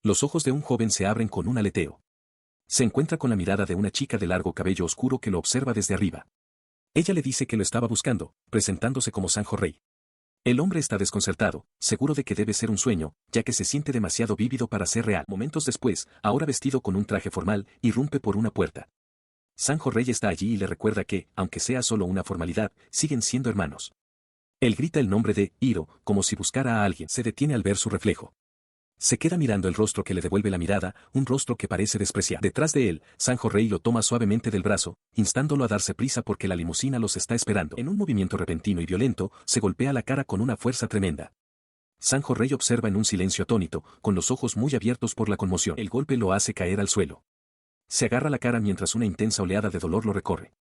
Los ojos de un joven se abren con un aleteo. Se encuentra con la mirada de una chica de largo cabello oscuro que lo observa desde arriba. Ella le dice que lo estaba buscando, presentándose como Sanjo Rey. El hombre está desconcertado, seguro de que debe ser un sueño, ya que se siente demasiado vívido para ser real. Momentos después, ahora vestido con un traje formal, irrumpe por una puerta. Sanjo Rey está allí y le recuerda que, aunque sea solo una formalidad, siguen siendo hermanos. Él grita el nombre de Hiro, como si buscara a alguien. Se detiene al ver su reflejo. Se queda mirando el rostro que le devuelve la mirada, un rostro que parece despreciar. Detrás de él, Sanjo Rey lo toma suavemente del brazo, instándolo a darse prisa porque la limusina los está esperando. En un movimiento repentino y violento, se golpea la cara con una fuerza tremenda. Sanjo Rey observa en un silencio atónito, con los ojos muy abiertos por la conmoción. El golpe lo hace caer al suelo. Se agarra la cara mientras una intensa oleada de dolor lo recorre.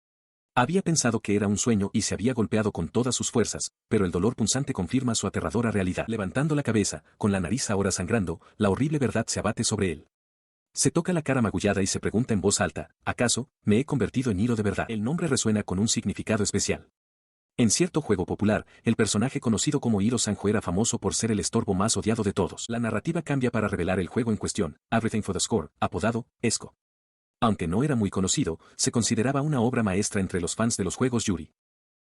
Había pensado que era un sueño y se había golpeado con todas sus fuerzas, pero el dolor punzante confirma su aterradora realidad. Levantando la cabeza, con la nariz ahora sangrando, la horrible verdad se abate sobre él. Se toca la cara magullada y se pregunta en voz alta, ¿acaso, me he convertido en Hiro de verdad? El nombre resuena con un significado especial. En cierto juego popular, el personaje conocido como Hiro Sanjo era famoso por ser el estorbo más odiado de todos. La narrativa cambia para revelar el juego en cuestión, Everything for the Score, apodado, Esco. Aunque no era muy conocido, se consideraba una obra maestra entre los fans de los juegos Yuri.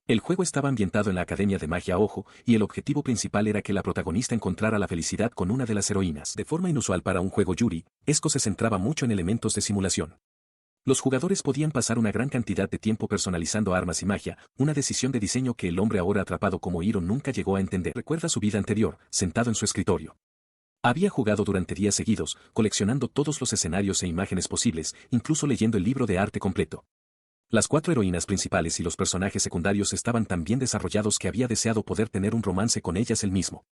El juego estaba ambientado en la Academia de Magia Ojo, y el objetivo principal era que la protagonista encontrara la felicidad con una de las heroínas. De forma inusual para un juego Yuri, Esco se centraba mucho en elementos de simulación. Los jugadores podían pasar una gran cantidad de tiempo personalizando armas y magia, una decisión de diseño que el hombre ahora atrapado como Hiro nunca llegó a entender. Recuerda su vida anterior, sentado en su escritorio. Había jugado durante días seguidos, coleccionando todos los escenarios e imágenes posibles, incluso leyendo el libro de arte completo. Las 4 heroínas principales y los personajes secundarios estaban tan bien desarrollados que había deseado poder tener un romance con ellas él mismo.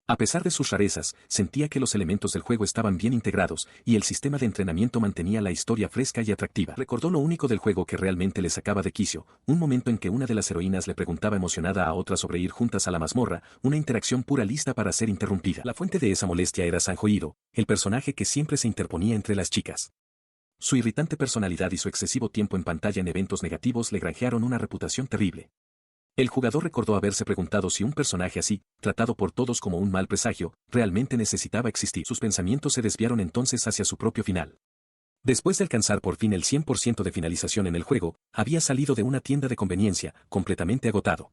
A pesar de sus rarezas, sentía que los elementos del juego estaban bien integrados, y el sistema de entrenamiento mantenía la historia fresca y atractiva. Recordó lo único del juego que realmente le sacaba de quicio, un momento en que una de las heroínas le preguntaba emocionada a otra sobre ir juntas a la mazmorra, una interacción pura lista para ser interrumpida. La fuente de esa molestia era Sanjo Hiro, el personaje que siempre se interponía entre las chicas. Su irritante personalidad y su excesivo tiempo en pantalla en eventos negativos le granjearon una reputación terrible. El jugador recordó haberse preguntado si un personaje así, tratado por todos como un mal presagio, realmente necesitaba existir. Sus pensamientos se desviaron entonces hacia su propio final. Después de alcanzar por fin el 100% de finalización en el juego, había salido de una tienda de conveniencia, completamente agotado.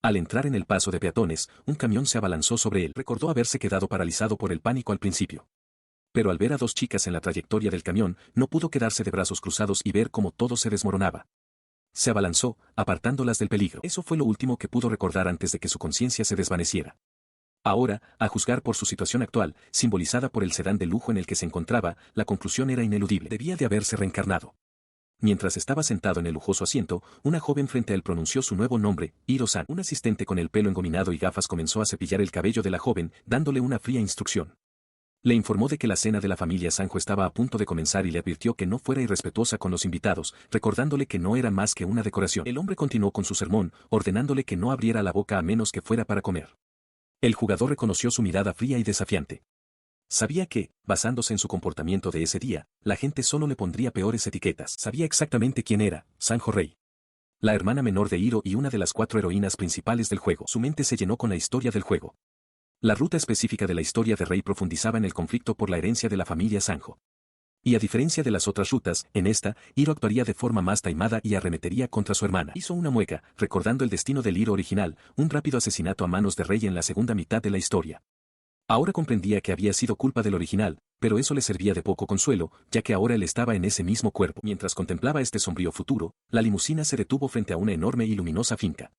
Al entrar en el paso de peatones, un camión se abalanzó sobre él. Recordó haberse quedado paralizado por el pánico al principio. Pero al ver a 2 chicas en la trayectoria del camión, no pudo quedarse de brazos cruzados y ver cómo todo se desmoronaba. Se abalanzó, apartándolas del peligro. Eso fue lo último que pudo recordar antes de que su conciencia se desvaneciera. Ahora, a juzgar por su situación actual, simbolizada por el sedán de lujo en el que se encontraba, la conclusión era ineludible. Debía de haberse reencarnado. Mientras estaba sentado en el lujoso asiento, una joven frente a él pronunció su nuevo nombre, Hiro-san. Un asistente con el pelo engominado y gafas comenzó a cepillar el cabello de la joven, dándole una fría instrucción. Le informó de que la cena de la familia Sanjo estaba a punto de comenzar y le advirtió que no fuera irrespetuosa con los invitados, recordándole que no era más que una decoración. El hombre continuó con su sermón, ordenándole que no abriera la boca a menos que fuera para comer. El jugador reconoció su mirada fría y desafiante. Sabía que, basándose en su comportamiento de ese día, la gente solo le pondría peores etiquetas. Sabía exactamente quién era, Sanjo Rey. La hermana menor de Hiro y una de las 4 heroínas principales del juego. Su mente se llenó con la historia del juego. La ruta específica de la historia de Rey profundizaba en el conflicto por la herencia de la familia Sanjo. Y a diferencia de las otras rutas, en esta, Hiro actuaría de forma más taimada y arremetería contra su hermana. Hizo una mueca, recordando el destino del Hiro original, un rápido asesinato a manos de Rey en la segunda mitad de la historia. Ahora comprendía que había sido culpa del original, pero eso le servía de poco consuelo, ya que ahora él estaba en ese mismo cuerpo. Mientras contemplaba este sombrío futuro, la limusina se detuvo frente a una enorme y luminosa finca.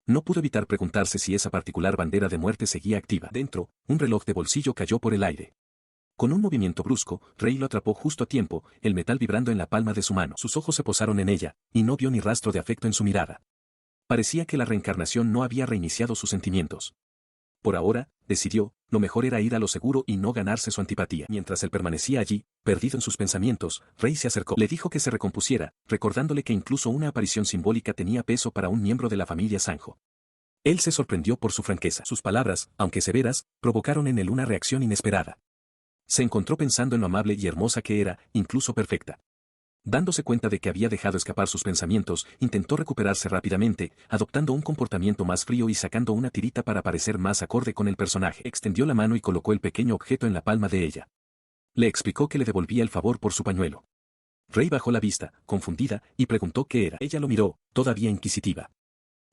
No pudo evitar preguntarse si esa particular bandera de muerte seguía activa. Dentro, un reloj de bolsillo cayó por el aire. Con un movimiento brusco, Rey lo atrapó justo a tiempo, el metal vibrando en la palma de su mano. Sus ojos se posaron en ella, y no vio ni rastro de afecto en su mirada. Parecía que la reencarnación no había reiniciado sus sentimientos. Por ahora, decidió, lo mejor era ir a lo seguro y no ganarse su antipatía. Mientras él permanecía allí, perdido en sus pensamientos, Rey se acercó. Le dijo que se recompusiera, recordándole que incluso una aparición simbólica tenía peso para un miembro de la familia Sanjo. Él se sorprendió por su franqueza. Sus palabras, aunque severas, provocaron en él una reacción inesperada. Se encontró pensando en lo amable y hermosa que era, incluso perfecta. Dándose cuenta de que había dejado escapar sus pensamientos, intentó recuperarse rápidamente, adoptando un comportamiento más frío y sacando una tirita para parecer más acorde con el personaje. Extendió la mano y colocó el pequeño objeto en la palma de ella. Le explicó que le devolvía el favor por su pañuelo. Rey bajó la vista, confundida, y preguntó qué era. Ella lo miró, todavía inquisitiva.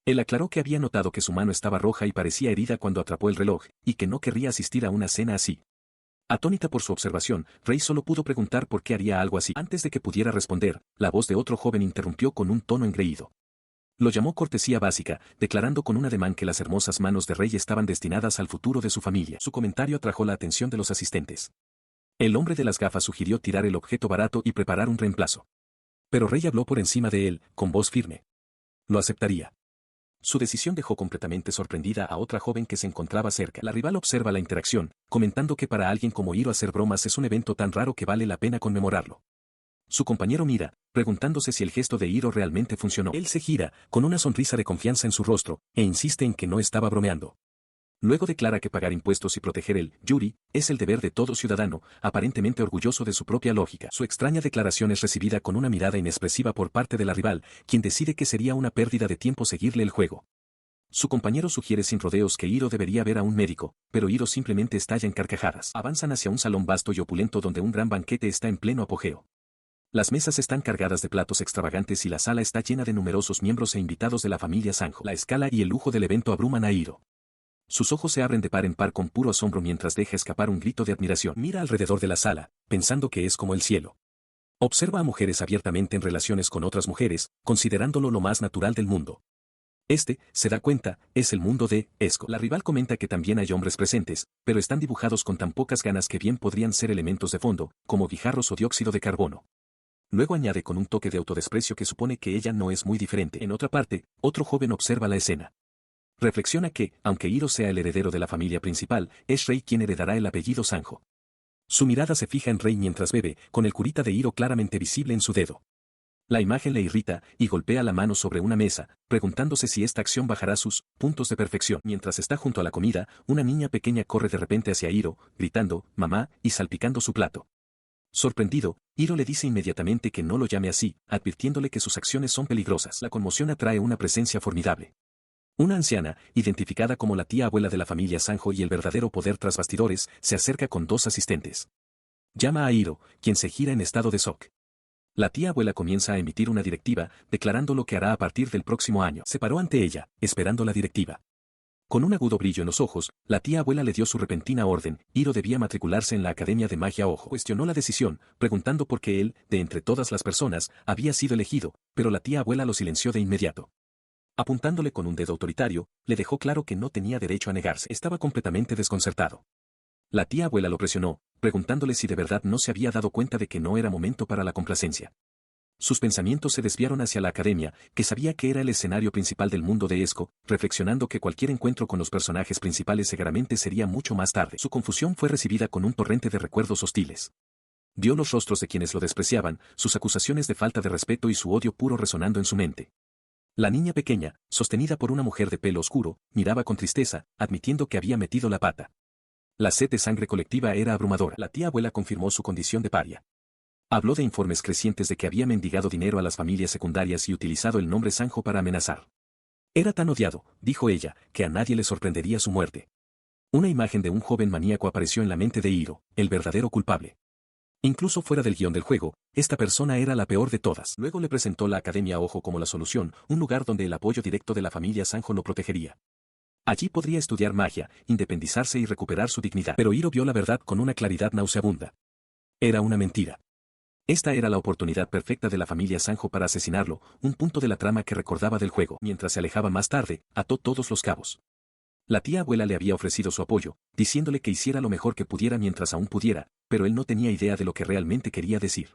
Él aclaró que había notado que su mano estaba roja y parecía herida cuando atrapó el reloj, y que no querría asistir a una cena así. Atónita por su observación, Rey solo pudo preguntar por qué haría algo así. Antes de que pudiera responder, la voz de otro joven interrumpió con un tono engreído. Lo llamó cortesía básica, declarando con un ademán que las hermosas manos de Rey estaban destinadas al futuro de su familia. Su comentario atrajo la atención de los asistentes. El hombre de las gafas sugirió tirar el objeto barato y preparar un reemplazo. Pero Rey habló por encima de él, con voz firme. Lo aceptaría. Su decisión dejó completamente sorprendida a otra joven que se encontraba cerca. La rival observa la interacción, comentando que para alguien como Hiro hacer bromas es un evento tan raro que vale la pena conmemorarlo. Su compañero mira, preguntándose si el gesto de Hiro realmente funcionó. Él se gira, con una sonrisa de confianza en su rostro, e insiste en que no estaba bromeando. Luego declara que pagar impuestos y proteger el yuri es el deber de todo ciudadano, aparentemente orgulloso de su propia lógica. Su extraña declaración es recibida con una mirada inexpresiva por parte de la rival, quien decide que sería una pérdida de tiempo seguirle el juego. Su compañero sugiere sin rodeos que Hiro debería ver a un médico, pero Hiro simplemente estalla en carcajadas. Avanzan hacia un salón vasto y opulento donde un gran banquete está en pleno apogeo. Las mesas están cargadas de platos extravagantes y la sala está llena de numerosos miembros e invitados de la familia Sanjo. La escala y el lujo del evento abruman a Hiro. Sus ojos se abren de par en par con puro asombro mientras deja escapar un grito de admiración. Mira alrededor de la sala, pensando que es como el cielo. Observa a mujeres abiertamente en relaciones con otras mujeres, considerándolo lo más natural del mundo. Se da cuenta, es el mundo de Esco. La rival comenta que también hay hombres presentes, pero están dibujados con tan pocas ganas que bien podrían ser elementos de fondo, como guijarros o dióxido de carbono. Luego añade con un toque de autodesprecio que supone que ella no es muy diferente. En otra parte, otro joven observa la escena. Reflexiona que, aunque Hiro sea el heredero de la familia principal, es Rei quien heredará el apellido Sanjo. Su mirada se fija en Rei mientras bebe, con el curita de Hiro claramente visible en su dedo. La imagen le irrita, y golpea la mano sobre una mesa, preguntándose si esta acción bajará sus puntos de perfección. Mientras está junto a la comida, una niña pequeña corre de repente hacia Hiro, gritando, mamá, y salpicando su plato. Sorprendido, Hiro le dice inmediatamente que no lo llame así, advirtiéndole que sus acciones son peligrosas. La conmoción atrae una presencia formidable. Una anciana, identificada como la tía abuela de la familia Sanjo y el verdadero poder tras bastidores, se acerca con dos asistentes. Llama a Hiro, quien se gira en estado de shock. La tía abuela comienza a emitir una directiva, declarando lo que hará a partir del próximo año. Se paró ante ella, esperando la directiva. Con un agudo brillo en los ojos, la tía abuela le dio su repentina orden. Hiro debía matricularse en la Academia de Magia Ojo. Cuestionó la decisión, preguntando por qué él, de entre todas las personas, había sido elegido, pero la tía abuela lo silenció de inmediato. Apuntándole con un dedo autoritario, le dejó claro que no tenía derecho a negarse. Estaba completamente desconcertado. La tía abuela lo presionó, preguntándole si de verdad no se había dado cuenta de que no era momento para la complacencia. Sus pensamientos se desviaron hacia la academia, que sabía que era el escenario principal del mundo de Esco, reflexionando que cualquier encuentro con los personajes principales seguramente sería mucho más tarde. Su confusión fue recibida con un torrente de recuerdos hostiles. Vio los rostros de quienes lo despreciaban, sus acusaciones de falta de respeto y su odio puro resonando en su mente. La niña pequeña, sostenida por una mujer de pelo oscuro, miraba con tristeza, admitiendo que había metido la pata. La sed de sangre colectiva era abrumadora. La tía abuela confirmó su condición de paria. Habló de informes crecientes de que había mendigado dinero a las familias secundarias y utilizado el nombre Sanjo para amenazar. Era tan odiado, dijo ella, que a nadie le sorprendería su muerte. Una imagen de un joven maníaco apareció en la mente de Hiro, el verdadero culpable. Incluso fuera del guión del juego, esta persona era la peor de todas. Luego le presentó la Academia Ojo como la solución, un lugar donde el apoyo directo de la familia Sanjo lo protegería. Allí podría estudiar magia, independizarse y recuperar su dignidad. Pero Hiro vio la verdad con una claridad nauseabunda. Era una mentira. Esta era la oportunidad perfecta de la familia Sanjo para asesinarlo, un punto de la trama que recordaba del juego. Mientras se alejaba más tarde, ató todos los cabos. La tía abuela le había ofrecido su apoyo, diciéndole que hiciera lo mejor que pudiera mientras aún pudiera, pero él no tenía idea de lo que realmente quería decir.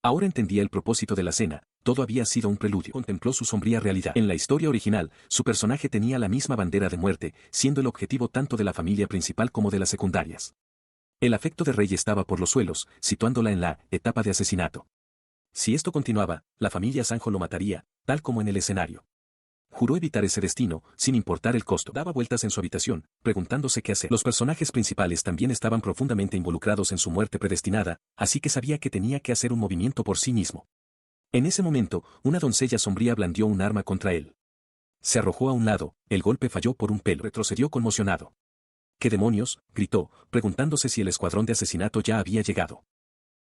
Ahora entendía el propósito de la cena, todo había sido un preludio. Contempló su sombría realidad. En la historia original, su personaje tenía la misma bandera de muerte, siendo el objetivo tanto de la familia principal como de las secundarias. El afecto de Rey estaba por los suelos, situándola en la etapa de asesinato. Si esto continuaba, la familia Sanjo lo mataría, tal como en el escenario. Juró evitar ese destino, sin importar el costo. Daba vueltas en su habitación, preguntándose qué hacer. Los personajes principales también estaban profundamente involucrados en su muerte predestinada, así que sabía que tenía que hacer un movimiento por sí mismo. En ese momento, una doncella sombría blandió un arma contra él. Se arrojó a un lado, el golpe falló por un pelo. Retrocedió conmocionado. ¿Qué demonios?, gritó, preguntándose si el escuadrón de asesinato ya había llegado.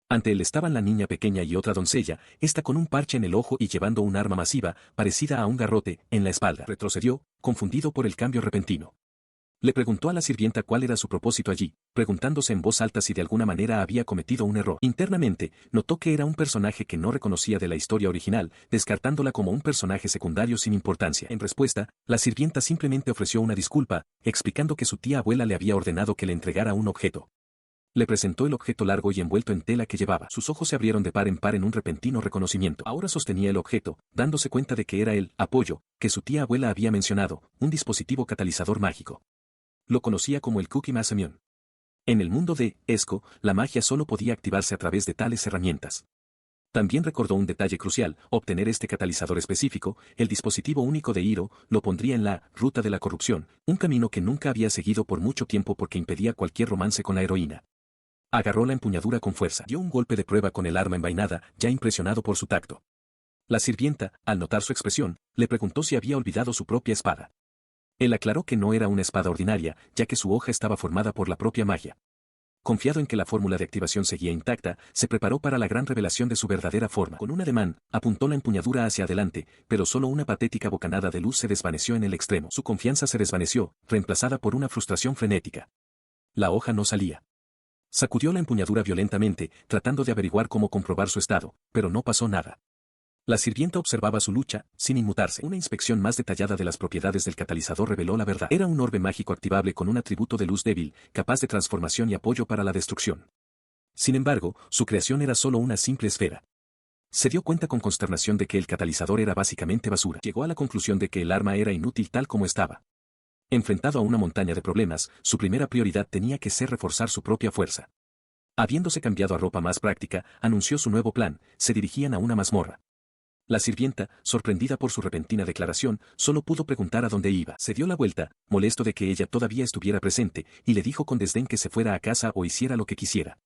Ante él estaban la niña pequeña y otra doncella, esta con un parche en el ojo y llevando un arma masiva, parecida a un garrote, en la espalda. Retrocedió, confundido por el cambio repentino. Le preguntó a la sirvienta cuál era su propósito allí, preguntándose en voz alta si de alguna manera había cometido un error. Internamente, notó que era un personaje que no reconocía de la historia original, descartándola como un personaje secundario sin importancia. En respuesta, la sirvienta simplemente ofreció una disculpa, explicando que su tía abuela le había ordenado que le entregara un objeto. Le presentó el objeto largo y envuelto en tela que llevaba. Sus ojos se abrieron de par en par en un repentino reconocimiento. Ahora sostenía el objeto, dándose cuenta de que era el apoyo que su tía abuela había mencionado, un dispositivo catalizador mágico. Lo conocía como el Cookie Massamion. En el mundo de Esco, la magia solo podía activarse a través de tales herramientas. También recordó un detalle crucial: obtener este catalizador específico, el dispositivo único de Hiro, lo pondría en la ruta de la corrupción, un camino que nunca había seguido por mucho tiempo porque impedía cualquier romance con la heroína. Agarró la empuñadura con fuerza. Dio un golpe de prueba con el arma envainada, ya impresionado por su tacto. La sirvienta, al notar su expresión, le preguntó si había olvidado su propia espada. Él aclaró que no era una espada ordinaria, ya que su hoja estaba formada por la propia magia. Confiado en que la fórmula de activación seguía intacta, se preparó para la gran revelación de su verdadera forma. Con un ademán, apuntó la empuñadura hacia adelante, pero solo una patética bocanada de luz se desvaneció en el extremo. Su confianza se desvaneció, reemplazada por una frustración frenética. La hoja no salía. Sacudió la empuñadura violentamente, tratando de averiguar cómo comprobar su estado, pero no pasó nada. La sirvienta observaba su lucha, sin inmutarse. Una inspección más detallada de las propiedades del catalizador reveló la verdad. Era un orbe mágico activable con un atributo de luz débil, capaz de transformación y apoyo para la destrucción. Sin embargo, su creación era solo una simple esfera. Se dio cuenta con consternación de que el catalizador era básicamente basura. Llegó a la conclusión de que el arma era inútil tal como estaba. Enfrentado a una montaña de problemas, su primera prioridad tenía que ser reforzar su propia fuerza. Habiéndose cambiado a ropa más práctica, anunció su nuevo plan: se dirigían a una mazmorra. La sirvienta, sorprendida por su repentina declaración, solo pudo preguntar a dónde iba. Se dio la vuelta, molesto de que ella todavía estuviera presente, y le dijo con desdén que se fuera a casa o hiciera lo que quisiera.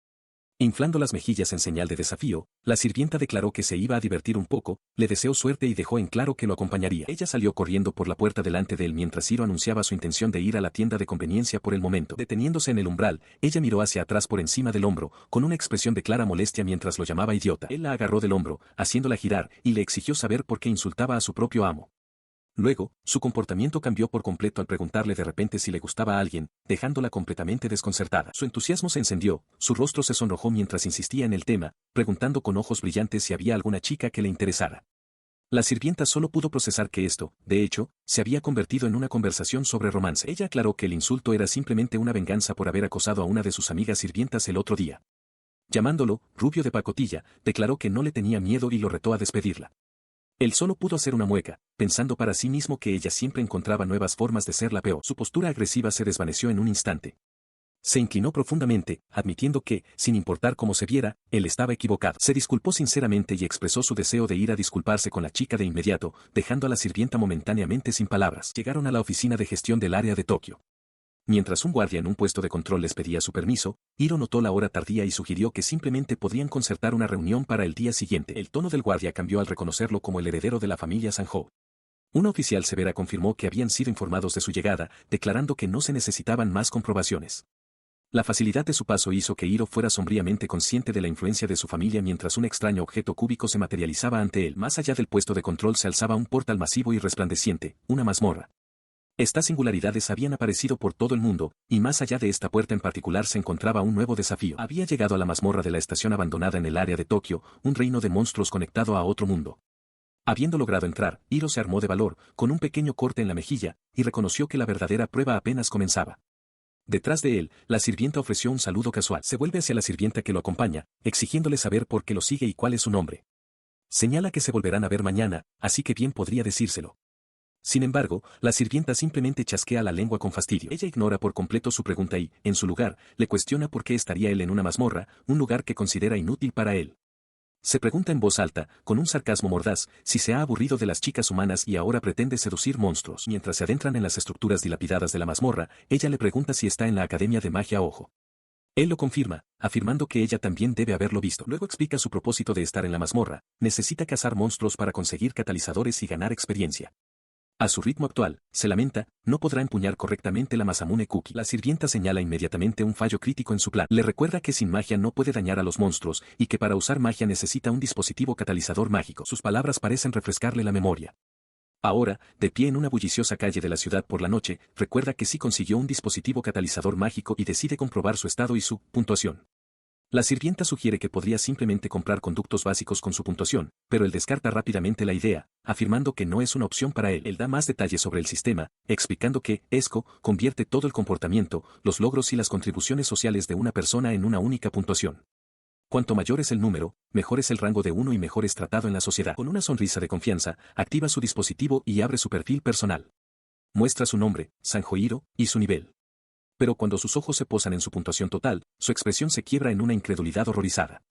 Inflando las mejillas en señal de desafío, la sirvienta declaró que se iba a divertir un poco, le deseó suerte y dejó en claro que lo acompañaría. Ella salió corriendo por la puerta delante de él mientras Hiro anunciaba su intención de ir a la tienda de conveniencia por el momento. Deteniéndose en el umbral, ella miró hacia atrás por encima del hombro, con una expresión de clara molestia mientras lo llamaba idiota. Él la agarró del hombro, haciéndola girar, y le exigió saber por qué insultaba a su propio amo. Luego, su comportamiento cambió por completo al preguntarle de repente si le gustaba a alguien, dejándola completamente desconcertada. Su entusiasmo se encendió, su rostro se sonrojó mientras insistía en el tema, preguntando con ojos brillantes si había alguna chica que le interesara. La sirvienta solo pudo procesar que esto, de hecho, se había convertido en una conversación sobre romance. Ella aclaró que el insulto era simplemente una venganza por haber acosado a una de sus amigas sirvientas el otro día. Llamándolo rubio de pacotilla, declaró que no le tenía miedo y lo retó a despedirla. Él solo pudo hacer una mueca, pensando para sí mismo que ella siempre encontraba nuevas formas de ser la peor. Su postura agresiva se desvaneció en un instante. Se inclinó profundamente, admitiendo que, sin importar cómo se viera, él estaba equivocado. Se disculpó sinceramente y expresó su deseo de ir a disculparse con la chica de inmediato, dejando a la sirvienta momentáneamente sin palabras. Llegaron a la oficina de gestión del área de Tokio. Mientras un guardia en un puesto de control les pedía su permiso, Hiro notó la hora tardía y sugirió que simplemente podrían concertar una reunión para el día siguiente. El tono del guardia cambió al reconocerlo como el heredero de la familia Sanjo. Una oficial severa confirmó que habían sido informados de su llegada, declarando que no se necesitaban más comprobaciones. La facilidad de su paso hizo que Hiro fuera sombríamente consciente de la influencia de su familia mientras un extraño objeto cúbico se materializaba ante él. Más allá del puesto de control se alzaba un portal masivo y resplandeciente, una mazmorra. Estas singularidades habían aparecido por todo el mundo, y más allá de esta puerta en particular se encontraba un nuevo desafío. Había llegado a la mazmorra de la estación abandonada en el área de Tokio, un reino de monstruos conectado a otro mundo. Habiendo logrado entrar, Hiro se armó de valor, con un pequeño corte en la mejilla, y reconoció que la verdadera prueba apenas comenzaba. Detrás de él, la sirvienta ofreció un saludo casual. Se vuelve hacia la sirvienta que lo acompaña, exigiéndole saber por qué lo sigue y cuál es su nombre. Señala que se volverán a ver mañana, así que bien podría decírselo. Sin embargo, la sirvienta simplemente chasquea la lengua con fastidio. Ella ignora por completo su pregunta y, en su lugar, le cuestiona por qué estaría él en una mazmorra, un lugar que considera inútil para él. Se pregunta en voz alta, con un sarcasmo mordaz, si se ha aburrido de las chicas humanas y ahora pretende seducir monstruos. Mientras se adentran en las estructuras dilapidadas de la mazmorra, ella le pregunta si está en la Academia de Magia Ojo. Él lo confirma, afirmando que ella también debe haberlo visto. Luego explica su propósito de estar en la mazmorra: necesita cazar monstruos para conseguir catalizadores y ganar experiencia. A su ritmo actual, se lamenta, no podrá empuñar correctamente la Masamune Cookie. La sirvienta señala inmediatamente un fallo crítico en su plan. Le recuerda que sin magia no puede dañar a los monstruos y que para usar magia necesita un dispositivo catalizador mágico. Sus palabras parecen refrescarle la memoria. Ahora, de pie en una bulliciosa calle de la ciudad por la noche, recuerda que sí consiguió un dispositivo catalizador mágico y decide comprobar su estado y su puntuación. La sirvienta sugiere que podría simplemente comprar conductos básicos con su puntuación, pero él descarta rápidamente la idea, afirmando que no es una opción para él. Él da más detalles sobre el sistema, explicando que ESCO convierte todo el comportamiento, los logros y las contribuciones sociales de una persona en una única puntuación. Cuanto mayor es el número, mejor es el rango de uno y mejor es tratado en la sociedad. Con una sonrisa de confianza, activa su dispositivo y abre su perfil personal. Muestra su nombre, Sanjohiro, y su nivel. Pero cuando sus ojos se posan en su puntuación total, su expresión se quiebra en una incredulidad horrorizada.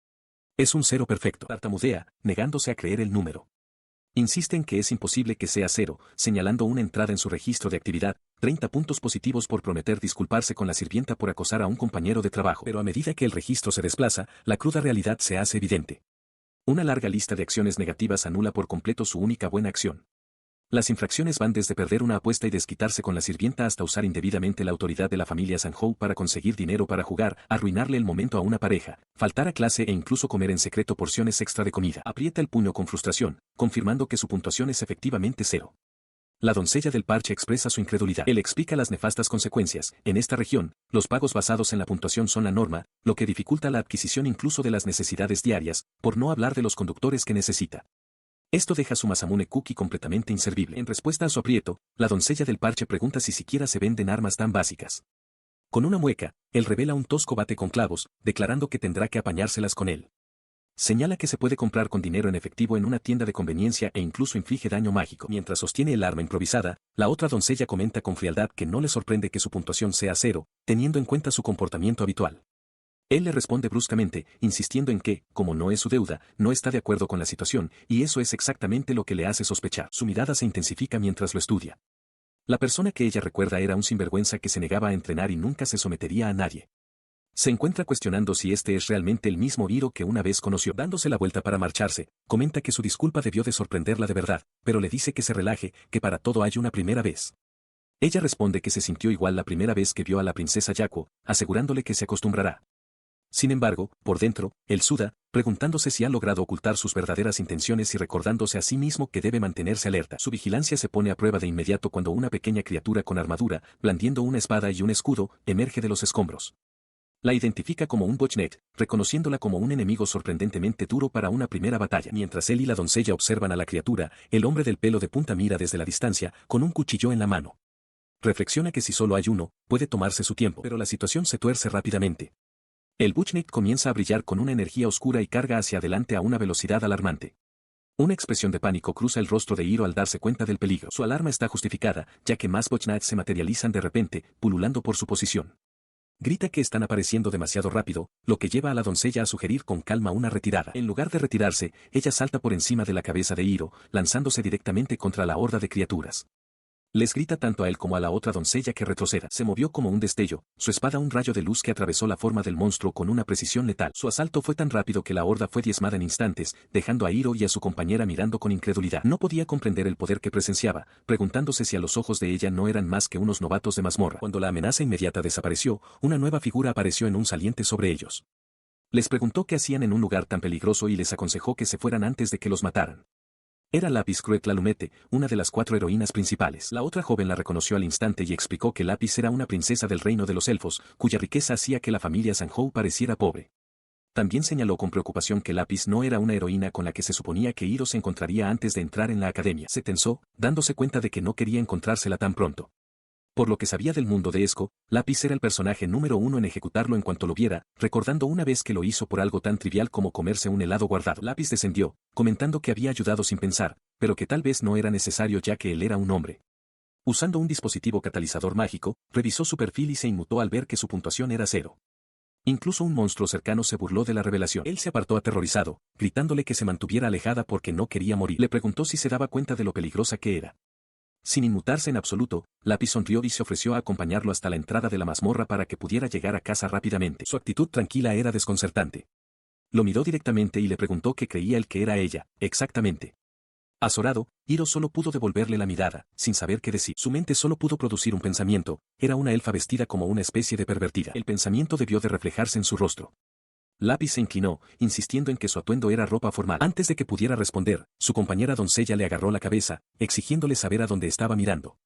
Es un cero perfecto. Tartamudea, negándose a creer el número. Insiste en que es imposible que sea cero, señalando una entrada en su registro de actividad, 30 puntos positivos por prometer disculparse con la sirvienta por acosar a un compañero de trabajo. Pero a medida que el registro se desplaza, la cruda realidad se hace evidente. Una larga lista de acciones negativas anula por completo su única buena acción. Las infracciones van desde perder una apuesta y desquitarse con la sirvienta hasta usar indebidamente la autoridad de la familia Sanhou para conseguir dinero para jugar, arruinarle el momento a una pareja, faltar a clase e incluso comer en secreto porciones extra de comida. Aprieta el puño con frustración, confirmando que su puntuación es efectivamente cero. La doncella del parche expresa su incredulidad. Él explica las nefastas consecuencias. En esta región, los pagos basados en la puntuación son la norma, lo que dificulta la adquisición incluso de las necesidades diarias, por no hablar de los conductores que necesita. Esto deja a su Masamune Cookie completamente inservible. En respuesta a su aprieto, la doncella del parche pregunta si siquiera se venden armas tan básicas. Con una mueca, él revela un tosco bate con clavos, declarando que tendrá que apañárselas con él. Señala que se puede comprar con dinero en efectivo en una tienda de conveniencia e incluso inflige daño mágico. Mientras sostiene el arma improvisada, la otra doncella comenta con frialdad que no le sorprende que su puntuación sea cero, teniendo en cuenta su comportamiento habitual. Él le responde bruscamente, insistiendo en que, como no es su deuda, no está de acuerdo con la situación, y eso es exactamente lo que le hace sospechar. Su mirada se intensifica mientras lo estudia. La persona que ella recuerda era un sinvergüenza que se negaba a entrenar y nunca se sometería a nadie. Se encuentra cuestionando si este es realmente el mismo Hiro que una vez conoció. Dándose la vuelta para marcharse, comenta que su disculpa debió de sorprenderla de verdad, pero le dice que se relaje, que para todo hay una primera vez. Ella responde que se sintió igual la primera vez que vio a la princesa Yako, asegurándole que se acostumbrará. Sin embargo, por dentro, él suda, preguntándose si ha logrado ocultar sus verdaderas intenciones y recordándose a sí mismo que debe mantenerse alerta. Su vigilancia se pone a prueba de inmediato cuando una pequeña criatura con armadura, blandiendo una espada y un escudo, emerge de los escombros. La identifica como un Botchnet, reconociéndola como un enemigo sorprendentemente duro para una primera batalla. Mientras él y la doncella observan a la criatura, el hombre del pelo de punta mira desde la distancia, con un cuchillo en la mano. Reflexiona que si solo hay uno, puede tomarse su tiempo, pero la situación se tuerce rápidamente. El Butchnik comienza a brillar con una energía oscura y carga hacia adelante a una velocidad alarmante. Una expresión de pánico cruza el rostro de Hiro al darse cuenta del peligro. Su alarma está justificada, ya que más Botchniks se materializan de repente, pululando por su posición. Grita que están apareciendo demasiado rápido, lo que lleva a la doncella a sugerir con calma una retirada. En lugar de retirarse, ella salta por encima de la cabeza de Hiro, lanzándose directamente contra la horda de criaturas. Les grita tanto a él como a la otra doncella que retroceda. Se movió como un destello, su espada un rayo de luz que atravesó la forma del monstruo con una precisión letal. Su asalto fue tan rápido que la horda fue diezmada en instantes, dejando a Hiro y a su compañera mirando con incredulidad. No podía comprender el poder que presenciaba, preguntándose si a los ojos de ella no eran más que unos novatos de mazmorra. Cuando la amenaza inmediata desapareció, una nueva figura apareció en un saliente sobre ellos. Les preguntó qué hacían en un lugar tan peligroso y les aconsejó que se fueran antes de que los mataran. Era Lapis Cruetlalumete, una de las 4 heroínas principales. La otra joven la reconoció al instante y explicó que Lapis era una princesa del reino de los elfos, cuya riqueza hacía que la familia Sanhou pareciera pobre. También señaló con preocupación que Lapis no era una heroína con la que se suponía que Hiro se encontraría antes de entrar en la academia. Se tensó, dándose cuenta de que no quería encontrársela tan pronto. Por lo que sabía del mundo de Esco, Lapis era el personaje número 1 en ejecutarlo en cuanto lo viera, recordando una vez que lo hizo por algo tan trivial como comerse un helado guardado. Lapis descendió, comentando que había ayudado sin pensar, pero que tal vez no era necesario ya que él era un hombre. Usando un dispositivo catalizador mágico, revisó su perfil y se inmutó al ver que su puntuación era 0. Incluso un monstruo cercano se burló de la revelación. Él se apartó aterrorizado, gritándole que se mantuviera alejada porque no quería morir. Le preguntó si se daba cuenta de lo peligrosa que era. Sin inmutarse en absoluto, Lapis sonrió y se ofreció a acompañarlo hasta la entrada de la mazmorra para que pudiera llegar a casa rápidamente. Su actitud tranquila era desconcertante. Lo miró directamente y le preguntó qué creía él que era ella, exactamente. Azorado, Hiro solo pudo devolverle la mirada, sin saber qué decir. Su mente solo pudo producir un pensamiento, era una elfa vestida como una especie de pervertida. El pensamiento debió de reflejarse en su rostro. Lápiz se inclinó, insistiendo en que su atuendo era ropa formal. Antes de que pudiera responder, su compañera doncella le agarró la cabeza, exigiéndole saber a dónde estaba mirando.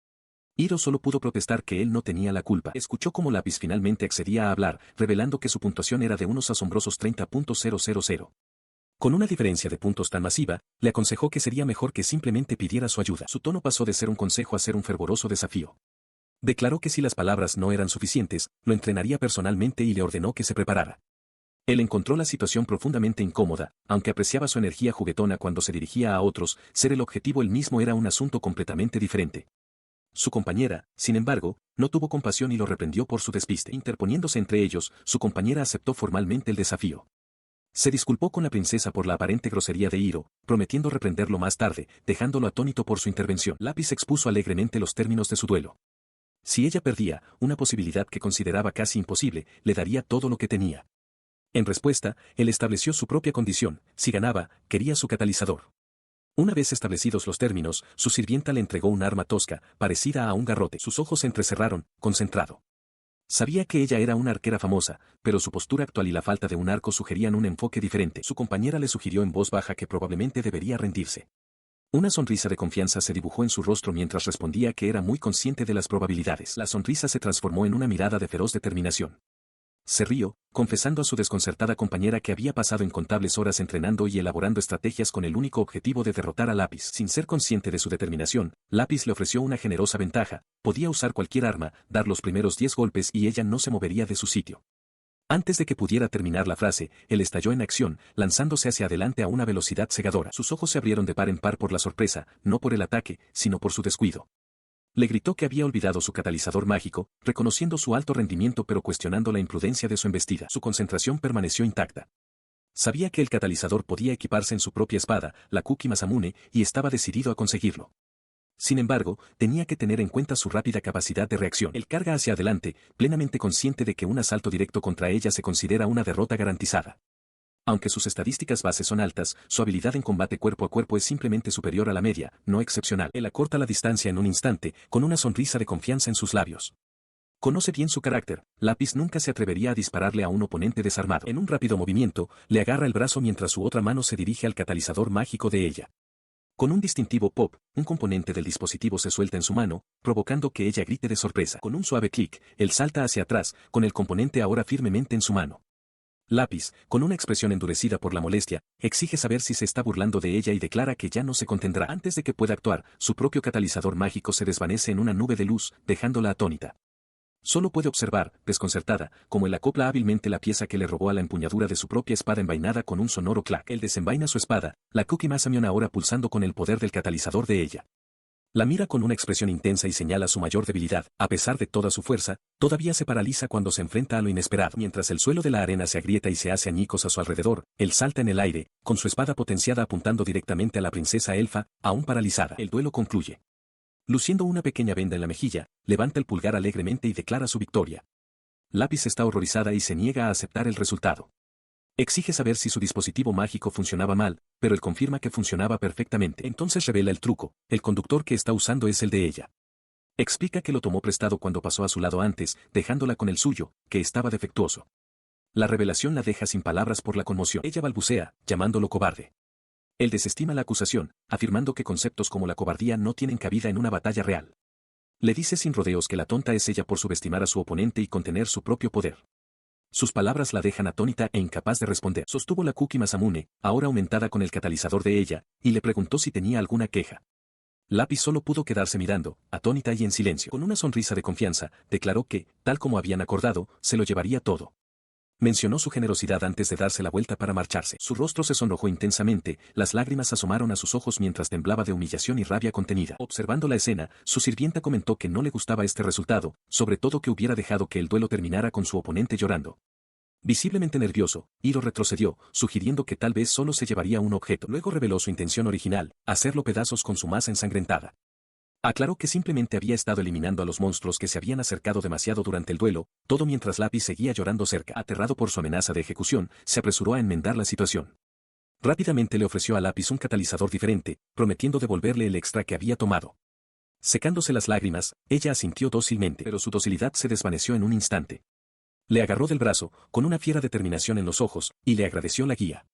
Hiro solo pudo protestar que él no tenía la culpa. Escuchó cómo Lápiz finalmente accedía a hablar, revelando que su puntuación era de unos asombrosos 30.000. Con una diferencia de puntos tan masiva, le aconsejó que sería mejor que simplemente pidiera su ayuda. Su tono pasó de ser un consejo a ser un fervoroso desafío. Declaró que si las palabras no eran suficientes, lo entrenaría personalmente y le ordenó que se preparara. Él encontró la situación profundamente incómoda, aunque apreciaba su energía juguetona cuando se dirigía a otros, ser el objetivo él mismo era un asunto completamente diferente. Su compañera, sin embargo, no tuvo compasión y lo reprendió por su despiste. Interponiéndose entre ellos, su compañera aceptó formalmente el desafío. Se disculpó con la princesa por la aparente grosería de Hiro, prometiendo reprenderlo más tarde, dejándolo atónito por su intervención. Lápiz expuso alegremente los términos de su duelo. Si ella perdía, una posibilidad que consideraba casi imposible, le daría todo lo que tenía. En respuesta, él estableció su propia condición, si ganaba, quería su catalizador. Una vez establecidos los términos, su sirvienta le entregó un arma tosca, parecida a un garrote. Sus ojos se entrecerraron, concentrado. Sabía que ella era una arquera famosa, pero su postura actual y la falta de un arco sugerían un enfoque diferente. Su compañera le sugirió en voz baja que probablemente debería rendirse. Una sonrisa de confianza se dibujó en su rostro mientras respondía que era muy consciente de las probabilidades. La sonrisa se transformó en una mirada de feroz determinación. Se rió, confesando a su desconcertada compañera que había pasado incontables horas entrenando y elaborando estrategias con el único objetivo de derrotar a Lápiz. Sin ser consciente de su determinación, Lápiz le ofreció una generosa ventaja, podía usar cualquier arma, dar los primeros 10 golpes y ella no se movería de su sitio. Antes de que pudiera terminar la frase, él estalló en acción, lanzándose hacia adelante a una velocidad cegadora. Sus ojos se abrieron de par en par por la sorpresa, no por el ataque, sino por su descuido. Le gritó que había olvidado su catalizador mágico, reconociendo su alto rendimiento pero cuestionando la imprudencia de su embestida. Su concentración permaneció intacta. Sabía que el catalizador podía equiparse en su propia espada, la Kuki Masamune, y estaba decidido a conseguirlo. Sin embargo, tenía que tener en cuenta su rápida capacidad de reacción. Él carga hacia adelante, plenamente consciente de que un asalto directo contra ella se considera una derrota garantizada. Aunque sus estadísticas bases son altas, su habilidad en combate cuerpo a cuerpo es simplemente superior a la media, no excepcional. Él acorta la distancia en un instante, con una sonrisa de confianza en sus labios. Conoce bien su carácter, Lápiz nunca se atrevería a dispararle a un oponente desarmado. En un rápido movimiento, le agarra el brazo mientras su otra mano se dirige al catalizador mágico de ella. Con un distintivo pop, un componente del dispositivo se suelta en su mano, provocando que ella grite de sorpresa. Con un suave clic, él salta hacia atrás, con el componente ahora firmemente en su mano. Lápiz, con una expresión endurecida por la molestia, exige saber si se está burlando de ella y declara que ya no se contendrá. Antes de que pueda actuar, su propio catalizador mágico se desvanece en una nube de luz, dejándola atónita. Solo puede observar, desconcertada, como él acopla hábilmente la pieza que le robó a la empuñadura de su propia espada envainada con un sonoro clac. Él desenvaina su espada, la Kuki Masamune ahora pulsando con el poder del catalizador de ella. La mira con una expresión intensa y señala su mayor debilidad. A pesar de toda su fuerza, todavía se paraliza cuando se enfrenta a lo inesperado. Mientras el suelo de la arena se agrieta y se hace añicos a su alrededor, él salta en el aire, con su espada potenciada apuntando directamente a la princesa elfa, aún paralizada. El duelo concluye. Luciendo una pequeña venda en la mejilla, levanta el pulgar alegremente y declara su victoria. Lápiz está horrorizada y se niega a aceptar el resultado. Exige saber si su dispositivo mágico funcionaba mal, pero él confirma que funcionaba perfectamente. Entonces revela el truco, el conductor que está usando es el de ella. Explica que lo tomó prestado cuando pasó a su lado antes, dejándola con el suyo, que estaba defectuoso. La revelación la deja sin palabras por la conmoción. Ella balbucea, llamándolo cobarde. Él desestima la acusación, afirmando que conceptos como la cobardía no tienen cabida en una batalla real. Le dice sin rodeos que la tonta es ella por subestimar a su oponente y contener su propio poder. Sus palabras la dejan atónita e incapaz de responder. Sostuvo la Kuki Masamune, ahora aumentada con el catalizador de ella, y le preguntó si tenía alguna queja. Lápiz solo pudo quedarse mirando, atónita y en silencio. Con una sonrisa de confianza, declaró que, tal como habían acordado, se lo llevaría todo. Mencionó su generosidad antes de darse la vuelta para marcharse. Su rostro se sonrojó intensamente, las lágrimas asomaron a sus ojos mientras temblaba de humillación y rabia contenida. Observando la escena, su sirvienta comentó que no le gustaba este resultado, sobre todo que hubiera dejado que el duelo terminara con su oponente llorando. Visiblemente nervioso, Hiro retrocedió, sugiriendo que tal vez solo se llevaría un objeto. Luego reveló su intención original, hacerlo pedazos con su masa ensangrentada. Aclaró que simplemente había estado eliminando a los monstruos que se habían acercado demasiado durante el duelo, todo mientras Lápiz seguía llorando cerca. Aterrado por su amenaza de ejecución, se apresuró a enmendar la situación. Rápidamente le ofreció a Lápiz un catalizador diferente, prometiendo devolverle el extra que había tomado. Secándose las lágrimas, ella asintió dócilmente, pero su docilidad se desvaneció en un instante. Le agarró del brazo, con una fiera determinación en los ojos, y le agradeció la guía.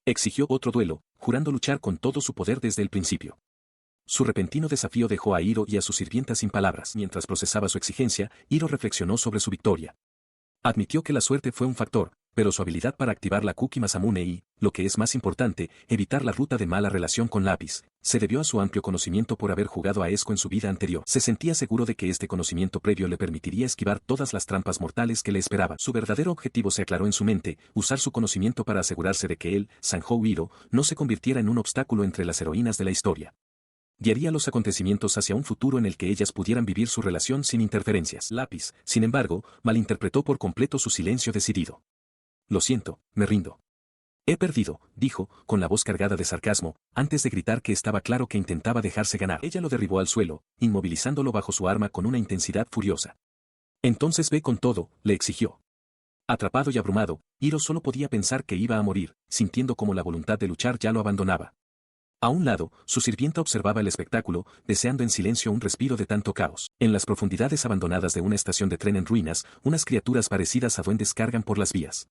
Exigió otro duelo, jurando luchar con todo su poder desde el principio. Su repentino desafío dejó a Hiro y a su sirvienta sin palabras. Mientras procesaba su exigencia, Hiro reflexionó sobre su victoria. Admitió que la suerte fue un factor, pero su habilidad para activar la Kuki Masamune y, lo que es más importante, evitar la ruta de mala relación con Lápiz, se debió a su amplio conocimiento por haber jugado a Esco en su vida anterior. Se sentía seguro de que este conocimiento previo le permitiría esquivar todas las trampas mortales que le esperaban. Su verdadero objetivo se aclaró en su mente, usar su conocimiento para asegurarse de que él, Sanhou Hiro, no se convirtiera en un obstáculo entre las heroínas de la historia. Guiaría los acontecimientos hacia un futuro en el que ellas pudieran vivir su relación sin interferencias. Lápiz, sin embargo, malinterpretó por completo su silencio decidido. Lo siento, me rindo. He perdido, dijo, con la voz cargada de sarcasmo, antes de gritar que estaba claro que intentaba dejarse ganar. Ella lo derribó al suelo, inmovilizándolo bajo su arma con una intensidad furiosa. Entonces ve con todo, le exigió. Atrapado y abrumado, Hiro solo podía pensar que iba a morir, sintiendo como la voluntad de luchar ya lo abandonaba. A un lado, su sirvienta observaba el espectáculo, deseando en silencio un respiro de tanto caos. En las profundidades abandonadas de una estación de tren en ruinas, unas criaturas parecidas a duendes cargan por las vías.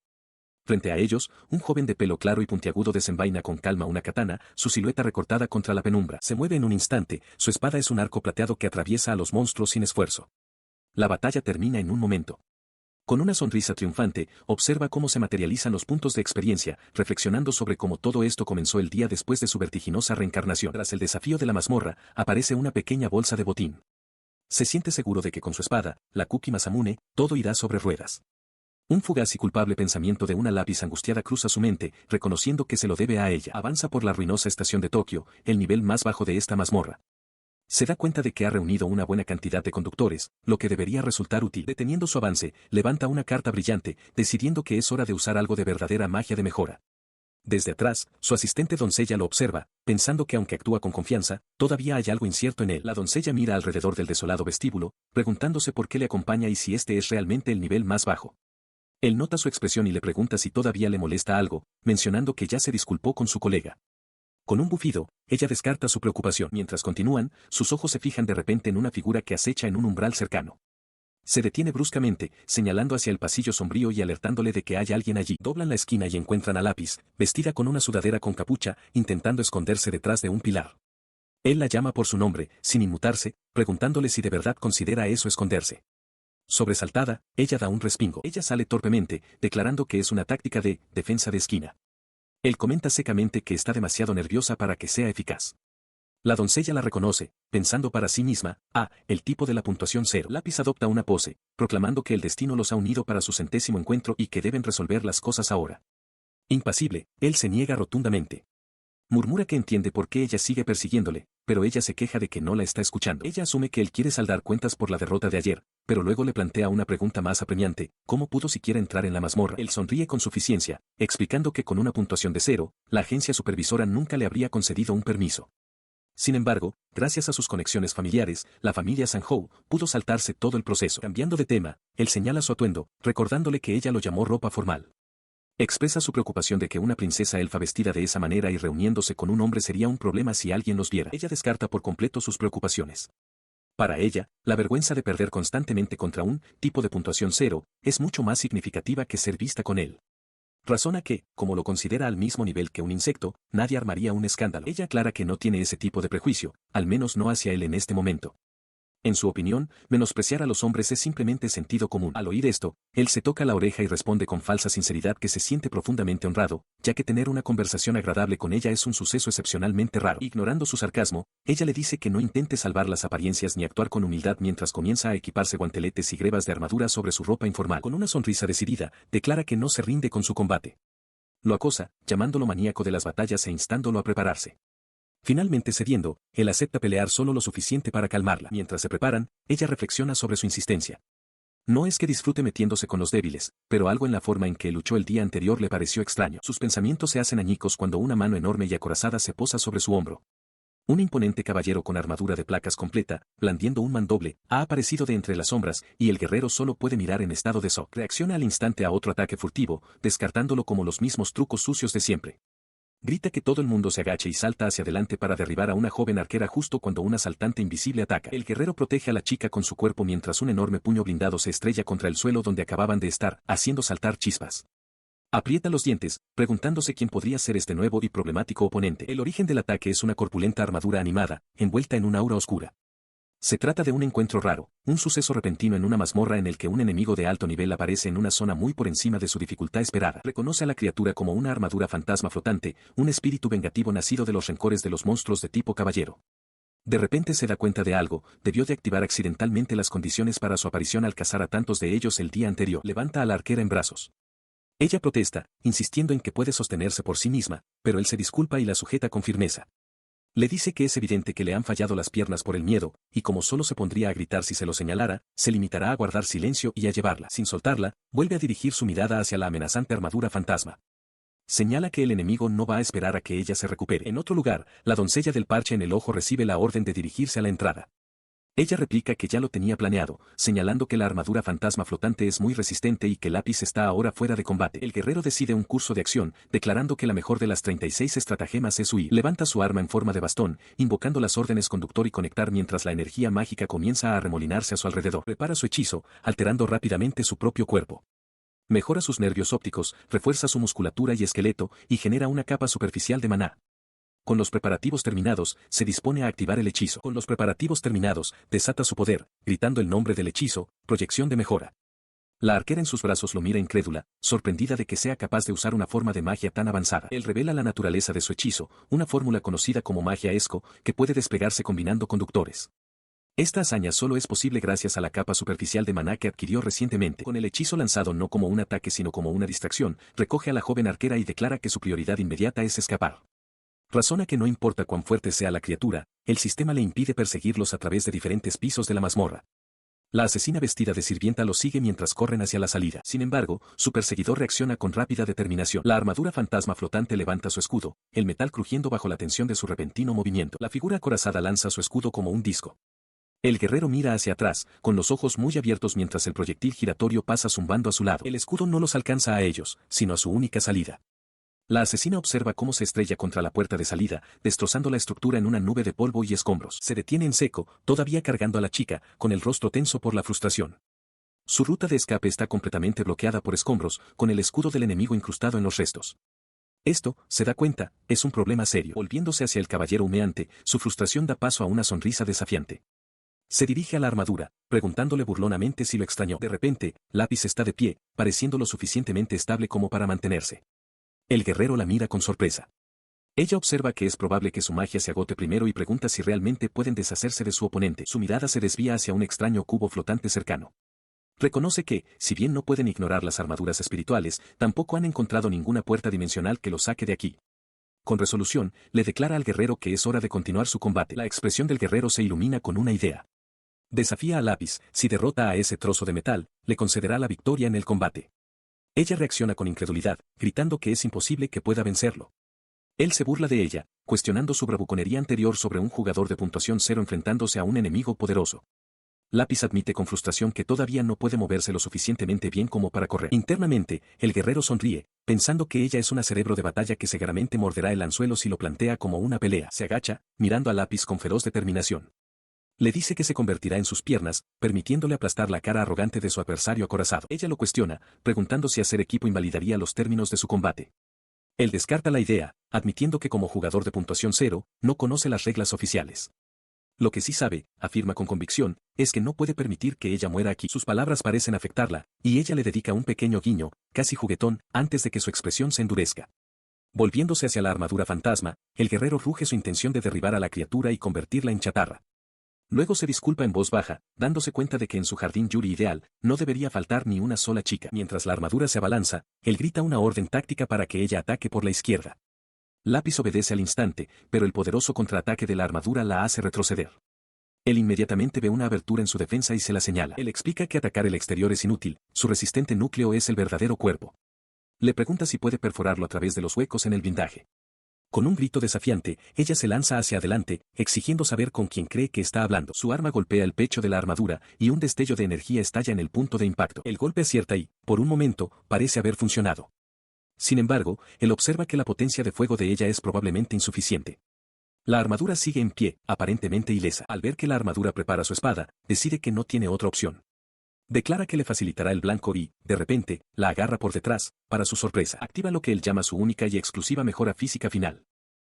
Frente a ellos, un joven de pelo claro y puntiagudo desenvaina con calma una katana, su silueta recortada contra la penumbra. Se mueve en un instante, su espada es un arco plateado que atraviesa a los monstruos sin esfuerzo. La batalla termina en un momento. Con una sonrisa triunfante, observa cómo se materializan los puntos de experiencia, reflexionando sobre cómo todo esto comenzó el día después de su vertiginosa reencarnación. Tras el desafío de la mazmorra, aparece una pequeña bolsa de botín. Se siente seguro de que con su espada, la Kuki Masamune, todo irá sobre ruedas. Un fugaz y culpable pensamiento de una Lápiz angustiada cruza su mente, reconociendo que se lo debe a ella. Avanza por la ruinosa estación de Tokio, el nivel más bajo de esta mazmorra. Se da cuenta de que ha reunido una buena cantidad de conductores, lo que debería resultar útil. Deteniendo su avance, levanta una carta brillante, decidiendo que es hora de usar algo de verdadera magia de mejora. Desde atrás, su asistente doncella lo observa, pensando que aunque actúa con confianza, todavía hay algo incierto en él. La doncella mira alrededor del desolado vestíbulo, preguntándose por qué le acompaña y si este es realmente el nivel más bajo. Él nota su expresión y le pregunta si todavía le molesta algo, mencionando que ya se disculpó con su colega. Con un bufido, ella descarta su preocupación. Mientras continúan, sus ojos se fijan de repente en una figura que acecha en un umbral cercano. Se detiene bruscamente, señalando hacia el pasillo sombrío y alertándole de que hay alguien allí. Doblan la esquina y encuentran a Lápiz, vestida con una sudadera con capucha, intentando esconderse detrás de un pilar. Él la llama por su nombre, sin inmutarse, preguntándole si de verdad considera eso esconderse. Sobresaltada, ella da un respingo. Ella sale torpemente, declarando que es una táctica de defensa de esquina. Él comenta secamente que está demasiado nerviosa para que sea eficaz. La doncella la reconoce, pensando para sí misma, el tipo de la puntuación 0. Lápiz adopta una pose, proclamando que el destino los ha unido para su 100º encuentro y que deben resolver las cosas ahora. Impasible, él se niega rotundamente. Murmura que entiende por qué ella sigue persiguiéndole, pero ella se queja de que no la está escuchando. Ella asume que él quiere saldar cuentas por la derrota de ayer, pero luego le plantea una pregunta más apremiante: ¿cómo pudo siquiera entrar en la mazmorra? Él sonríe con suficiencia, explicando que con una puntuación de 0, la agencia supervisora nunca le habría concedido un permiso. Sin embargo, gracias a sus conexiones familiares, la familia Sanhou pudo saltarse todo el proceso. Cambiando de tema, él señala su atuendo, recordándole que ella lo llamó ropa formal. Expresa su preocupación de que una princesa elfa vestida de esa manera y reuniéndose con un hombre sería un problema si alguien los viera. Ella descarta por completo sus preocupaciones. Para ella, la vergüenza de perder constantemente contra un tipo de puntuación 0 es mucho más significativa que ser vista con él. Razona que, como lo considera al mismo nivel que un insecto, nadie armaría un escándalo. Ella aclara que no tiene ese tipo de prejuicio, al menos no hacia él en este momento. En su opinión, menospreciar a los hombres es simplemente sentido común. Al oír esto, él se toca la oreja y responde con falsa sinceridad que se siente profundamente honrado, ya que tener una conversación agradable con ella es un suceso excepcionalmente raro. Ignorando su sarcasmo, ella le dice que no intente salvar las apariencias ni actuar con humildad mientras comienza a equiparse guanteletes y grebas de armadura sobre su ropa informal. Con una sonrisa decidida, declara que no se rinde con su combate. Lo acosa, llamándolo maníaco de las batallas e instándolo a prepararse. Finalmente cediendo, él acepta pelear solo lo suficiente para calmarla. Mientras se preparan, ella reflexiona sobre su insistencia. No es que disfrute metiéndose con los débiles, pero algo en la forma en que luchó el día anterior le pareció extraño. Sus pensamientos se hacen añicos cuando una mano enorme y acorazada se posa sobre su hombro. Un imponente caballero con armadura de placas completa, blandiendo un mandoble, ha aparecido de entre las sombras, y el guerrero solo puede mirar en estado de shock. Reacciona al instante a otro ataque furtivo, descartándolo como los mismos trucos sucios de siempre. Grita que todo el mundo se agache y salta hacia adelante para derribar a una joven arquera justo cuando un asaltante invisible ataca. El guerrero protege a la chica con su cuerpo mientras un enorme puño blindado se estrella contra el suelo donde acababan de estar, haciendo saltar chispas. Aprieta los dientes, preguntándose quién podría ser este nuevo y problemático oponente. El origen del ataque es una corpulenta armadura animada, envuelta en un aura oscura. Se trata de un encuentro raro, un suceso repentino en una mazmorra en el que un enemigo de alto nivel aparece en una zona muy por encima de su dificultad esperada. Reconoce a la criatura como una armadura fantasma flotante, un espíritu vengativo nacido de los rencores de los monstruos de tipo caballero. De repente se da cuenta de algo, debió de activar accidentalmente las condiciones para su aparición al cazar a tantos de ellos el día anterior. Levanta a la arquera en brazos. Ella protesta, insistiendo en que puede sostenerse por sí misma, pero él se disculpa y la sujeta con firmeza. Le dice que es evidente que le han fallado las piernas por el miedo, y como solo se pondría a gritar si se lo señalara, se limitará a guardar silencio y a llevarla. Sin soltarla, vuelve a dirigir su mirada hacia la amenazante armadura fantasma. Señala que el enemigo no va a esperar a que ella se recupere. En otro lugar, la doncella del parche en el ojo recibe la orden de dirigirse a la entrada. Ella replica que ya lo tenía planeado, señalando que la armadura fantasma flotante es muy resistente y que Lápiz está ahora fuera de combate. El guerrero decide un curso de acción, declarando que la mejor de las 36 estratagemas es huir. Levanta su arma en forma de bastón, invocando las órdenes conductor y conectar mientras la energía mágica comienza a arremolinarse a su alrededor. Prepara su hechizo, alterando rápidamente su propio cuerpo. Mejora sus nervios ópticos, refuerza su musculatura y esqueleto, y genera una capa superficial de maná. Con los preparativos terminados, se dispone a activar el hechizo. Con los preparativos terminados, desata su poder, gritando el nombre del hechizo, proyección de mejora. La arquera en sus brazos lo mira incrédula, sorprendida de que sea capaz de usar una forma de magia tan avanzada. Él revela la naturaleza de su hechizo, una fórmula conocida como magia esco, que puede desplegarse combinando conductores. Esta hazaña solo es posible gracias a la capa superficial de maná que adquirió recientemente. Con el hechizo lanzado no como un ataque sino como una distracción, recoge a la joven arquera y declara que su prioridad inmediata es escapar. Razona que no importa cuán fuerte sea la criatura, el sistema le impide perseguirlos a través de diferentes pisos de la mazmorra. La asesina vestida de sirvienta los sigue mientras corren hacia la salida. Sin embargo, su perseguidor reacciona con rápida determinación. La armadura fantasma flotante levanta su escudo, el metal crujiendo bajo la tensión de su repentino movimiento. La figura acorazada lanza su escudo como un disco. El guerrero mira hacia atrás, con los ojos muy abiertos mientras el proyectil giratorio pasa zumbando a su lado. El escudo no los alcanza a ellos, sino a su única salida. La asesina observa cómo se estrella contra la puerta de salida, destrozando la estructura en una nube de polvo y escombros. Se detiene en seco, todavía cargando a la chica, con el rostro tenso por la frustración. Su ruta de escape está completamente bloqueada por escombros, con el escudo del enemigo incrustado en los restos. Esto, se da cuenta, es un problema serio. Volviéndose hacia el caballero humeante, su frustración da paso a una sonrisa desafiante. Se dirige a la armadura, preguntándole burlonamente si lo extrañó. De repente, Lápiz está de pie, pareciendo lo suficientemente estable como para mantenerse. El guerrero la mira con sorpresa. Ella observa que es probable que su magia se agote primero y pregunta si realmente pueden deshacerse de su oponente. Su mirada se desvía hacia un extraño cubo flotante cercano. Reconoce que, si bien no pueden ignorar las armaduras espirituales, tampoco han encontrado ninguna puerta dimensional que los saque de aquí. Con resolución, le declara al guerrero que es hora de continuar su combate. La expresión del guerrero se ilumina con una idea. Desafía a Lápiz, si derrota a ese trozo de metal, le concederá la victoria en el combate. Ella reacciona con incredulidad, gritando que es imposible que pueda vencerlo. Él se burla de ella, cuestionando su bravuconería anterior sobre un jugador de puntuación 0 enfrentándose a un enemigo poderoso. Lápiz admite con frustración que todavía no puede moverse lo suficientemente bien como para correr. Internamente, el guerrero sonríe, pensando que ella es una cerebro de batalla que seguramente morderá el anzuelo si lo plantea como una pelea. Se agacha, mirando a Lápiz con feroz determinación. Le dice que se convertirá en sus piernas, permitiéndole aplastar la cara arrogante de su adversario acorazado. Ella lo cuestiona, preguntando si hacer equipo invalidaría los términos de su combate. Él descarta la idea, admitiendo que como jugador de puntuación 0, no conoce las reglas oficiales. Lo que sí sabe, afirma con convicción, es que no puede permitir que ella muera aquí. Sus palabras parecen afectarla, y ella le dedica un pequeño guiño, casi juguetón, antes de que su expresión se endurezca. Volviéndose hacia la armadura fantasma, el guerrero ruge su intención de derribar a la criatura y convertirla en chatarra. Luego se disculpa en voz baja, dándose cuenta de que en su jardín Yuri ideal, no debería faltar ni una sola chica. Mientras la armadura se abalanza, él grita una orden táctica para que ella ataque por la izquierda. Lápiz obedece al instante, pero el poderoso contraataque de la armadura la hace retroceder. Él inmediatamente ve una abertura en su defensa y se la señala. Él explica que atacar el exterior es inútil, su resistente núcleo es el verdadero cuerpo. Le pregunta si puede perforarlo a través de los huecos en el blindaje. Con un grito desafiante, ella se lanza hacia adelante, exigiendo saber con quién cree que está hablando. Su arma golpea el pecho de la armadura, y un destello de energía estalla en el punto de impacto. El golpe acierta y, por un momento, parece haber funcionado. Sin embargo, él observa que la potencia de fuego de ella es probablemente insuficiente. La armadura sigue en pie, aparentemente ilesa. Al ver que la armadura prepara su espada, decide que no tiene otra opción. Declara que le facilitará el blanco y, de repente, la agarra por detrás, para su sorpresa. Activa lo que él llama su única y exclusiva mejora física final.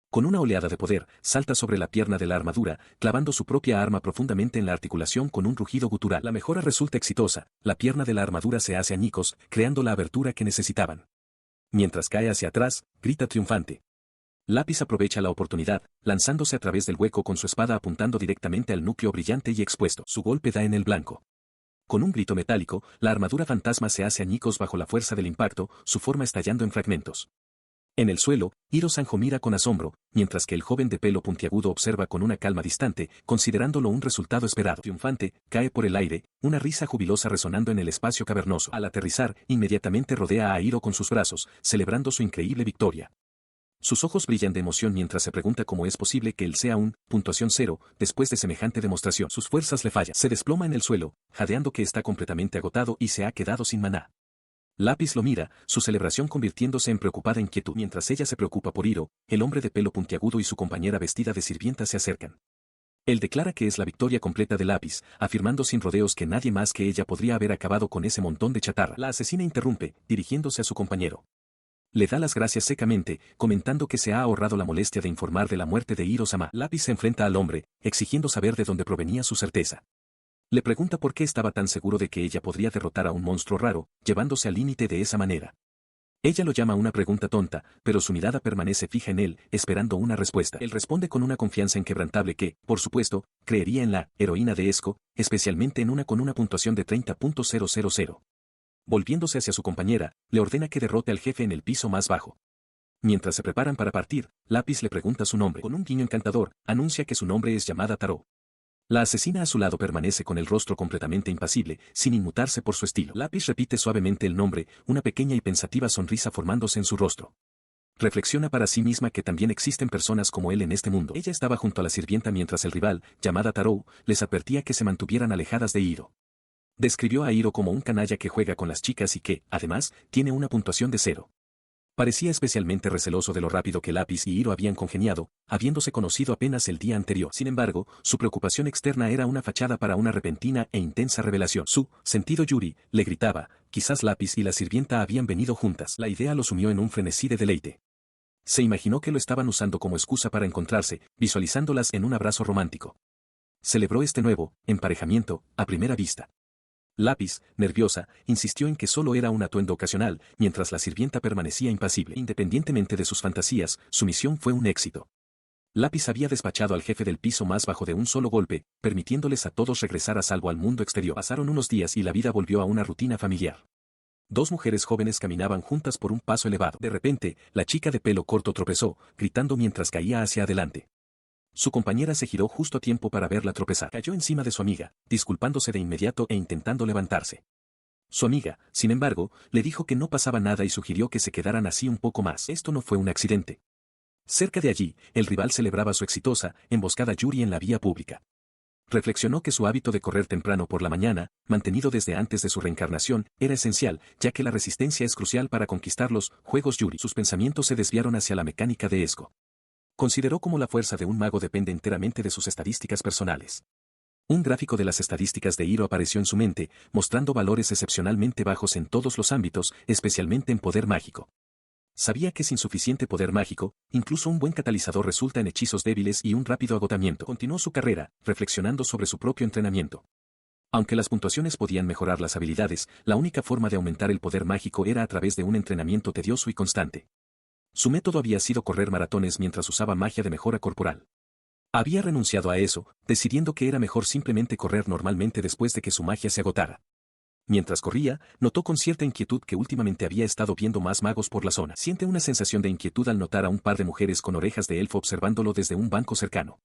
Con una oleada de poder, salta sobre la pierna de la armadura, clavando su propia arma profundamente en la articulación con un rugido gutural. La mejora resulta exitosa, la pierna de la armadura se hace añicos, creando la abertura que necesitaban. Mientras cae hacia atrás, grita triunfante. Lápiz aprovecha la oportunidad, lanzándose a través del hueco con su espada apuntando directamente al núcleo brillante y expuesto. Su golpe da en el blanco. Con un grito metálico, la armadura fantasma se hace añicos bajo la fuerza del impacto, su forma estallando en fragmentos. En el suelo, Hiro Sanjo mira con asombro, mientras que el joven de pelo puntiagudo observa con una calma distante, considerándolo un resultado esperado. Triunfante, cae por el aire, una risa jubilosa resonando en el espacio cavernoso. Al aterrizar, inmediatamente rodea a Hiro con sus brazos, celebrando su increíble victoria. Sus ojos brillan de emoción mientras se pregunta cómo es posible que él sea un puntuación 0 después de semejante demostración. Sus fuerzas le fallan. Se desploma en el suelo, jadeando que está completamente agotado y se ha quedado sin maná. Lápiz lo mira, su celebración convirtiéndose en preocupada inquietud. Mientras ella se preocupa por Hiro, el hombre de pelo puntiagudo y su compañera vestida de sirvienta se acercan. Él declara que es la victoria completa de Lápiz, afirmando sin rodeos que nadie más que ella podría haber acabado con ese montón de chatarra. La asesina interrumpe, dirigiéndose a su compañero. Le da las gracias secamente, comentando que se ha ahorrado la molestia de informar de la muerte de Hiro-sama. Lápiz se enfrenta al hombre, exigiendo saber de dónde provenía su certeza. Le pregunta por qué estaba tan seguro de que ella podría derrotar a un monstruo raro, llevándose al límite de esa manera. Ella lo llama una pregunta tonta, pero su mirada permanece fija en él, esperando una respuesta. Él responde con una confianza inquebrantable que, por supuesto, creería en la heroína de Esco, especialmente en una con una puntuación de 30.000. Volviéndose hacia su compañera, le ordena que derrote al jefe en el piso más bajo. Mientras se preparan para partir, Lápiz le pregunta su nombre. Con un guiño encantador, anuncia que su nombre es llamada Taró. La asesina a su lado permanece con el rostro completamente impasible, sin inmutarse por su estilo. Lápiz repite suavemente el nombre, una pequeña y pensativa sonrisa formándose en su rostro. Reflexiona para sí misma que también existen personas como él en este mundo. Ella estaba junto a la sirvienta mientras el rival, llamada Taró, les advertía que se mantuvieran alejadas de Hiro. Describió a Hiro como un canalla que juega con las chicas y que, además, tiene una puntuación de 0. Parecía especialmente receloso de lo rápido que Lápiz y Hiro habían congeniado, habiéndose conocido apenas el día anterior. Sin embargo, su preocupación externa era una fachada para una repentina e intensa revelación. Su sentido Yuri, le gritaba, quizás Lápiz y la sirvienta habían venido juntas. La idea lo sumió en un frenesí de deleite. Se imaginó que lo estaban usando como excusa para encontrarse, visualizándolas en un abrazo romántico. Celebró este nuevo emparejamiento, a primera vista. Lápiz, nerviosa, insistió en que solo era un atuendo ocasional, mientras la sirvienta permanecía impasible. Independientemente de sus fantasías, su misión fue un éxito. Lápiz había despachado al jefe del piso más bajo de un solo golpe, permitiéndoles a todos regresar a salvo al mundo exterior. Pasaron unos días y la vida volvió a una rutina familiar. Dos mujeres jóvenes caminaban juntas por un paso elevado. De repente, la chica de pelo corto tropezó, gritando mientras caía hacia adelante. Su compañera se giró justo a tiempo para verla tropezar. Cayó encima de su amiga, disculpándose de inmediato e intentando levantarse. Su amiga, sin embargo, le dijo que no pasaba nada y sugirió que se quedaran así un poco más. Esto no fue un accidente. Cerca de allí, el rival celebraba su exitosa emboscada Yuri en la vía pública. Reflexionó que su hábito de correr temprano por la mañana, mantenido desde antes de su reencarnación, era esencial, ya que la resistencia es crucial para conquistar los juegos Yuri. Sus pensamientos se desviaron hacia la mecánica de Esco. Consideró cómo la fuerza de un mago depende enteramente de sus estadísticas personales. Un gráfico de las estadísticas de Hiro apareció en su mente, mostrando valores excepcionalmente bajos en todos los ámbitos, especialmente en poder mágico. Sabía que sin suficiente poder mágico, incluso un buen catalizador resulta en hechizos débiles y un rápido agotamiento. Continuó su carrera, reflexionando sobre su propio entrenamiento. Aunque las puntuaciones podían mejorar las habilidades, la única forma de aumentar el poder mágico era a través de un entrenamiento tedioso y constante. Su método había sido correr maratones mientras usaba magia de mejora corporal. Había renunciado a eso, decidiendo que era mejor simplemente correr normalmente después de que su magia se agotara. Mientras corría, notó con cierta inquietud que últimamente había estado viendo más magos por la zona. Siente una sensación de inquietud al notar a un par de mujeres con orejas de elfo observándolo desde un banco cercano.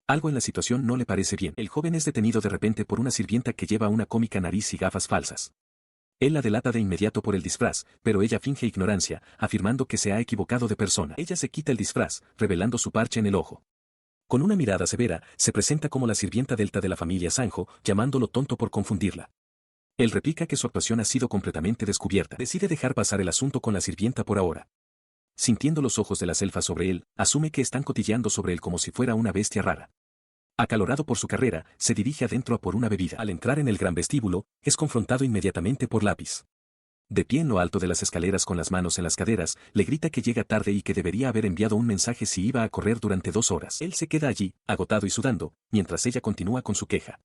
Algo en la situación no le parece bien. El joven es detenido de repente por una sirvienta que lleva una cómica nariz y gafas falsas. Él la delata de inmediato por el disfraz, pero ella finge ignorancia, afirmando que se ha equivocado de persona. Ella se quita el disfraz, revelando su parche en el ojo. Con una mirada severa, se presenta como la sirvienta delta de la familia Sanjo, llamándolo tonto por confundirla. Él replica que su actuación ha sido completamente descubierta. Decide dejar pasar el asunto con la sirvienta por ahora. Sintiendo los ojos de las elfas sobre él, asume que están cotilleando sobre él como si fuera una bestia rara. Acalorado por su carrera, se dirige adentro a por una bebida. Al entrar en el gran vestíbulo, es confrontado inmediatamente por Lápiz. De pie en lo alto de las escaleras con las manos en las caderas, le grita que llega tarde y que debería haber enviado un mensaje si iba a correr durante 2 horas. Él se queda allí, agotado y sudando, mientras ella continúa con su queja.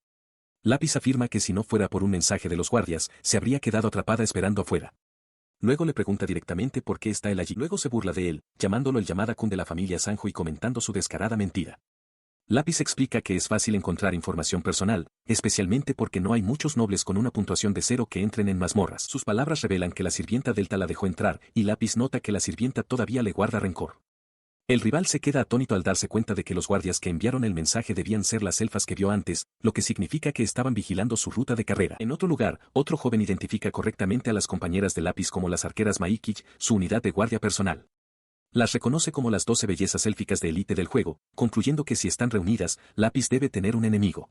Lápiz afirma que si no fuera por un mensaje de los guardias, se habría quedado atrapada esperando afuera. Luego le pregunta directamente por qué está él allí. Luego se burla de él, llamándolo el Yamadakun de la familia Sanjo y comentando su descarada mentira. Lápiz explica que es fácil encontrar información personal, especialmente porque no hay muchos nobles con una puntuación de 0 que entren en mazmorras. Sus palabras revelan que la sirvienta Delta la dejó entrar, y Lápiz nota que la sirvienta todavía le guarda rencor. El rival se queda atónito al darse cuenta de que los guardias que enviaron el mensaje debían ser las elfas que vio antes, lo que significa que estaban vigilando su ruta de carrera. En otro lugar, otro joven identifica correctamente a las compañeras de Lápiz como las arqueras Maikich, su unidad de guardia personal. Las reconoce como las 12 bellezas élficas de élite del juego, concluyendo que si están reunidas, Lápiz debe tener un enemigo.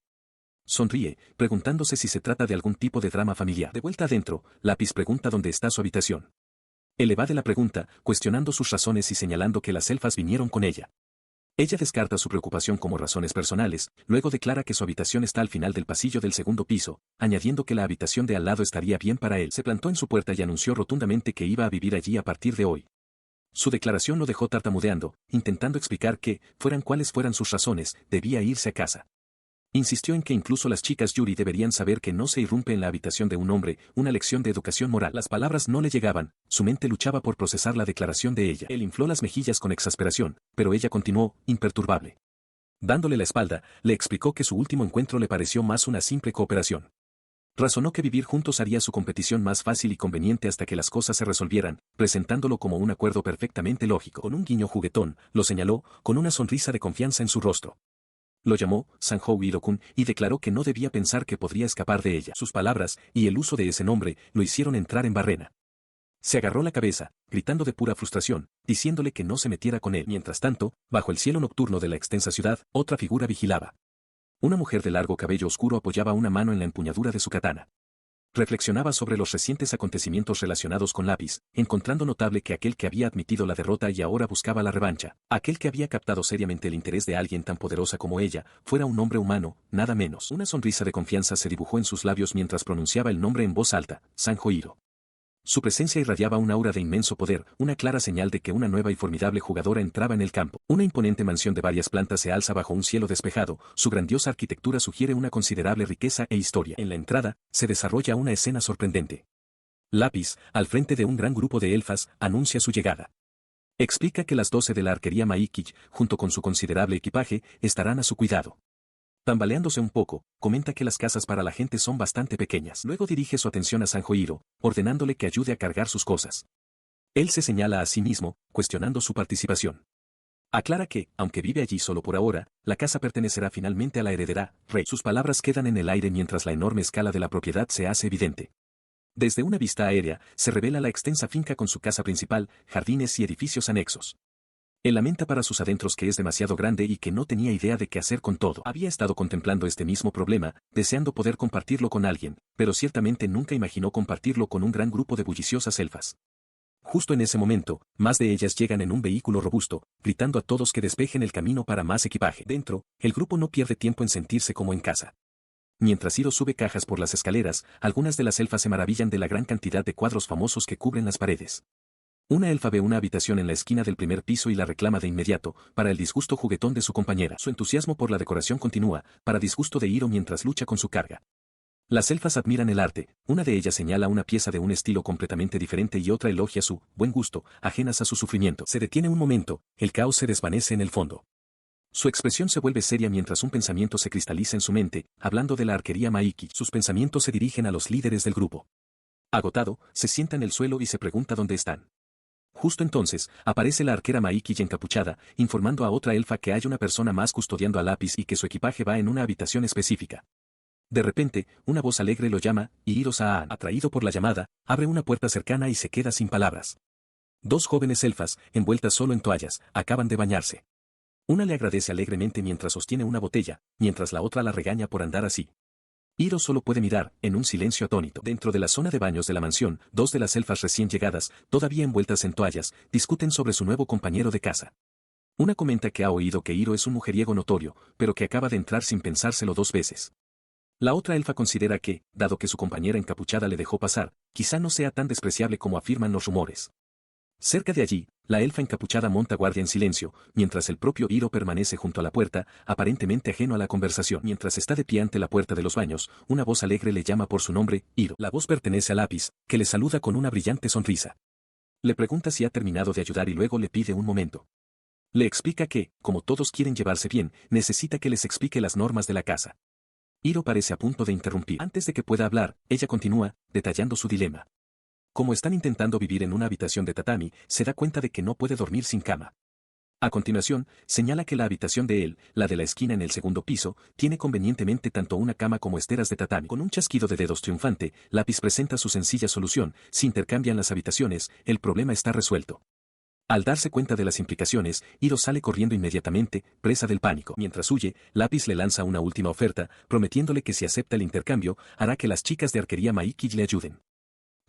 Sonríe, preguntándose si se trata de algún tipo de drama familiar. De vuelta adentro, Lápiz pregunta dónde está su habitación. Él evade la pregunta, cuestionando sus razones y señalando que las elfas vinieron con ella. Ella descarta su preocupación como razones personales, luego declara que su habitación está al final del pasillo del segundo piso, añadiendo que la habitación de al lado estaría bien para él. Se plantó en su puerta y anunció rotundamente que iba a vivir allí a partir de hoy. Su declaración lo dejó tartamudeando, intentando explicar que, fueran cuales fueran sus razones, debía irse a casa. Insistió en que incluso las chicas Yuri deberían saber que no se irrumpe en la habitación de un hombre, una lección de educación moral. Las palabras no le llegaban, su mente luchaba por procesar la declaración de ella. Él infló las mejillas con exasperación, pero ella continuó, imperturbable. Dándole la espalda, le explicó que su último encuentro le pareció más una simple cooperación. Razonó que vivir juntos haría su competición más fácil y conveniente hasta que las cosas se resolvieran, presentándolo como un acuerdo perfectamente lógico. Con un guiño juguetón, lo señaló, con una sonrisa de confianza en su rostro. Lo llamó Sanhou Hirokun y declaró que no debía pensar que podría escapar de ella. Sus palabras, y el uso de ese nombre, lo hicieron entrar en barrena. Se agarró la cabeza, gritando de pura frustración, diciéndole que no se metiera con él. Mientras tanto, bajo el cielo nocturno de la extensa ciudad, otra figura vigilaba. Una mujer de largo cabello oscuro apoyaba una mano en la empuñadura de su katana. Reflexionaba sobre los recientes acontecimientos relacionados con Lápiz, encontrando notable que aquel que había admitido la derrota y ahora buscaba la revancha, aquel que había captado seriamente el interés de alguien tan poderosa como ella, fuera un hombre humano, nada menos. Una sonrisa de confianza se dibujó en sus labios mientras pronunciaba el nombre en voz alta, Sanjo Hiro. Su presencia irradiaba un aura de inmenso poder, una clara señal de que una nueva y formidable jugadora entraba en el campo. Una imponente mansión de varias plantas se alza bajo un cielo despejado, su grandiosa arquitectura sugiere una considerable riqueza e historia. En la entrada, se desarrolla una escena sorprendente. Lápiz, al frente de un gran grupo de elfas, anuncia su llegada. Explica que las 12 de la arquería Maikich, junto con su considerable equipaje, estarán a su cuidado. Tambaleándose un poco, comenta que las casas para la gente son bastante pequeñas. Luego dirige su atención a Sanjo Hiro, ordenándole que ayude a cargar sus cosas. Él se señala a sí mismo, cuestionando su participación. Aclara que, aunque vive allí solo por ahora, la casa pertenecerá finalmente a la heredera, rey. Sus palabras quedan en el aire mientras la enorme escala de la propiedad se hace evidente. Desde una vista aérea, se revela la extensa finca con su casa principal, jardines y edificios anexos. Él lamenta para sus adentros que es demasiado grande y que no tenía idea de qué hacer con todo. Había estado contemplando este mismo problema, deseando poder compartirlo con alguien, pero ciertamente nunca imaginó compartirlo con un gran grupo de bulliciosas elfas. Justo en ese momento, más de ellas llegan en un vehículo robusto, gritando a todos que despejen el camino para más equipaje. Dentro, el grupo no pierde tiempo en sentirse como en casa. Mientras Hiro sube cajas por las escaleras, algunas de las elfas se maravillan de la gran cantidad de cuadros famosos que cubren las paredes. Una elfa ve una habitación en la esquina del primer piso y la reclama de inmediato, para el disgusto juguetón de su compañera. Su entusiasmo por la decoración continúa, para disgusto de Hiro mientras lucha con su carga. Las elfas admiran el arte, una de ellas señala una pieza de un estilo completamente diferente y otra elogia su buen gusto, ajenas a su sufrimiento. Se detiene un momento, el caos se desvanece en el fondo. Su expresión se vuelve seria mientras un pensamiento se cristaliza en su mente, hablando de la arquería Maiki. Sus pensamientos se dirigen a los líderes del grupo. Agotado, se sienta en el suelo y se pregunta dónde están. Justo entonces, aparece la arquera Maiki encapuchada, informando a otra elfa que hay una persona más custodiando a Lápiz y que su equipaje va en una habitación específica. De repente, una voz alegre lo llama, y Hiro-san, atraído por la llamada, abre una puerta cercana y se queda sin palabras. 2 jóvenes elfas, envueltas solo en toallas, acaban de bañarse. Una le agradece alegremente mientras sostiene una botella, mientras la otra la regaña por andar así. Hiro solo puede mirar, en un silencio atónito. Dentro de la zona de baños de la mansión, dos de las elfas recién llegadas, todavía envueltas en toallas, discuten sobre su nuevo compañero de casa. Una comenta que ha oído que Hiro es un mujeriego notorio, pero que acaba de entrar sin pensárselo dos veces. La otra elfa considera que, dado que su compañera encapuchada le dejó pasar, quizá no sea tan despreciable como afirman los rumores. Cerca de allí, la elfa encapuchada monta guardia en silencio, mientras el propio Hiro permanece junto a la puerta, aparentemente ajeno a la conversación. Mientras está de pie ante la puerta de los baños, una voz alegre le llama por su nombre, Hiro. La voz pertenece a Lapis, que le saluda con una brillante sonrisa. Le pregunta si ha terminado de ayudar y luego le pide un momento. Le explica que, como todos quieren llevarse bien, necesita que les explique las normas de la casa. Hiro parece a punto de interrumpir. Antes de que pueda hablar, ella continúa, detallando su dilema. Como están intentando vivir en una habitación de tatami, se da cuenta de que no puede dormir sin cama. A continuación, señala que la habitación de él, la de la esquina en el segundo piso, tiene convenientemente tanto una cama como esteras de tatami. Con un chasquido de dedos triunfante, Lapis presenta su sencilla solución: si intercambian las habitaciones, el problema está resuelto. Al darse cuenta de las implicaciones, Hiro sale corriendo inmediatamente, presa del pánico. Mientras huye, Lapis le lanza una última oferta, prometiéndole que si acepta el intercambio, hará que las chicas de arquería Maiki le ayuden.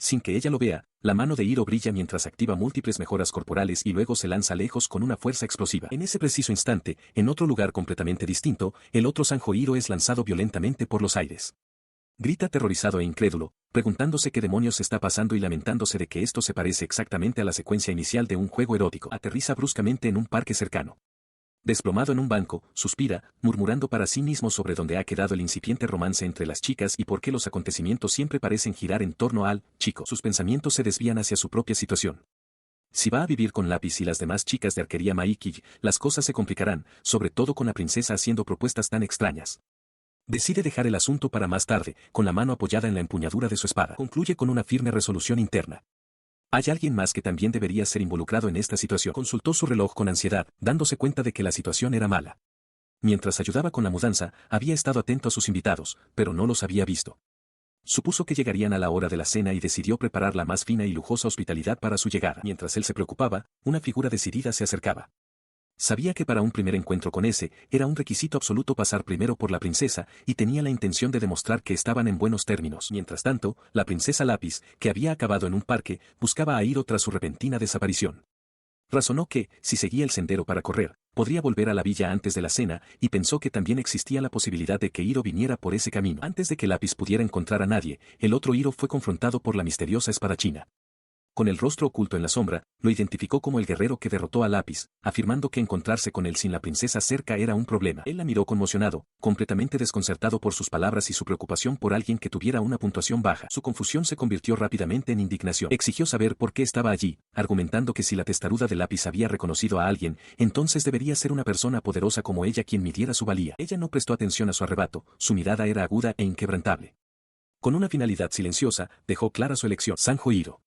Sin que ella lo vea, la mano de Hiro brilla mientras activa múltiples mejoras corporales y luego se lanza lejos con una fuerza explosiva. En ese preciso instante, en otro lugar completamente distinto, el otro Sanjo Hiro es lanzado violentamente por los aires. Grita aterrorizado e incrédulo, preguntándose qué demonios está pasando y lamentándose de que esto se parece exactamente a la secuencia inicial de un juego erótico. Aterriza bruscamente en un parque cercano. Desplomado en un banco, suspira, murmurando para sí mismo sobre dónde ha quedado el incipiente romance entre las chicas y por qué los acontecimientos siempre parecen girar en torno al chico. Sus pensamientos se desvían hacia su propia situación. Si va a vivir con Lapis y las demás chicas de arquería Maiki, las cosas se complicarán, sobre todo con la princesa haciendo propuestas tan extrañas. Decide dejar el asunto para más tarde, con la mano apoyada en la empuñadura de su espada. Concluye con una firme resolución interna. Hay alguien más que también debería ser involucrado en esta situación. Consultó su reloj con ansiedad, dándose cuenta de que la situación era mala. Mientras ayudaba con la mudanza, había estado atento a sus invitados, pero no los había visto. Supuso que llegarían a la hora de la cena y decidió preparar la más fina y lujosa hospitalidad para su llegada. Mientras él se preocupaba, una figura decidida se acercaba. Sabía que para un primer encuentro con ese, era un requisito absoluto pasar primero por la princesa, y tenía la intención de demostrar que estaban en buenos términos. Mientras tanto, la princesa Lapis, que había acabado en un parque, buscaba a Hiro tras su repentina desaparición. Razonó que, si seguía el sendero para correr, podría volver a la villa antes de la cena, y pensó que también existía la posibilidad de que Hiro viniera por ese camino. Antes de que Lapis pudiera encontrar a nadie, el otro Hiro fue confrontado por la misteriosa espadachina. Con el rostro oculto en la sombra, lo identificó como el guerrero que derrotó a Lapis, afirmando que encontrarse con él sin la princesa cerca era un problema. Él la miró conmocionado, completamente desconcertado por sus palabras y su preocupación por alguien que tuviera una puntuación baja. Su confusión se convirtió rápidamente en indignación. Exigió saber por qué estaba allí, argumentando que si la testaruda de Lapis había reconocido a alguien, entonces debería ser una persona poderosa como ella quien midiera su valía. Ella no prestó atención a su arrebato, su mirada era aguda e inquebrantable. Con una finalidad silenciosa, dejó clara su elección. Sanjo Hiro.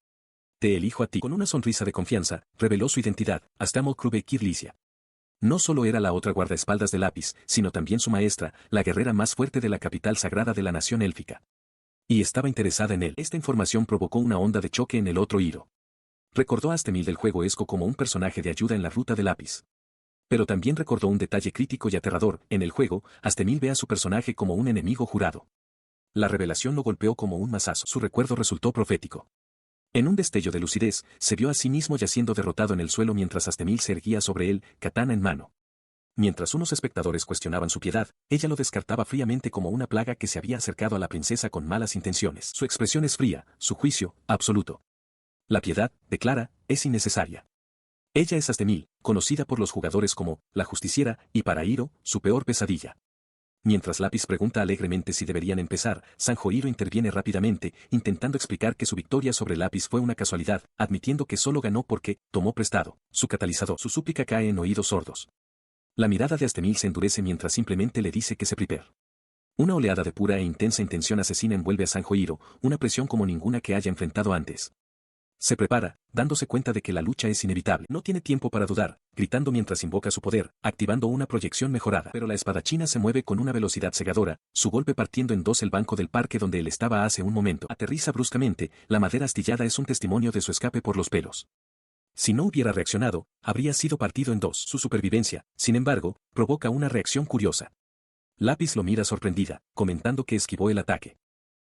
Te elijo a ti. Con una sonrisa de confianza, reveló su identidad, Astamo Krube Kirlisia. No solo era la otra guardaespaldas de Lapis, sino también su maestra, la guerrera más fuerte de la capital sagrada de la nación élfica. Y estaba interesada en él. Esta información provocó una onda de choque en el otro Hiro. Recordó a Astemil del juego Esco como un personaje de ayuda en la ruta de Lapis. Pero también recordó un detalle crítico y aterrador: en el juego, Astemil ve a su personaje como un enemigo jurado. La revelación lo golpeó como un mazazo. Su recuerdo resultó profético. En un destello de lucidez, se vio a sí mismo yaciendo derrotado en el suelo mientras Astemil se erguía sobre él, katana en mano. Mientras unos espectadores cuestionaban su piedad, ella lo descartaba fríamente como una plaga que se había acercado a la princesa con malas intenciones. Su expresión es fría, su juicio, absoluto. La piedad, declara, es innecesaria. Ella es Astemil, conocida por los jugadores como la justiciera, y para Hiro, su peor pesadilla. Mientras Lapis pregunta alegremente si deberían empezar, Sanjo Hiro interviene rápidamente, intentando explicar que su victoria sobre Lapis fue una casualidad, admitiendo que solo ganó porque tomó prestado su catalizador. Su súplica cae en oídos sordos. La mirada de Astemil se endurece mientras simplemente le dice que se prepare. Una oleada de pura e intensa intención asesina envuelve a Sanjo Hiro, una presión como ninguna que haya enfrentado antes. Se prepara, dándose cuenta de que la lucha es inevitable. No tiene tiempo para dudar, gritando mientras invoca su poder, activando una proyección mejorada. Pero la espadachina se mueve con una velocidad cegadora, su golpe partiendo en dos el banco del parque donde él estaba hace un momento. Aterriza bruscamente, la madera astillada es un testimonio de su escape por los pelos. Si no hubiera reaccionado, habría sido partido en dos. Su supervivencia, sin embargo, provoca una reacción curiosa. Lápiz lo mira sorprendida, comentando que esquivó el ataque.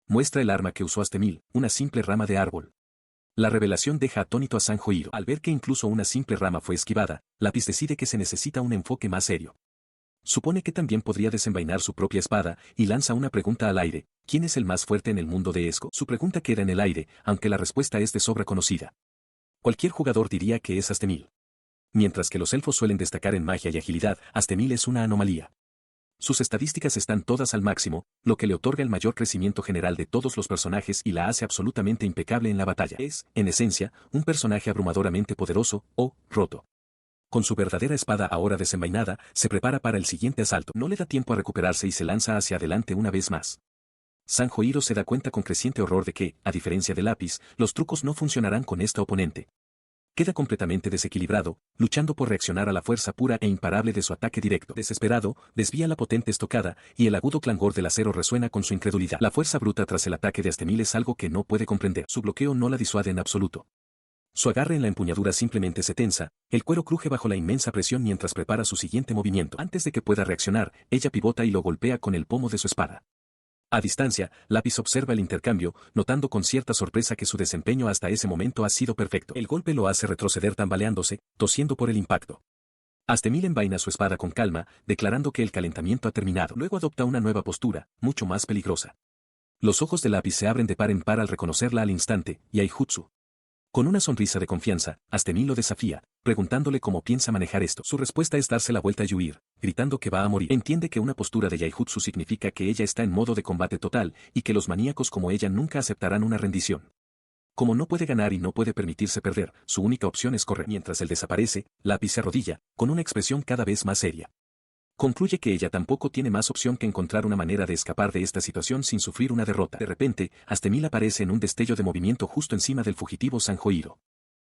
Muestra el arma que usó Astemil, una simple rama de árbol. La revelación deja atónito a Sanjohiro. Al ver que incluso una simple rama fue esquivada, Lápiz decide que se necesita un enfoque más serio. Supone que también podría desenvainar su propia espada, y lanza una pregunta al aire: ¿quién es el más fuerte en el mundo de Esco? Su pregunta queda en el aire, aunque la respuesta es de sobra conocida. Cualquier jugador diría que es Astemil. Mientras que los elfos suelen destacar en magia y agilidad, Astemil es una anomalía. Sus estadísticas están todas al máximo, lo que le otorga el mayor crecimiento general de todos los personajes y la hace absolutamente impecable en la batalla. Es, en esencia, un personaje abrumadoramente poderoso, o roto. Con su verdadera espada ahora desenvainada, se prepara para el siguiente asalto. No le da tiempo a recuperarse y se lanza hacia adelante una vez más. Sanjohiro se da cuenta con creciente horror de que, a diferencia de Lápiz, los trucos no funcionarán con esta oponente. Queda completamente desequilibrado, luchando por reaccionar a la fuerza pura e imparable de su ataque directo. Desesperado, desvía la potente estocada, y el agudo clangor del acero resuena con su incredulidad. La fuerza bruta tras el ataque de Astemil es algo que no puede comprender. Su bloqueo no la disuade en absoluto. Su agarre en la empuñadura simplemente se tensa, el cuero cruje bajo la inmensa presión mientras prepara su siguiente movimiento. Antes de que pueda reaccionar, ella pivota y lo golpea con el pomo de su espada. A distancia, Lápiz observa el intercambio, notando con cierta sorpresa que su desempeño hasta ese momento ha sido perfecto. El golpe lo hace retroceder tambaleándose, tosiendo por el impacto. Astemil envaina su espada con calma, declarando que el calentamiento ha terminado. Luego adopta una nueva postura, mucho más peligrosa. Los ojos de Lápiz se abren de par en par al reconocerla al instante, Yaijutsu. Con una sonrisa de confianza, Astemil lo desafía, preguntándole cómo piensa manejar esto. Su respuesta es darse la vuelta y huir, gritando que va a morir. Entiende que una postura de Yaijutsu significa que ella está en modo de combate total, y que los maníacos como ella nunca aceptarán una rendición. Como no puede ganar y no puede permitirse perder, su única opción es correr. Mientras él desaparece, Lápiz se arrodilla, con una expresión cada vez más seria. Concluye que ella tampoco tiene más opción que encontrar una manera de escapar de esta situación sin sufrir una derrota. De repente, Astemil aparece en un destello de movimiento justo encima del fugitivo Sanjohiro.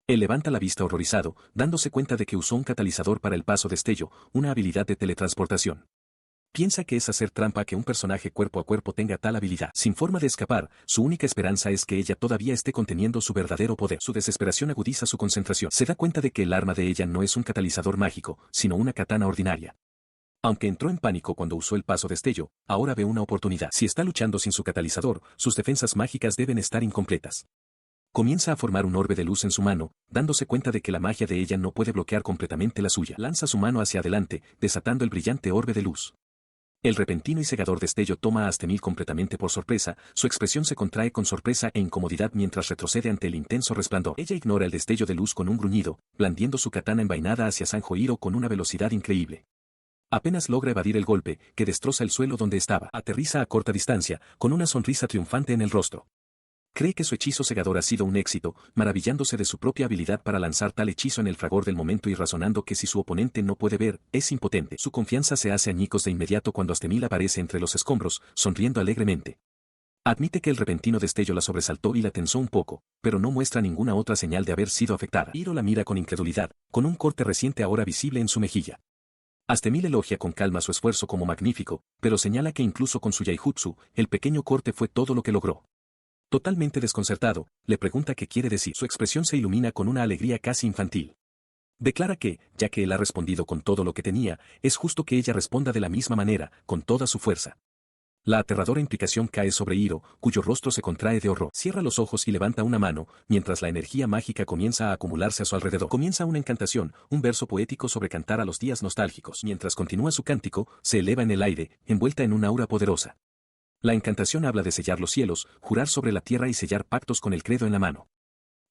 Él levanta la vista horrorizado, dándose cuenta de que usó un catalizador para el paso destello, una habilidad de teletransportación. Piensa que es hacer trampa que un personaje cuerpo a cuerpo tenga tal habilidad. Sin forma de escapar, su única esperanza es que ella todavía esté conteniendo su verdadero poder. Su desesperación agudiza su concentración. Se da cuenta de que el arma de ella no es un catalizador mágico, sino una katana ordinaria. Aunque entró en pánico cuando usó el paso destello, ahora ve una oportunidad. Si está luchando sin su catalizador, sus defensas mágicas deben estar incompletas. Comienza a formar un orbe de luz en su mano, dándose cuenta de que la magia de ella no puede bloquear completamente la suya. Lanza su mano hacia adelante, desatando el brillante orbe de luz. El repentino y cegador destello toma a Astemil completamente por sorpresa, su expresión se contrae con sorpresa e incomodidad mientras retrocede ante el intenso resplandor. Ella ignora el destello de luz con un gruñido, blandiendo su katana envainada hacia Sanjohiro con una velocidad increíble. Apenas logra evadir el golpe, que destroza el suelo donde estaba. Aterriza a corta distancia, con una sonrisa triunfante en el rostro. Cree que su hechizo cegador ha sido un éxito, maravillándose de su propia habilidad para lanzar tal hechizo en el fragor del momento y razonando que si su oponente no puede ver, es impotente. Su confianza se hace añicos de inmediato cuando Astemil aparece entre los escombros, sonriendo alegremente. Admite que el repentino destello la sobresaltó y la tensó un poco, pero no muestra ninguna otra señal de haber sido afectada. Hiro la mira con incredulidad, con un corte reciente ahora visible en su mejilla. Astemil elogia con calma su esfuerzo como magnífico, pero señala que incluso con su Yaijutsu, el pequeño corte fue todo lo que logró. Totalmente desconcertado, le pregunta qué quiere decir. Su expresión se ilumina con una alegría casi infantil. Declara que, ya que él ha respondido con todo lo que tenía, es justo que ella responda de la misma manera, con toda su fuerza. La aterradora implicación cae sobre Hiro, cuyo rostro se contrae de horror. Cierra los ojos y levanta una mano, mientras la energía mágica comienza a acumularse a su alrededor. Comienza una encantación, un verso poético sobre cantar a los días nostálgicos. Mientras continúa su cántico, se eleva en el aire, envuelta en un aura poderosa. La encantación habla de sellar los cielos, jurar sobre la tierra y sellar pactos con el credo en la mano.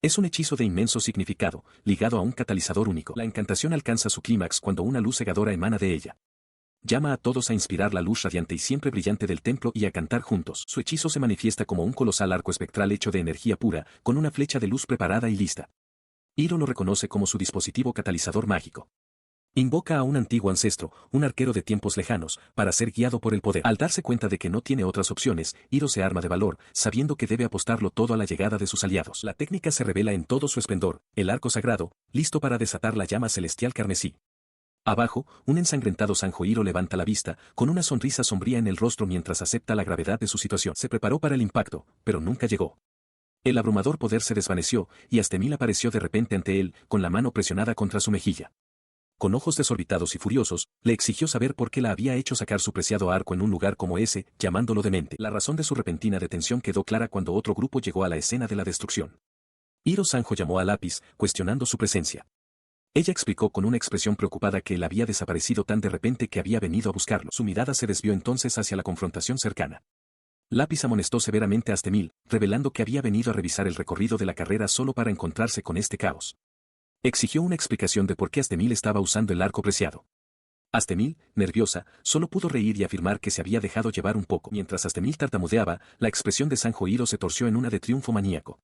Es un hechizo de inmenso significado, ligado a un catalizador único. La encantación alcanza su clímax cuando una luz cegadora emana de ella. Llama a todos a inspirar la luz radiante y siempre brillante del templo y a cantar juntos. Su hechizo se manifiesta como un colosal arco espectral hecho de energía pura, con una flecha de luz preparada y lista. Hiro lo reconoce como su dispositivo catalizador mágico. Invoca a un antiguo ancestro, un arquero de tiempos lejanos, para ser guiado por el poder. Al darse cuenta de que no tiene otras opciones, Hiro se arma de valor, sabiendo que debe apostarlo todo a la llegada de sus aliados. La técnica se revela en todo su esplendor, el arco sagrado, listo para desatar la llama celestial carmesí. Abajo, un ensangrentado Sanjohiro levanta la vista, con una sonrisa sombría en el rostro mientras acepta la gravedad de su situación. Se preparó para el impacto, pero nunca llegó. El abrumador poder se desvaneció, y Astemil apareció de repente ante él, con la mano presionada contra su mejilla. con ojos desorbitados y furiosos, le exigió saber por qué la había hecho sacar su preciado arco en un lugar como ese, llamándolo demente. La razón de su repentina detención quedó clara cuando otro grupo llegó a la escena de la destrucción. Hiro Sanjo llamó a Lápiz, cuestionando su presencia. Ella explicó con una expresión preocupada que él había desaparecido tan de repente que había venido a buscarlo. Su mirada se desvió entonces hacia la confrontación cercana. Lápiz amonestó severamente a Astemil, revelando que había venido a revisar el recorrido de la carrera solo para encontrarse con este caos. Exigió una explicación de por qué Astemil estaba usando el arco preciado. Astemil, nerviosa, solo pudo reír y afirmar que se había dejado llevar un poco. Mientras Astemil tartamudeaba, la expresión de Sanjo Hiro se torció en una de triunfo maníaco.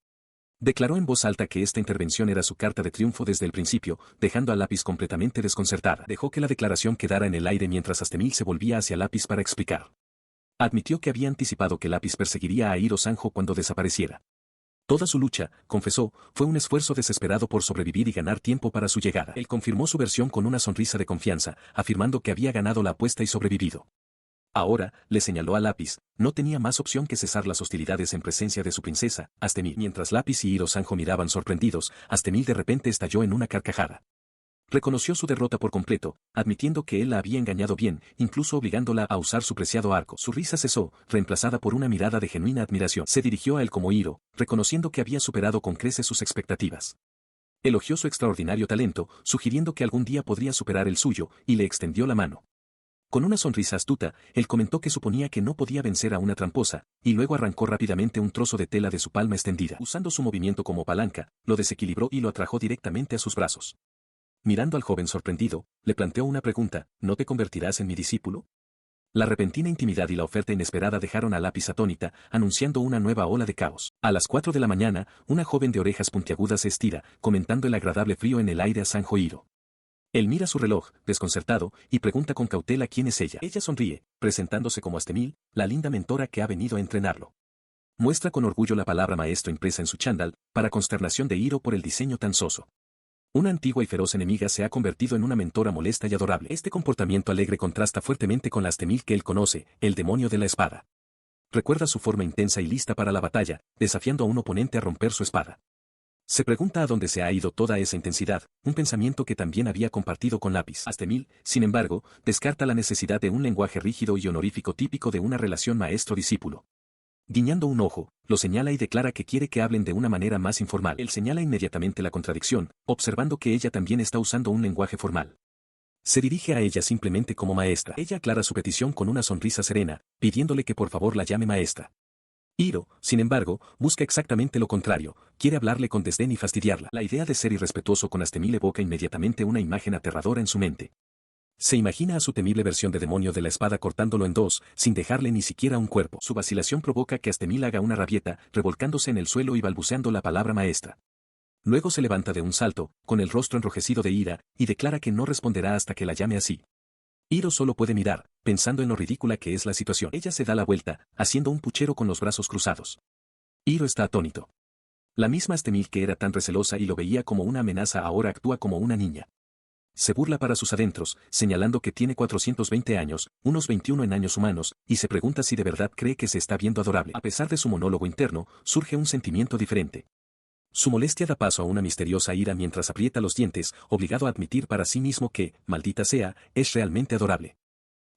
Declaró en voz alta que esta intervención era su carta de triunfo desde el principio, dejando a Lápiz completamente desconcertada. Dejó que la declaración quedara en el aire mientras Astemil se volvía hacia Lápiz para explicar. Admitió que había anticipado que Lápiz perseguiría a Hiro Sanjo cuando desapareciera. Toda su lucha, confesó, fue un esfuerzo desesperado por sobrevivir y ganar tiempo para su llegada. Él confirmó su versión con una sonrisa de confianza, afirmando que había ganado la apuesta y sobrevivido. Ahora, le señaló a Lápiz, no tenía más opción que cesar las hostilidades en presencia de su princesa, Astemil. Mientras Lápiz y Hiro Sanjo miraban sorprendidos, Astemil de repente estalló en una carcajada. Reconoció su derrota por completo, admitiendo que él la había engañado bien, incluso obligándola a usar su preciado arco. Su risa cesó, reemplazada por una mirada de genuina admiración. Se dirigió a él como Hiro, reconociendo que había superado con creces sus expectativas. Elogió su extraordinario talento, sugiriendo que algún día podría superar el suyo, y le extendió la mano. Con una sonrisa astuta, él comentó que suponía que no podía vencer a una tramposa, y luego arrancó rápidamente un trozo de tela de su palma extendida. Usando su movimiento como palanca, lo desequilibró y lo atrajo directamente a sus brazos. Mirando al joven sorprendido, le planteó una pregunta: ¿no te convertirás en mi discípulo? La repentina intimidad y la oferta inesperada dejaron a Lápiz atónita, anunciando una nueva ola de caos. A las 4 de la mañana, una joven de orejas puntiagudas se estira, comentando el agradable frío en el aire a Sanjo Hiro. Él mira su reloj, desconcertado, y pregunta con cautela quién es ella. Ella sonríe, presentándose como Astemil, la linda mentora que ha venido a entrenarlo. Muestra con orgullo la palabra maestro impresa en su chándal, para consternación de Hiro por el diseño tan soso. Una antigua y feroz enemiga se ha convertido en una mentora molesta y adorable. Este comportamiento alegre contrasta fuertemente con la Astemil que él conoce, el demonio de la espada. Recuerda su forma intensa y lista para la batalla, desafiando a un oponente a romper su espada. Se pregunta a dónde se ha ido toda esa intensidad, un pensamiento que también había compartido con Lápiz. Astemil, sin embargo, descarta la necesidad de un lenguaje rígido y honorífico típico de una relación maestro-discípulo. Guiñando un ojo, lo señala y declara que quiere que hablen de una manera más informal. Él señala inmediatamente la contradicción, observando que ella también está usando un lenguaje formal. Se dirige a ella simplemente como maestra. Ella aclara su petición con una sonrisa serena, pidiéndole que por favor la llame maestra. Hiro, sin embargo, busca exactamente lo contrario, quiere hablarle con desdén y fastidiarla. La idea de ser irrespetuoso con Astemil evoca inmediatamente una imagen aterradora en su mente. Se imagina a su temible versión de demonio de la espada cortándolo en dos, sin dejarle ni siquiera un cuerpo. Su vacilación provoca que Astemil haga una rabieta, revolcándose en el suelo y balbuceando la palabra maestra. Luego se levanta de un salto, con el rostro enrojecido de ira, y declara que no responderá hasta que la llame así. Hiro solo puede mirar, pensando en lo ridícula que es la situación. Ella se da la vuelta, haciendo un puchero con los brazos cruzados. Hiro está atónito. La misma Astemil que era tan recelosa y lo veía como una amenaza ahora actúa como una niña. Se burla para sus adentros, señalando que tiene 420 años, unos 21 en años humanos, y se pregunta si de verdad cree que se está viendo adorable. A pesar de su monólogo interno, surge un sentimiento diferente. Su molestia da paso a una misteriosa ira mientras aprieta los dientes, obligado a admitir para sí mismo que, maldita sea, es realmente adorable.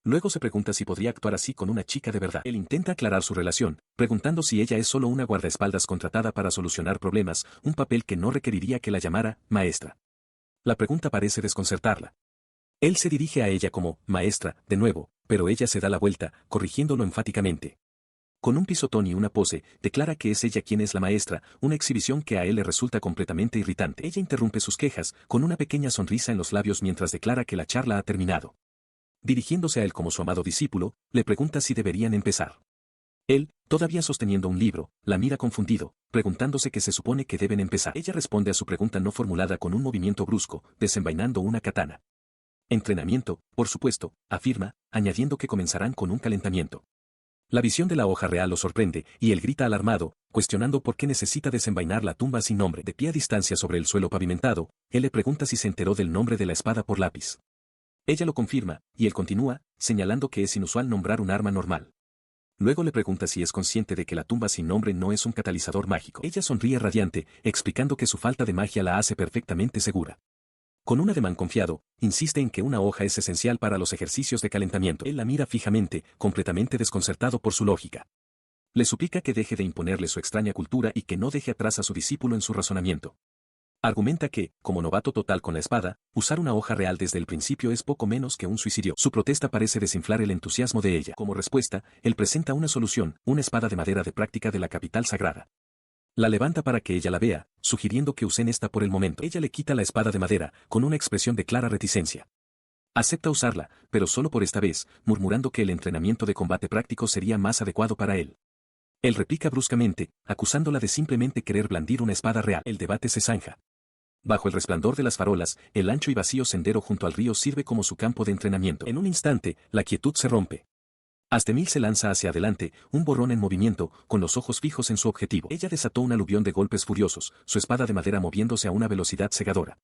Luego se pregunta si podría actuar así con una chica de verdad. Él intenta aclarar su relación, preguntando si ella es solo una guardaespaldas contratada para solucionar problemas, un papel que no requeriría que la llamara maestra. La pregunta parece desconcertarla. Él se dirige a ella como maestra, de nuevo, pero ella se da la vuelta, corrigiéndolo enfáticamente. Con un pisotón y una pose, declara que es ella quien es la maestra, una exhibición que a él le resulta completamente irritante. Ella interrumpe sus quejas, con una pequeña sonrisa en los labios mientras declara que la charla ha terminado. Dirigiéndose a él como su amado discípulo, le pregunta si deberían empezar. Él, todavía sosteniendo un libro, la mira confundido, preguntándose qué se supone que deben empezar. Ella responde a su pregunta no formulada con un movimiento brusco, desenvainando una katana. Entrenamiento, por supuesto, afirma, añadiendo que comenzarán con un calentamiento. La visión de la hoja real lo sorprende, y él grita alarmado, cuestionando por qué necesita desenvainar la tumba sin nombre. De pie a distancia sobre el suelo pavimentado, él le pregunta si se enteró del nombre de la espada por Lápiz. Ella lo confirma, y él continúa, señalando que es inusual nombrar un arma normal. Luego le pregunta si es consciente de que la tumba sin nombre no es un catalizador mágico. Ella sonríe radiante, explicando que su falta de magia la hace perfectamente segura. Con un ademán confiado, insiste en que una hoja es esencial para los ejercicios de calentamiento. Él la mira fijamente, completamente desconcertado por su lógica. Le suplica que deje de imponerle su extraña cultura y que no deje atrás a su discípulo en su razonamiento. Argumenta que, como novato total con la espada, usar una hoja real desde el principio es poco menos que un suicidio. Su protesta parece desinflar el entusiasmo de ella. Como respuesta, él presenta una solución, una espada de madera de práctica de la capital sagrada. La levanta para que ella la vea, sugiriendo que usen esta por el momento. Ella le quita la espada de madera, con una expresión de clara reticencia. Acepta usarla, pero solo por esta vez, murmurando que el entrenamiento de combate práctico sería más adecuado para él. Él replica bruscamente, acusándola de simplemente querer blandir una espada real. El debate se zanja. Bajo el resplandor de las farolas, el ancho y vacío sendero junto al río sirve como su campo de entrenamiento. En un instante, la quietud se rompe. Astemil se lanza hacia adelante, un borrón en movimiento, con los ojos fijos en su objetivo. Ella desató un aluvión de golpes furiosos, su espada de madera moviéndose a una velocidad cegadora.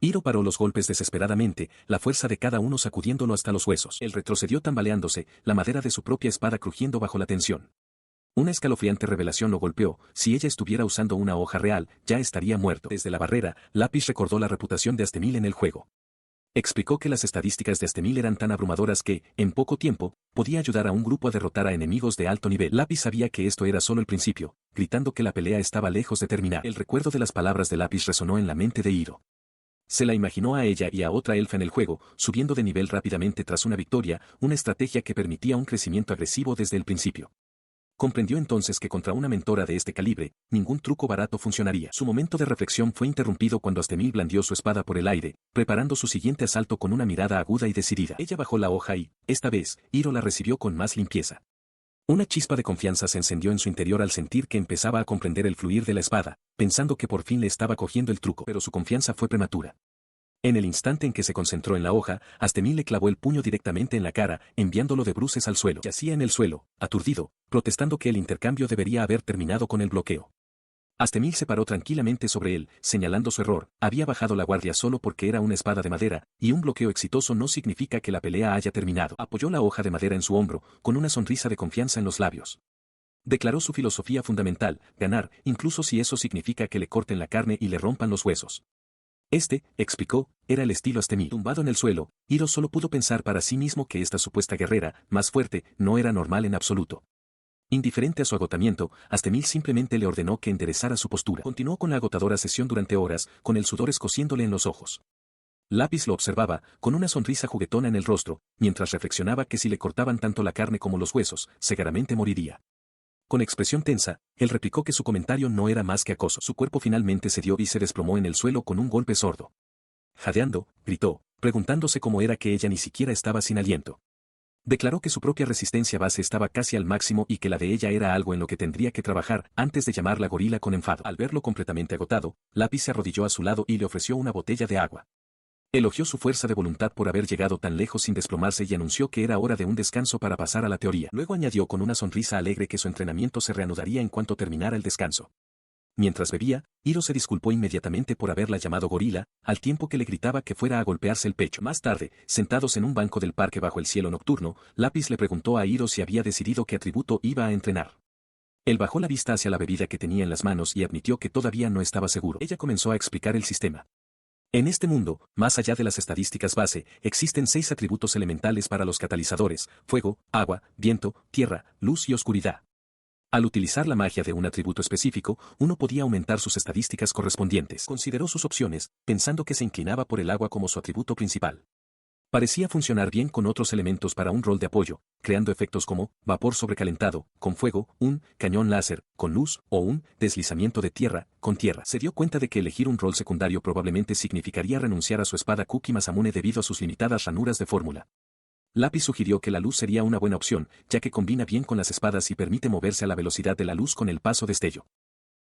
Hiro paró los golpes desesperadamente, la fuerza de cada uno sacudiéndolo hasta los huesos. Él retrocedió tambaleándose, la madera de su propia espada crujiendo bajo la tensión. Una escalofriante revelación lo golpeó, si ella estuviera usando una hoja real, ya estaría muerto. Desde la barrera, Lapis recordó la reputación de Astemil en el juego. Explicó que las estadísticas de Astemil eran tan abrumadoras que, en poco tiempo, podía ayudar a un grupo a derrotar a enemigos de alto nivel. Lapis sabía que esto era solo el principio, gritando que la pelea estaba lejos de terminar. El recuerdo de las palabras de Lapis resonó en la mente de Hiro. Se la imaginó a ella y a otra elfa en el juego, subiendo de nivel rápidamente tras una victoria, una estrategia que permitía un crecimiento agresivo desde el principio. Comprendió entonces que contra una mentora de este calibre, ningún truco barato funcionaría. Su momento de reflexión fue interrumpido cuando Astemil blandió su espada por el aire, preparando su siguiente asalto con una mirada aguda y decidida. Ella bajó la hoja y, esta vez, Hiro la recibió con más limpieza. Una chispa de confianza se encendió en su interior al sentir que empezaba a comprender el fluir de la espada, pensando que por fin le estaba cogiendo el truco, pero su confianza fue prematura. En el instante en que se concentró en la hoja, Astemil le clavó el puño directamente en la cara, enviándolo de bruces al suelo. Yacía en el suelo, aturdido, protestando que el intercambio debería haber terminado con el bloqueo. Astemil se paró tranquilamente sobre él, señalando su error. Había bajado la guardia solo porque era una espada de madera, y un bloqueo exitoso no significa que la pelea haya terminado. Apoyó la hoja de madera en su hombro, con una sonrisa de confianza en los labios. Declaró su filosofía fundamental, ganar, incluso si eso significa que le corten la carne y le rompan los huesos. Explicó, era el estilo Astemil. Tumbado en el suelo, Hiro solo pudo pensar para sí mismo que esta supuesta guerrera, más fuerte, no era normal en absoluto. Indiferente a su agotamiento, Astemil simplemente le ordenó que enderezara su postura. Continuó con la agotadora sesión durante horas, con el sudor escociéndole en los ojos. Lapis lo observaba, con una sonrisa juguetona en el rostro, mientras reflexionaba que si le cortaban tanto la carne como los huesos, seguramente moriría. Con expresión tensa, él replicó que su comentario no era más que acoso. Su cuerpo finalmente cedió y se desplomó en el suelo con un golpe sordo. Jadeando, gritó, preguntándose cómo era que ella ni siquiera estaba sin aliento. Declaró que su propia resistencia base estaba casi al máximo y que la de ella era algo en lo que tendría que trabajar antes de llamarla gorila con enfado. Al verlo completamente agotado, Lapis se arrodilló a su lado y le ofreció una botella de agua. Elogió su fuerza de voluntad por haber llegado tan lejos sin desplomarse y anunció que era hora de un descanso para pasar a la teoría. Luego añadió con una sonrisa alegre que su entrenamiento se reanudaría en cuanto terminara el descanso. Mientras bebía, Hiro se disculpó inmediatamente por haberla llamado gorila, al tiempo que le gritaba que fuera a golpearse el pecho. Más tarde, sentados en un banco del parque bajo el cielo nocturno, Lapis le preguntó a Hiro si había decidido qué atributo iba a entrenar. Él bajó la vista hacia la bebida que tenía en las manos y admitió que todavía no estaba seguro. Ella comenzó a explicar el sistema. En este mundo, más allá de las estadísticas base, existen 6 atributos elementales para los catalizadores: fuego, agua, viento, tierra, luz y oscuridad. Al utilizar la magia de un atributo específico, uno podía aumentar sus estadísticas correspondientes. Consideró sus opciones, pensando que se inclinaba por el agua como su atributo principal. Parecía funcionar bien con otros elementos para un rol de apoyo, creando efectos como vapor sobrecalentado, con fuego, un cañón láser, con luz, o un deslizamiento de tierra, con tierra. Se dio cuenta de que elegir un rol secundario probablemente significaría renunciar a su espada Kuki Masamune debido a sus limitadas ranuras de fórmula. Lapis sugirió que la luz sería una buena opción, ya que combina bien con las espadas y permite moverse a la velocidad de la luz con el paso destello.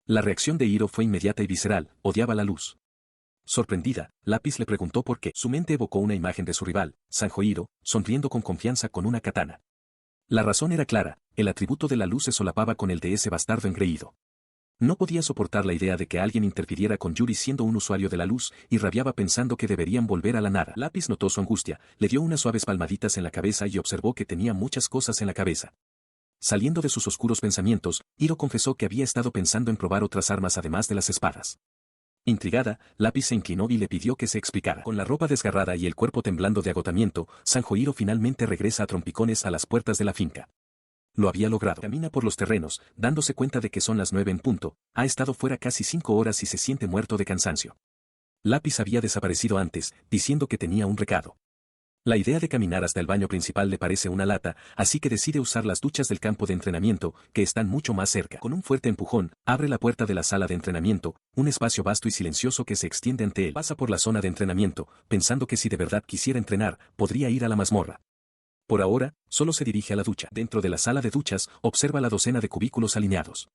La reacción de Hiro fue inmediata y visceral, odiaba la luz. Sorprendida, Lapis le preguntó por qué. Su mente evocó una imagen de su rival, Sanjo, sonriendo con confianza con una katana. La razón era clara, el atributo de la luz se solapaba con el de ese bastardo engreído. No podía soportar la idea de que alguien interfiriera con Yuri siendo un usuario de la luz, y rabiaba pensando que deberían volver a la nada. Lapis notó su angustia, le dio unas suaves palmaditas en la cabeza y observó que tenía muchas cosas en la cabeza. Saliendo de sus oscuros pensamientos, Hiro confesó que había estado pensando en probar otras armas además de las espadas. Intrigada, Lápiz se inclinó y le pidió que se explicara. Con la ropa desgarrada y el cuerpo temblando de agotamiento, Sanjohiro finalmente regresa a trompicones a las puertas de la finca. Lo había logrado. Camina por los terrenos, dándose cuenta de que son las 9 en punto, ha estado fuera casi 5 horas y se siente muerto de cansancio. Lápiz había desaparecido antes, diciendo que tenía un recado. La idea de caminar hasta el baño principal le parece una lata, así que decide usar las duchas del campo de entrenamiento, que están mucho más cerca. Con un fuerte empujón, abre la puerta de la sala de entrenamiento, un espacio vasto y silencioso que se extiende ante él. Pasa por la zona de entrenamiento, pensando que si de verdad quisiera entrenar, podría ir a la mazmorra. Por ahora, solo se dirige a la ducha. Dentro de la sala de duchas, observa la docena de cubículos alineados.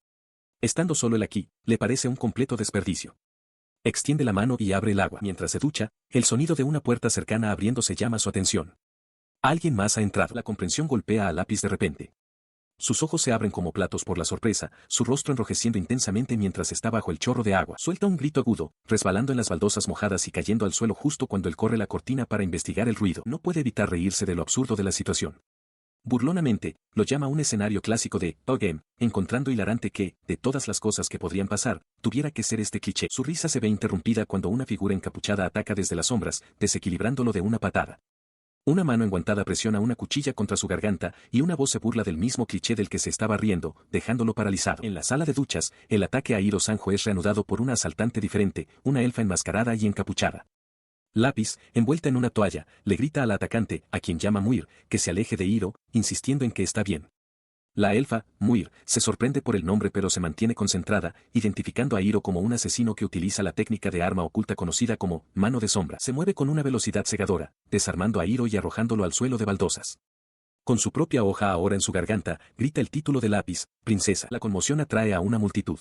Estando solo él aquí, le parece un completo desperdicio. Extiende la mano y abre el agua. Mientras se ducha, el sonido de una puerta cercana abriéndose llama su atención. Alguien más ha entrado. La comprensión golpea a Lápiz de repente. Sus ojos se abren como platos por la sorpresa, su rostro enrojeciendo intensamente mientras está bajo el chorro de agua. Suelta un grito agudo, resbalando en las baldosas mojadas y cayendo al suelo justo cuando él corre la cortina para investigar el ruido. No puede evitar reírse de lo absurdo de la situación. Burlonamente, lo llama un escenario clásico de "Oh Game", encontrando hilarante que, de todas las cosas que podrían pasar, tuviera que ser este cliché. Su risa se ve interrumpida cuando una figura encapuchada ataca desde las sombras, desequilibrándolo de una patada. Una mano enguantada presiona una cuchilla contra su garganta y una voz se burla del mismo cliché del que se estaba riendo, dejándolo paralizado. En la sala de duchas, el ataque a Hiro Sanjo es reanudado por una asaltante diferente, una elfa enmascarada y encapuchada. Lápiz, envuelta en una toalla, le grita al atacante, a quien llama Muir, que se aleje de Hiro, insistiendo en que está bien. La elfa, Muir, se sorprende por el nombre pero se mantiene concentrada, identificando a Hiro como un asesino que utiliza la técnica de arma oculta conocida como mano de sombra. Se mueve con una velocidad cegadora, desarmando a Hiro y arrojándolo al suelo de baldosas. Con su propia hoja ahora en su garganta, grita el título de Lápiz, princesa. La conmoción atrae a una multitud.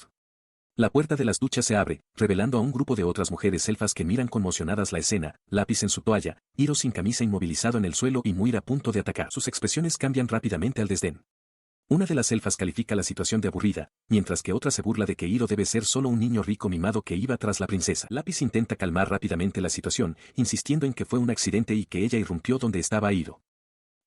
La puerta de las duchas se abre, revelando a un grupo de otras mujeres elfas que miran conmocionadas la escena, Lápiz en su toalla, Hiro sin camisa inmovilizado en el suelo y Muir a punto de atacar. Sus expresiones cambian rápidamente al desdén. Una de las elfas califica la situación de aburrida, mientras que otra se burla de que Hiro debe ser solo un niño rico mimado que iba tras la princesa. Lápiz intenta calmar rápidamente la situación, insistiendo en que fue un accidente y que ella irrumpió donde estaba Hiro.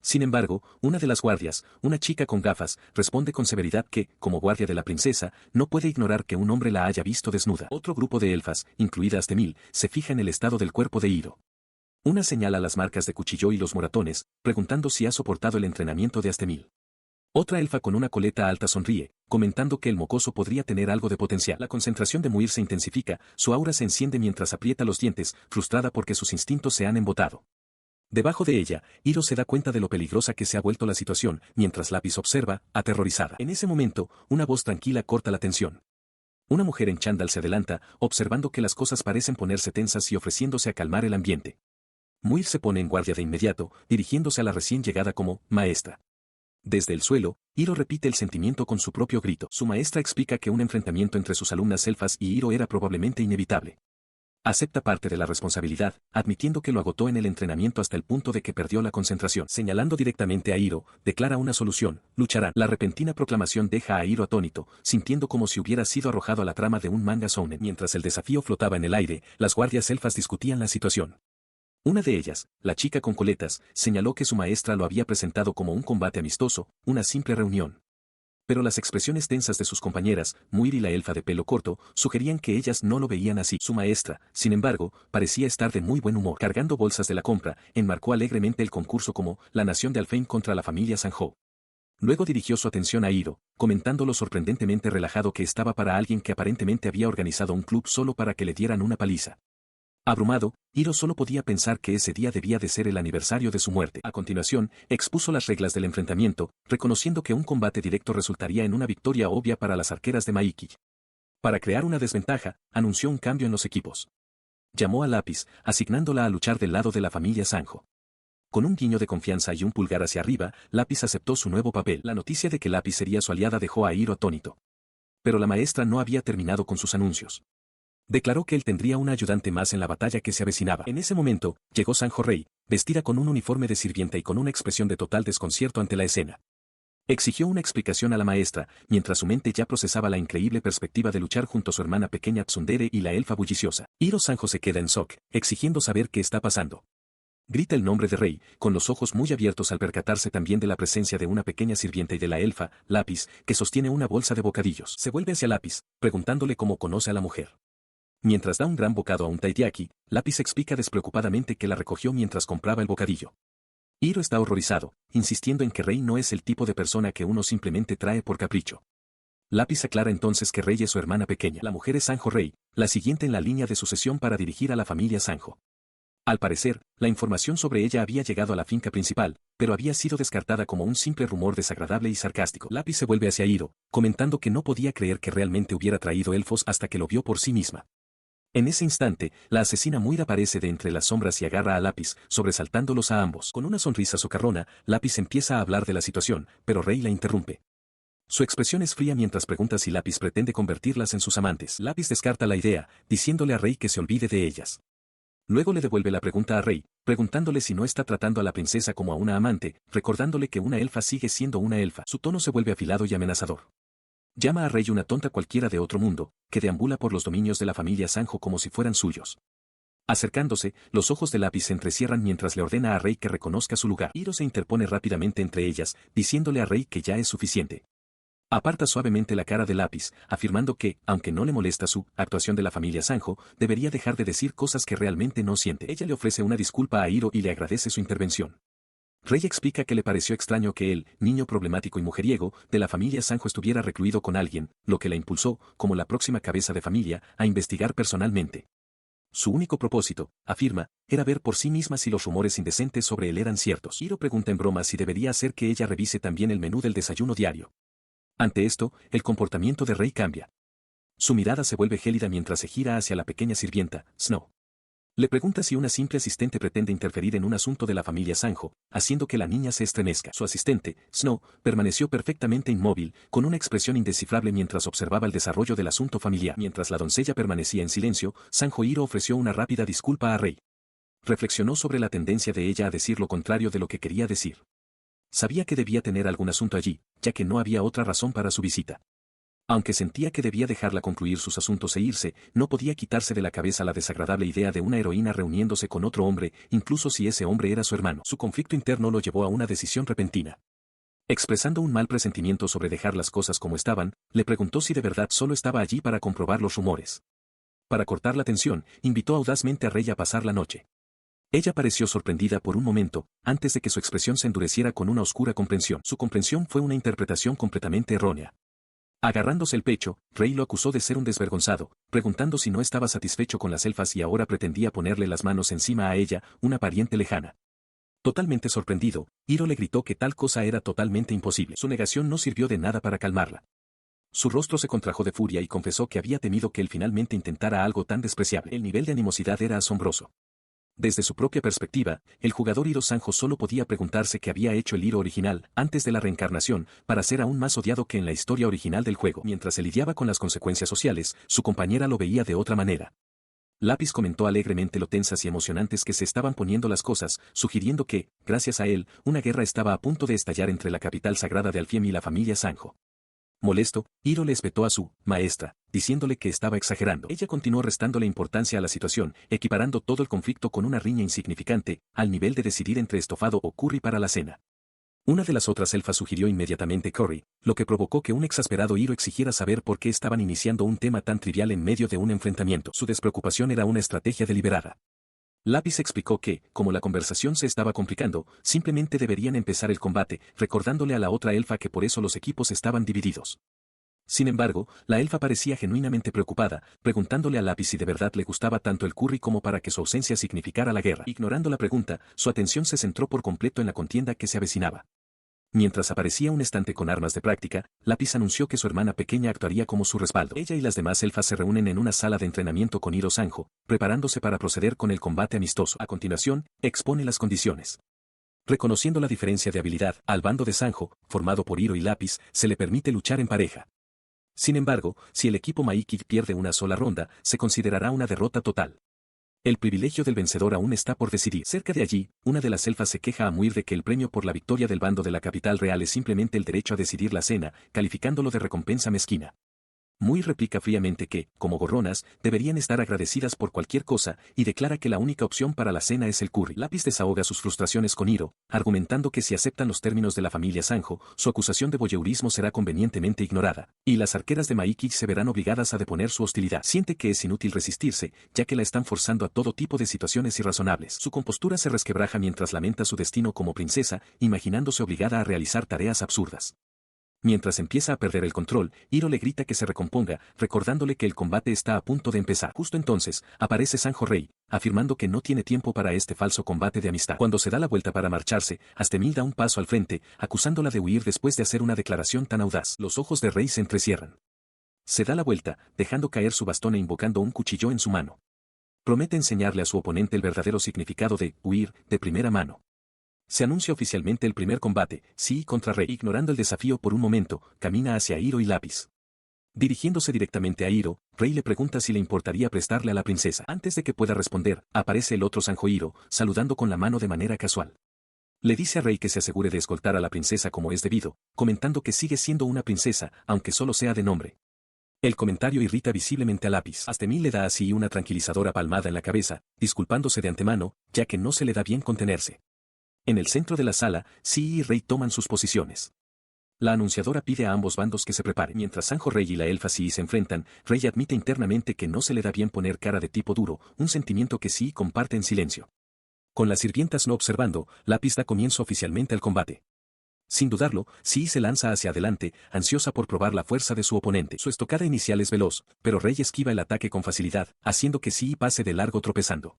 Sin embargo, una de las guardias, una chica con gafas, responde con severidad que, como guardia de la princesa, no puede ignorar que un hombre la haya visto desnuda. Otro grupo de elfas, incluidas Astemil, se fija en el estado del cuerpo de Hiro. Una señala las marcas de cuchillo y los moratones, preguntando si ha soportado el entrenamiento de Astemil. Otra elfa con una coleta alta sonríe, comentando que el mocoso podría tener algo de potencial. La concentración de Muir se intensifica, su aura se enciende mientras aprieta los dientes, frustrada porque sus instintos se han embotado. Debajo de ella, Hiro se da cuenta de lo peligrosa que se ha vuelto la situación, mientras Lápiz observa, aterrorizada. En ese momento, una voz tranquila corta la tensión. Una mujer en chándal se adelanta, observando que las cosas parecen ponerse tensas y ofreciéndose a calmar el ambiente. Muir se pone en guardia de inmediato, dirigiéndose a la recién llegada como maestra. Desde el suelo, Hiro repite el sentimiento con su propio grito. Su maestra explica que un enfrentamiento entre sus alumnas elfas y Hiro era probablemente inevitable. Acepta parte de la responsabilidad, admitiendo que lo agotó en el entrenamiento hasta el punto de que perdió la concentración. Señalando directamente a Hiro, declara una solución: lucharán. La repentina proclamación deja a Hiro atónito, sintiendo como si hubiera sido arrojado a la trama de un manga shounen. Mientras el desafío flotaba en el aire, las guardias elfas discutían la situación. Una de ellas, la chica con coletas, señaló que su maestra lo había presentado como un combate amistoso, una simple reunión. Pero las expresiones tensas de sus compañeras, Muir y la elfa de pelo corto, sugerían que ellas no lo veían así. Su maestra, sin embargo, parecía estar de muy buen humor. Cargando bolsas de la compra, enmarcó alegremente el concurso como la nación de Alfheim contra la familia Sanjo. Luego dirigió su atención a Hiro, comentando lo sorprendentemente relajado que estaba para alguien que aparentemente había organizado un club solo para que le dieran una paliza. Abrumado, Hiro solo podía pensar que ese día debía de ser el aniversario de su muerte. A continuación, expuso las reglas del enfrentamiento, reconociendo que un combate directo resultaría en una victoria obvia para las arqueras de Maiki. Para crear una desventaja, anunció un cambio en los equipos. Llamó a Lápiz, asignándola a luchar del lado de la familia Sanjo. Con un guiño de confianza y un pulgar hacia arriba, Lápiz aceptó su nuevo papel. La noticia de que Lápiz sería su aliada dejó a Hiro atónito. Pero la maestra no había terminado con sus anuncios. Declaró que él tendría una ayudante más en la batalla que se avecinaba. En ese momento, llegó Sanjo Rey, vestida con un uniforme de sirvienta y con una expresión de total desconcierto ante la escena. Exigió una explicación a la maestra, mientras su mente ya procesaba la increíble perspectiva de luchar junto a su hermana pequeña Tsundere y la elfa bulliciosa. Hiro Sanjo se queda en shock, exigiendo saber qué está pasando. Grita el nombre de Rey, con los ojos muy abiertos al percatarse también de la presencia de una pequeña sirvienta y de la elfa, Lápiz, que sostiene una bolsa de bocadillos. Se vuelve hacia Lápiz, preguntándole cómo conoce a la mujer. Mientras da un gran bocado a un taiyaki, Lápiz explica despreocupadamente que la recogió mientras compraba el bocadillo. Hiro está horrorizado, insistiendo en que Rei no es el tipo de persona que uno simplemente trae por capricho. Lápiz aclara entonces que Rei es su hermana pequeña. La mujer es Sanjo Rei, la siguiente en la línea de sucesión para dirigir a la familia Sanjo. Al parecer, la información sobre ella había llegado a la finca principal, pero había sido descartada como un simple rumor desagradable y sarcástico. Lápiz se vuelve hacia Hiro, comentando que no podía creer que realmente hubiera traído elfos hasta que lo vio por sí misma. En ese instante, la asesina Muir aparece de entre las sombras y agarra a Lápiz, sobresaltándolos a ambos. Con una sonrisa socarrona, Lápiz empieza a hablar de la situación, pero Rei la interrumpe. Su expresión es fría mientras pregunta si Lápiz pretende convertirlas en sus amantes. Lápiz descarta la idea, diciéndole a Rei que se olvide de ellas. Luego le devuelve la pregunta a Rei, preguntándole si no está tratando a la princesa como a una amante, recordándole que una elfa sigue siendo una elfa. Su tono se vuelve afilado y amenazador. Llama a Rei una tonta cualquiera de otro mundo, que deambula por los dominios de la familia Sanjo como si fueran suyos. Acercándose, los ojos de Lápiz se entrecierran mientras le ordena a Rei que reconozca su lugar. Hiro se interpone rápidamente entre ellas, diciéndole a Rei que ya es suficiente. Aparta suavemente la cara de Lápiz, afirmando que, aunque no le molesta su actuación de la familia Sanjo, debería dejar de decir cosas que realmente no siente. Ella le ofrece una disculpa a Hiro y le agradece su intervención. Rei explica que le pareció extraño que el niño problemático y mujeriego de la familia Sanjo estuviera recluido con alguien, lo que la impulsó, como la próxima cabeza de familia, a investigar personalmente. Su único propósito, afirma, era ver por sí misma si los rumores indecentes sobre él eran ciertos. Hiro pregunta en broma si debería hacer que ella revise también el menú del desayuno diario. Ante esto, el comportamiento de Rei cambia. Su mirada se vuelve gélida mientras se gira hacia la pequeña sirvienta, Snow. Le pregunta si una simple asistente pretende interferir en un asunto de la familia Sanjo, haciendo que la niña se estremezca. Su asistente, Snow, permaneció perfectamente inmóvil, con una expresión indescifrable mientras observaba el desarrollo del asunto familiar. Mientras la doncella permanecía en silencio, Sanjo Hiro ofreció una rápida disculpa a Rei. Reflexionó sobre la tendencia de ella a decir lo contrario de lo que quería decir. Sabía que debía tener algún asunto allí, ya que no había otra razón para su visita. Aunque sentía que debía dejarla concluir sus asuntos e irse, no podía quitarse de la cabeza la desagradable idea de una heroína reuniéndose con otro hombre, incluso si ese hombre era su hermano. Su conflicto interno lo llevó a una decisión repentina. Expresando un mal presentimiento sobre dejar las cosas como estaban, le preguntó si de verdad solo estaba allí para comprobar los rumores. Para cortar la tensión, invitó audazmente a Rei a pasar la noche. Ella pareció sorprendida por un momento, antes de que su expresión se endureciera con una oscura comprensión. Su comprensión fue una interpretación completamente errónea. Agarrándose el pecho, Rei lo acusó de ser un desvergonzado, preguntando si no estaba satisfecho con las elfas y ahora pretendía ponerle las manos encima a ella, una pariente lejana. Totalmente sorprendido, Hiro le gritó que tal cosa era totalmente imposible. Su negación no sirvió de nada para calmarla. Su rostro se contrajo de furia y confesó que había temido que él finalmente intentara algo tan despreciable. El nivel de animosidad era asombroso. Desde su propia perspectiva, el jugador Hiro Sanjo solo podía preguntarse qué había hecho el Hiro original antes de la reencarnación para ser aún más odiado que en la historia original del juego. Mientras se lidiaba con las consecuencias sociales, su compañera lo veía de otra manera. Lápiz comentó alegremente lo tensas y emocionantes que se estaban poniendo las cosas, sugiriendo que, gracias a él, una guerra estaba a punto de estallar entre la capital sagrada de Alfiem y la familia Sanjo. Molesto, Hiro le espetó a su maestra, diciéndole que estaba exagerando. Ella continuó restándole importancia a la situación, equiparando todo el conflicto con una riña insignificante, al nivel de decidir entre estofado o curry para la cena. Una de las otras elfas sugirió inmediatamente curry, lo que provocó que un exasperado Hiro exigiera saber por qué estaban iniciando un tema tan trivial en medio de un enfrentamiento. Su despreocupación era una estrategia deliberada. Lápiz explicó que, como la conversación se estaba complicando, simplemente deberían empezar el combate, recordándole a la otra elfa que por eso los equipos estaban divididos. Sin embargo, la elfa parecía genuinamente preocupada, preguntándole a Lápiz si de verdad le gustaba tanto el curry como para que su ausencia significara la guerra. Ignorando la pregunta, su atención se centró por completo en la contienda que se avecinaba. Mientras aparecía un estante con armas de práctica, Lápiz anunció que su hermana pequeña actuaría como su respaldo. Ella y las demás elfas se reúnen en una sala de entrenamiento con Hiro Sanjo, preparándose para proceder con el combate amistoso. A continuación, expone las condiciones. Reconociendo la diferencia de habilidad, al bando de Sanjo, formado por Hiro y Lápiz, se le permite luchar en pareja. Sin embargo, si el equipo Maikid pierde una sola ronda, se considerará una derrota total. El privilegio del vencedor aún está por decidir. Cerca de allí, una de las elfas se queja a Muir de que el premio por la victoria del bando de la capital real es simplemente el derecho a decidir la cena, calificándolo de recompensa mezquina. Muy replica fríamente que, como gorronas, deberían estar agradecidas por cualquier cosa, y declara que la única opción para la cena es el curry. Lápiz desahoga sus frustraciones con Hiro, argumentando que si aceptan los términos de la familia Sanjo, su acusación de voyeurismo será convenientemente ignorada, y las arqueras de Maiki se verán obligadas a deponer su hostilidad. Siente que es inútil resistirse, ya que la están forzando a todo tipo de situaciones irrazonables. Su compostura se resquebraja mientras lamenta su destino como princesa, imaginándose obligada a realizar tareas absurdas. Mientras empieza a perder el control, Hiro le grita que se recomponga, recordándole que el combate está a punto de empezar. Justo entonces, aparece Sanjo Rey, afirmando que no tiene tiempo para este falso combate de amistad. Cuando se da la vuelta para marcharse, Astemil da un paso al frente, acusándola de huir después de hacer una declaración tan audaz. Los ojos de Rey se entrecierran. Se da la vuelta, dejando caer su bastón e invocando un cuchillo en su mano. Promete enseñarle a su oponente el verdadero significado de huir de primera mano. Se anuncia oficialmente el primer combate, Sí contra Rey. Ignorando el desafío por un momento, camina hacia Hiro y Lápiz. Dirigiéndose directamente a Hiro, Rey le pregunta si le importaría prestarle a la princesa. Antes de que pueda responder, aparece el otro Sanjo Hiro, saludando con la mano de manera casual. Le dice a Rey que se asegure de escoltar a la princesa como es debido, comentando que sigue siendo una princesa, aunque solo sea de nombre. El comentario irrita visiblemente a Lápiz. Astemil le da así una tranquilizadora palmada en la cabeza, disculpándose de antemano, ya que no se le da bien contenerse. En el centro de la sala, Sí y Rey toman sus posiciones. La anunciadora pide a ambos bandos que se preparen. Mientras Sanjo Rey y la elfa Sí se enfrentan, Rey admite internamente que no se le da bien poner cara de tipo duro, un sentimiento que Sí comparte en silencio. Con las sirvientas no observando, Lápiz da comienzo oficialmente al combate. Sin dudarlo, Sí se lanza hacia adelante, ansiosa por probar la fuerza de su oponente. Su estocada inicial es veloz, pero Rey esquiva el ataque con facilidad, haciendo que Sí pase de largo tropezando.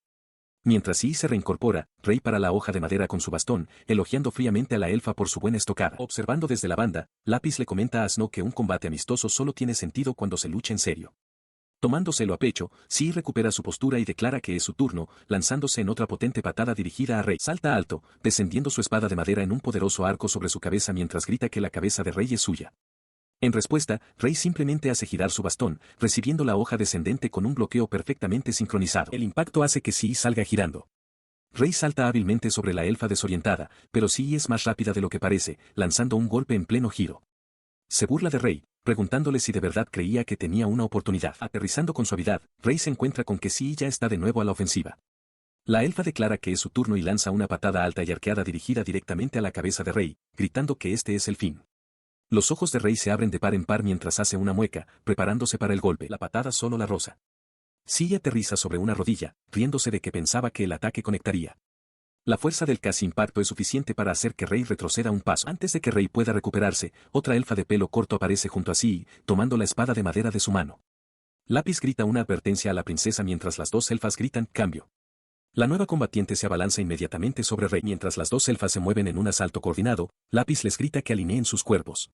Mientras Sí se reincorpora, Rey para la hoja de madera con su bastón, elogiando fríamente a la elfa por su buena estocada. Observando desde la banda, Lápiz le comenta a Snow que un combate amistoso solo tiene sentido cuando se lucha en serio. Tomándoselo a pecho, Sí recupera su postura y declara que es su turno, lanzándose en otra potente patada dirigida a Rey. Salta alto, descendiendo su espada de madera en un poderoso arco sobre su cabeza mientras grita que la cabeza de Rey es suya. En respuesta, Rey simplemente hace girar su bastón, recibiendo la hoja descendente con un bloqueo perfectamente sincronizado. El impacto hace que Sí salga girando. Rey salta hábilmente sobre la elfa desorientada, pero Sí es más rápida de lo que parece, lanzando un golpe en pleno giro. Se burla de Rey, preguntándole si de verdad creía que tenía una oportunidad. Aterrizando con suavidad, Rey se encuentra con que Sí ya está de nuevo a la ofensiva. La elfa declara que es su turno y lanza una patada alta y arqueada dirigida directamente a la cabeza de Rey, gritando que este es el fin. Los ojos de Rey se abren de par en par mientras hace una mueca, preparándose para el golpe. La patada solo la roza. Sí aterriza sobre una rodilla, riéndose de que pensaba que el ataque conectaría. La fuerza del casi impacto es suficiente para hacer que Rey retroceda un paso. Antes de que Rey pueda recuperarse, otra elfa de pelo corto aparece junto a Sí, tomando la espada de madera de su mano. Lápiz grita una advertencia a la princesa mientras las dos elfas gritan cambio. La nueva combatiente se abalanza inmediatamente sobre Rey. Mientras las dos elfas se mueven en un asalto coordinado, Lápiz les grita que alineen sus cuerpos.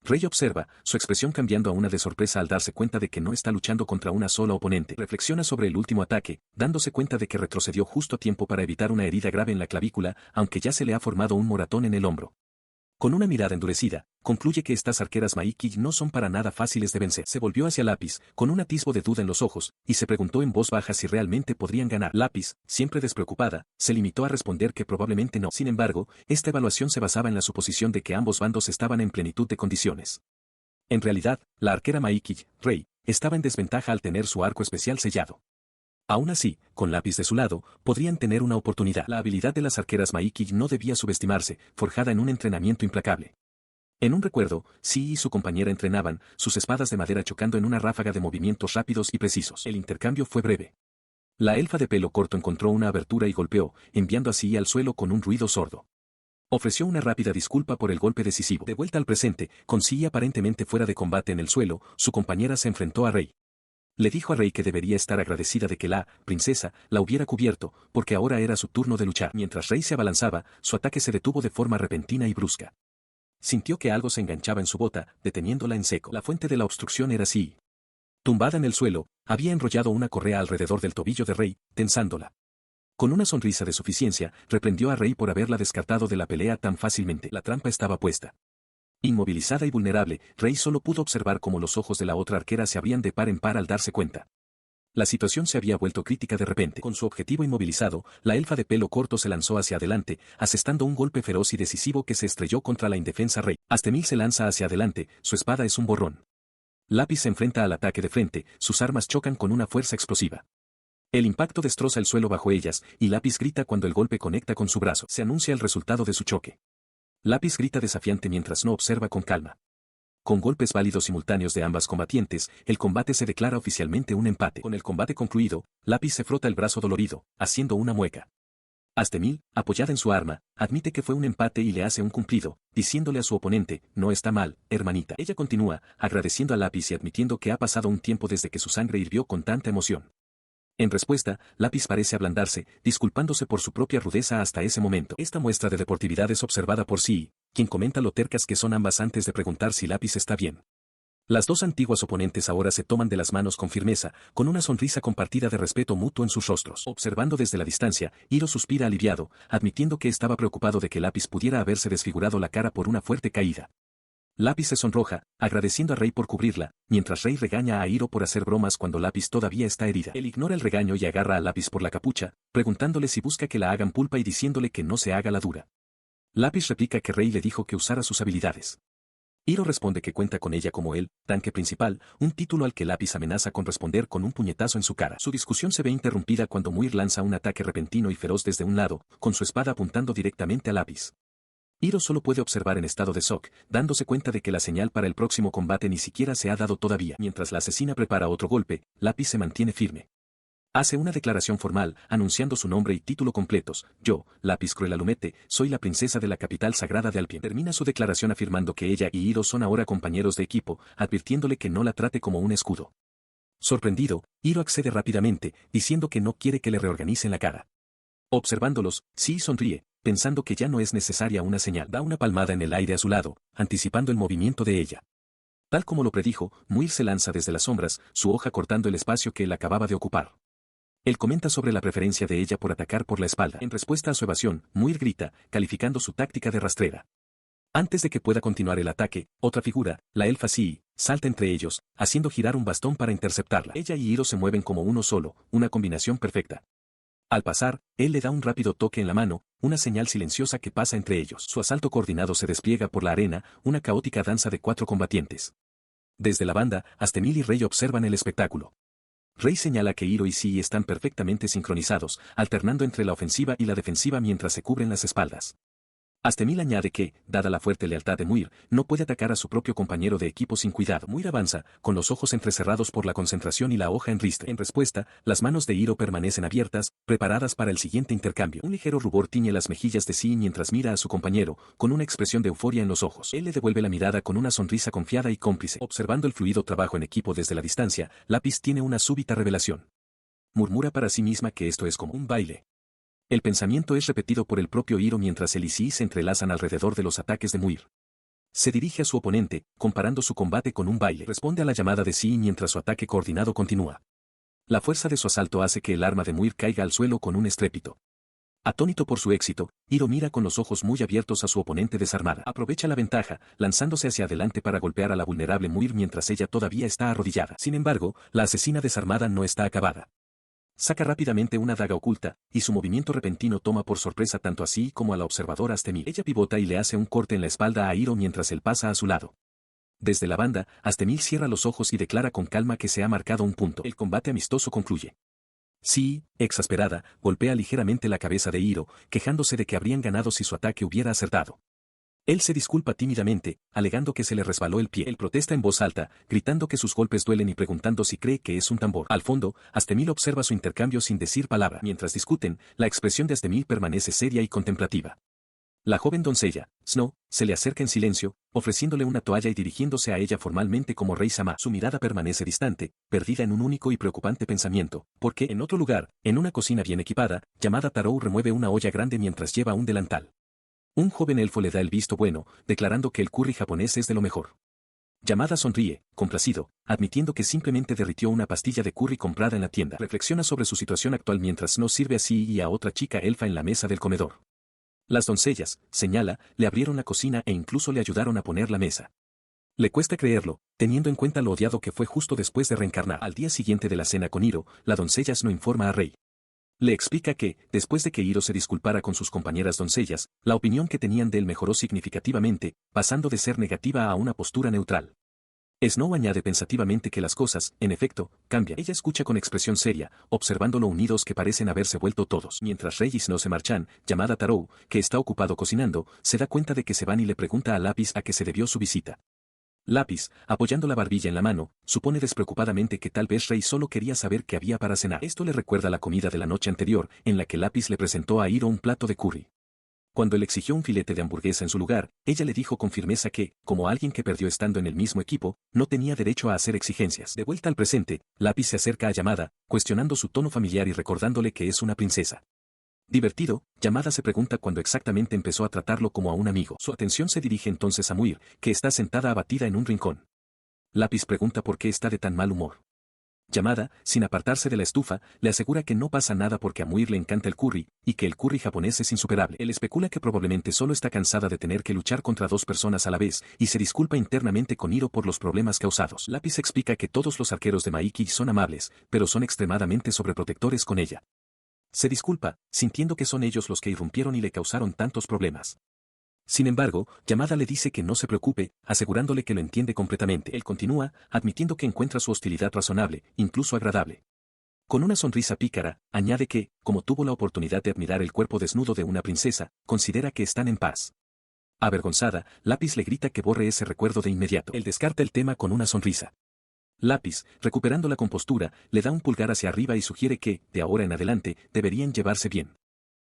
Rey observa, su expresión cambiando a una de sorpresa al darse cuenta de que no está luchando contra una sola oponente. Reflexiona sobre el último ataque, dándose cuenta de que retrocedió justo a tiempo para evitar una herida grave en la clavícula, aunque ya se le ha formado un moratón en el hombro. Con una mirada endurecida, concluye que estas arqueras Maiki no son para nada fáciles de vencer. Se volvió hacia Lápiz, con un atisbo de duda en los ojos, y se preguntó en voz baja si realmente podrían ganar. Lápiz, siempre despreocupada, se limitó a responder que probablemente no. Sin embargo, esta evaluación se basaba en la suposición de que ambos bandos estaban en plenitud de condiciones. En realidad, la arquera Maiki, Rey, estaba en desventaja al tener su arco especial sellado. Aún así, con Lápiz de su lado, podrían tener una oportunidad. La habilidad de las arqueras Maiki no debía subestimarse, forjada en un entrenamiento implacable. En un recuerdo, Sí y su compañera entrenaban, sus espadas de madera chocando en una ráfaga de movimientos rápidos y precisos. El intercambio fue breve. La elfa de pelo corto encontró una abertura y golpeó, enviando a Sí al suelo con un ruido sordo. Ofreció una rápida disculpa por el golpe decisivo. De vuelta al presente, con Sí aparentemente fuera de combate en el suelo, su compañera se enfrentó a Rey. Le dijo a Rey que debería estar agradecida de que la princesa la hubiera cubierto, porque ahora era su turno de luchar. Mientras Rey se abalanzaba, su ataque se detuvo de forma repentina y brusca. Sintió que algo se enganchaba en su bota, deteniéndola en seco. La fuente de la obstrucción era Sí. Tumbada en el suelo, había enrollado una correa alrededor del tobillo de Rey, tensándola. Con una sonrisa de suficiencia, reprendió a Rey por haberla descartado de la pelea tan fácilmente. La trampa estaba puesta. Inmovilizada y vulnerable, Rey solo pudo observar cómo los ojos de la otra arquera se abrían de par en par al darse cuenta. La situación se había vuelto crítica de repente. Con su objetivo inmovilizado, la elfa de pelo corto se lanzó hacia adelante, asestando un golpe feroz y decisivo que se estrelló contra la indefensa Rey. Astemil se lanza hacia adelante, su espada es un borrón. Lápiz se enfrenta al ataque de frente, sus armas chocan con una fuerza explosiva. El impacto destroza el suelo bajo ellas, y Lápiz grita cuando el golpe conecta con su brazo. Se anuncia el resultado de su choque. Lápiz grita desafiante mientras no observa con calma. Con golpes válidos simultáneos de ambas combatientes, el combate se declara oficialmente un empate. Con el combate concluido, Lápiz se frota el brazo dolorido, haciendo una mueca. Astemil, apoyada en su arma, admite que fue un empate y le hace un cumplido, diciéndole a su oponente, no está mal, hermanita. Ella continúa, agradeciendo a Lápiz y admitiendo que ha pasado un tiempo desde que su sangre hirvió con tanta emoción. En respuesta, Lápiz parece ablandarse, disculpándose por su propia rudeza hasta ese momento. Esta muestra de deportividad es observada por Sí, quien comenta lo tercas que son ambas antes de preguntar si Lápiz está bien. Las dos antiguas oponentes ahora se toman de las manos con firmeza, con una sonrisa compartida de respeto mutuo en sus rostros. Observando desde la distancia, Hiro suspira aliviado, admitiendo que estaba preocupado de que Lápiz pudiera haberse desfigurado la cara por una fuerte caída. Lápiz se sonroja, agradeciendo a Rei por cubrirla, mientras Rei regaña a Hiro por hacer bromas cuando Lápiz todavía está herida. Él ignora el regaño y agarra a Lápiz por la capucha, preguntándole si busca que la hagan pulpa y diciéndole que no se haga la dura. Lápiz replica que Rei le dijo que usara sus habilidades. Hiro responde que cuenta con ella como el tanque principal, un título al que Lápiz amenaza con responder con un puñetazo en su cara. Su discusión se ve interrumpida cuando Muir lanza un ataque repentino y feroz desde un lado, con su espada apuntando directamente a Lápiz. Hiro solo puede observar en estado de shock, dándose cuenta de que la señal para el próximo combate ni siquiera se ha dado todavía. Mientras la asesina prepara otro golpe, Lápiz se mantiene firme. Hace una declaración formal, anunciando su nombre y título completos. Yo, Lápiz Cruelalumete, soy la princesa de la capital sagrada de Alpien. Termina su declaración afirmando que ella y Hiro son ahora compañeros de equipo, advirtiéndole que no la trate como un escudo. Sorprendido, Hiro accede rápidamente, diciendo que no quiere que le reorganicen la cara. Observándolos, Sí sonríe, pensando que ya no es necesaria una señal. Da una palmada en el aire a su lado, anticipando el movimiento de ella. Tal como lo predijo, Muir se lanza desde las sombras, su hoja cortando el espacio que él acababa de ocupar. Él comenta sobre la preferencia de ella por atacar por la espalda. En respuesta a su evasión, Muir grita, calificando su táctica de rastrera. Antes de que pueda continuar el ataque, otra figura, la elfa Sii, salta entre ellos, haciendo girar un bastón para interceptarla. Ella y Hiro se mueven como uno solo, una combinación perfecta. Al pasar, él le da un rápido toque en la mano, una señal silenciosa que pasa entre ellos. Su asalto coordinado se despliega por la arena, una caótica danza de 4 combatientes. Desde la banda, Astemil y Rei observan el espectáculo. Rei señala que Hiro y Sii están perfectamente sincronizados, alternando entre la ofensiva y la defensiva mientras se cubren las espaldas. Astemil añade que, dada la fuerte lealtad de Muir, no puede atacar a su propio compañero de equipo sin cuidado. Muir avanza, con los ojos entrecerrados por la concentración y la hoja en ristre. En respuesta, las manos de Hiro permanecen abiertas, preparadas para el siguiente intercambio. Un ligero rubor tiñe las mejillas de Sii mientras mira a su compañero, con una expresión de euforia en los ojos. Él le devuelve la mirada con una sonrisa confiada y cómplice. Observando el fluido trabajo en equipo desde la distancia, Lápiz tiene una súbita revelación. Murmura para sí misma que esto es como un baile. El pensamiento es repetido por el propio Hiro mientras él y Sii se entrelazan alrededor de los ataques de Muir. Se dirige a su oponente, comparando su combate con un baile. Responde a la llamada de Sii mientras su ataque coordinado continúa. La fuerza de su asalto hace que el arma de Muir caiga al suelo con un estrépito. Atónito por su éxito, Hiro mira con los ojos muy abiertos a su oponente desarmada. Aprovecha la ventaja, lanzándose hacia adelante para golpear a la vulnerable Muir mientras ella todavía está arrodillada. Sin embargo, la asesina desarmada no está acabada. Saca rápidamente una daga oculta, y su movimiento repentino toma por sorpresa tanto a Sii como a la observadora Astemil. Ella pivota y le hace un corte en la espalda a Hiro mientras él pasa a su lado. Desde la banda, Astemil cierra los ojos y declara con calma que se ha marcado un punto. El combate amistoso concluye. Sii, exasperada, golpea ligeramente la cabeza de Hiro, quejándose de que habrían ganado si su ataque hubiera acertado. Él se disculpa tímidamente, alegando que se le resbaló el pie. Él protesta en voz alta, gritando que sus golpes duelen y preguntando si cree que es un tambor. Al fondo, Astemil observa su intercambio sin decir palabra. Mientras discuten, la expresión de Astemil permanece seria y contemplativa. La joven doncella, Snow, se le acerca en silencio, ofreciéndole una toalla y dirigiéndose a ella formalmente como Rei Sama. Su mirada permanece distante, perdida en un único y preocupante pensamiento, porque en otro lugar, en una cocina bien equipada, llamada Tarou remueve una olla grande mientras lleva un delantal. Un joven elfo le da el visto bueno, declarando que el curry japonés es de lo mejor. Yamada sonríe, complacido, admitiendo que simplemente derritió una pastilla de curry comprada en la tienda. Reflexiona sobre su situación actual mientras no sirve a Sii y a otra chica elfa en la mesa del comedor. Las doncellas, señala, le abrieron la cocina e incluso le ayudaron a poner la mesa. Le cuesta creerlo, teniendo en cuenta lo odiado que fue justo después de reencarnar. Al día siguiente de la cena con Hiro, la doncella no informa a Rei. Le explica que, después de que Hiro se disculpara con sus compañeras doncellas, la opinión que tenían de él mejoró significativamente, pasando de ser negativa a una postura neutral. Snow añade pensativamente que las cosas, en efecto, cambian. Ella escucha con expresión seria, observando lo unidos que parecen haberse vuelto todos. Mientras Rey y Snow se marchan, llamada Tarou, que está ocupado cocinando, se da cuenta de que se van y le pregunta a Lápiz a qué se debió su visita. Lápiz, apoyando la barbilla en la mano, supone despreocupadamente que tal vez Rey solo quería saber qué había para cenar. Esto le recuerda la comida de la noche anterior, en la que Lápiz le presentó a Hiro un plato de curry. Cuando él exigió un filete de hamburguesa en su lugar, ella le dijo con firmeza que, como alguien que perdió estando en el mismo equipo, no tenía derecho a hacer exigencias. De vuelta al presente, Lápiz se acerca a Yamada, cuestionando su tono familiar y recordándole que es una princesa. Divertido, Yamada se pregunta cuándo exactamente empezó a tratarlo como a un amigo. Su atención se dirige entonces a Muir, que está sentada abatida en un rincón. Lápiz pregunta por qué está de tan mal humor. Yamada, sin apartarse de la estufa, le asegura que no pasa nada porque a Muir le encanta el curry, y que el curry japonés es insuperable. Él especula que probablemente solo está cansada de tener que luchar contra dos personas a la vez, y se disculpa internamente con Hiro por los problemas causados. Lápiz explica que todos los arqueros de Maiki son amables, pero son extremadamente sobreprotectores con ella. Se disculpa, sintiendo que son ellos los que irrumpieron y le causaron tantos problemas. Sin embargo, Yamada le dice que no se preocupe, asegurándole que lo entiende completamente. Él continúa, admitiendo que encuentra su hostilidad razonable, incluso agradable. Con una sonrisa pícara, añade que, como tuvo la oportunidad de admirar el cuerpo desnudo de una princesa, considera que están en paz. Avergonzada, Lápiz le grita que borre ese recuerdo de inmediato. Él descarta el tema con una sonrisa. Lápiz, recuperando la compostura, le da un pulgar hacia arriba y sugiere que, de ahora en adelante, deberían llevarse bien.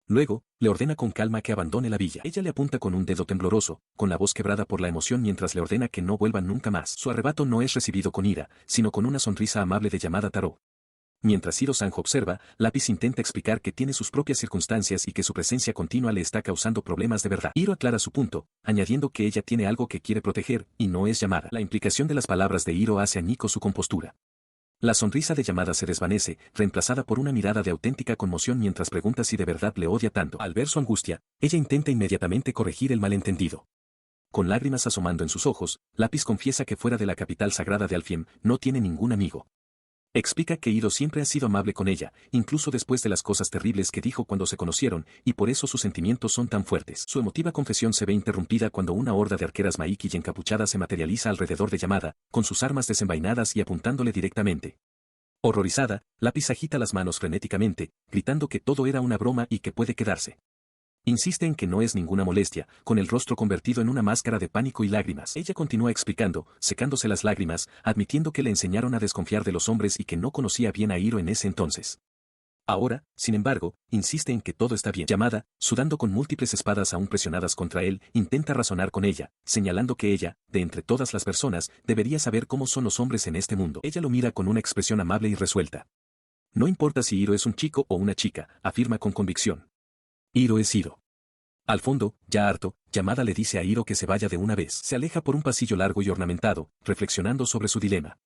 Luego, le ordena con calma que abandone la villa. Ella le apunta con un dedo tembloroso, con la voz quebrada por la emoción mientras le ordena que no vuelvan nunca más. Su arrebato no es recibido con ira, sino con una sonrisa amable de llamada Tarot. Mientras Hiro Sanjo observa, Lápiz intenta explicar que tiene sus propias circunstancias y que su presencia continua le está causando problemas de verdad. Hiro aclara su punto, añadiendo que ella tiene algo que quiere proteger, y no es Yamada. La implicación de las palabras de Hiro hace añicos su compostura. La sonrisa de Yamada se desvanece, reemplazada por una mirada de auténtica conmoción mientras pregunta si de verdad le odia tanto. Al ver su angustia, ella intenta inmediatamente corregir el malentendido. Con lágrimas asomando en sus ojos, Lápiz confiesa que fuera de la capital sagrada de Alfiem, no tiene ningún amigo. Explica que Hiro siempre ha sido amable con ella, incluso después de las cosas terribles que dijo cuando se conocieron, y por eso sus sentimientos son tan fuertes. Su emotiva confesión se ve interrumpida cuando una horda de arqueras Maiki y encapuchadas se materializa alrededor de Yamada, con sus armas desenvainadas y apuntándole directamente. Horrorizada, Lápiz agita las manos frenéticamente, gritando que todo era una broma y que puede quedarse. Insiste en que no es ninguna molestia, con el rostro convertido en una máscara de pánico y lágrimas. Ella continúa explicando, secándose las lágrimas, admitiendo que le enseñaron a desconfiar de los hombres y que no conocía bien a Hiro en ese entonces. Ahora, sin embargo, insiste en que todo está bien. Yamada, sudando con múltiples espadas aún presionadas contra él, intenta razonar con ella, señalando que ella, de entre todas las personas, debería saber cómo son los hombres en este mundo. Ella lo mira con una expresión amable y resuelta. No importa si Hiro es un chico o una chica, afirma con convicción. Hiro es Hiro. Al fondo, ya harto, Yamada le dice a Hiro que se vaya de una vez. Se aleja por un pasillo largo y ornamentado, reflexionando sobre su dilema.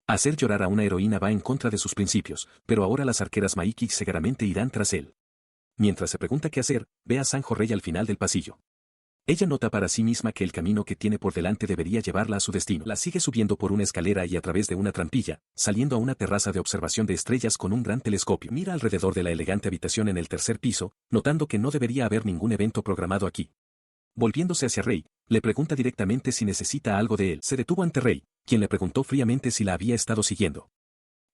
Hacer llorar a una heroína va en contra de sus principios, pero ahora las arqueras Maiki seguramente irán tras él. Mientras se pregunta qué hacer, ve a Sanjo Rey al final del pasillo. Ella nota para sí misma que el camino que tiene por delante debería llevarla a su destino. La sigue subiendo por una escalera y a través de una trampilla, saliendo a una terraza de observación de estrellas con un gran telescopio. Mira alrededor de la elegante habitación en el tercer piso, notando que no debería haber ningún evento programado aquí. Volviéndose hacia Rey, le pregunta directamente si necesita algo de él. Se detuvo ante Rey, quien le preguntó fríamente si la había estado siguiendo.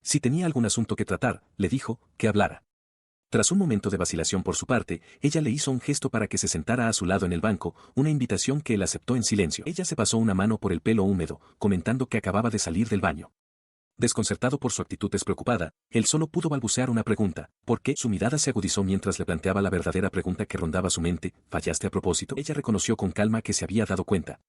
Si tenía algún asunto que tratar, le dijo, que hablara. Tras un momento de vacilación por su parte, ella le hizo un gesto para que se sentara a su lado en el banco, una invitación que él aceptó en silencio. Ella se pasó una mano por el pelo húmedo, comentando que acababa de salir del baño. Desconcertado por su actitud despreocupada, él solo pudo balbucear una pregunta, ¿por qué? Su mirada se agudizó mientras le planteaba la verdadera pregunta que rondaba su mente, ¿fallaste a propósito? Ella reconoció con calma que se había dado cuenta.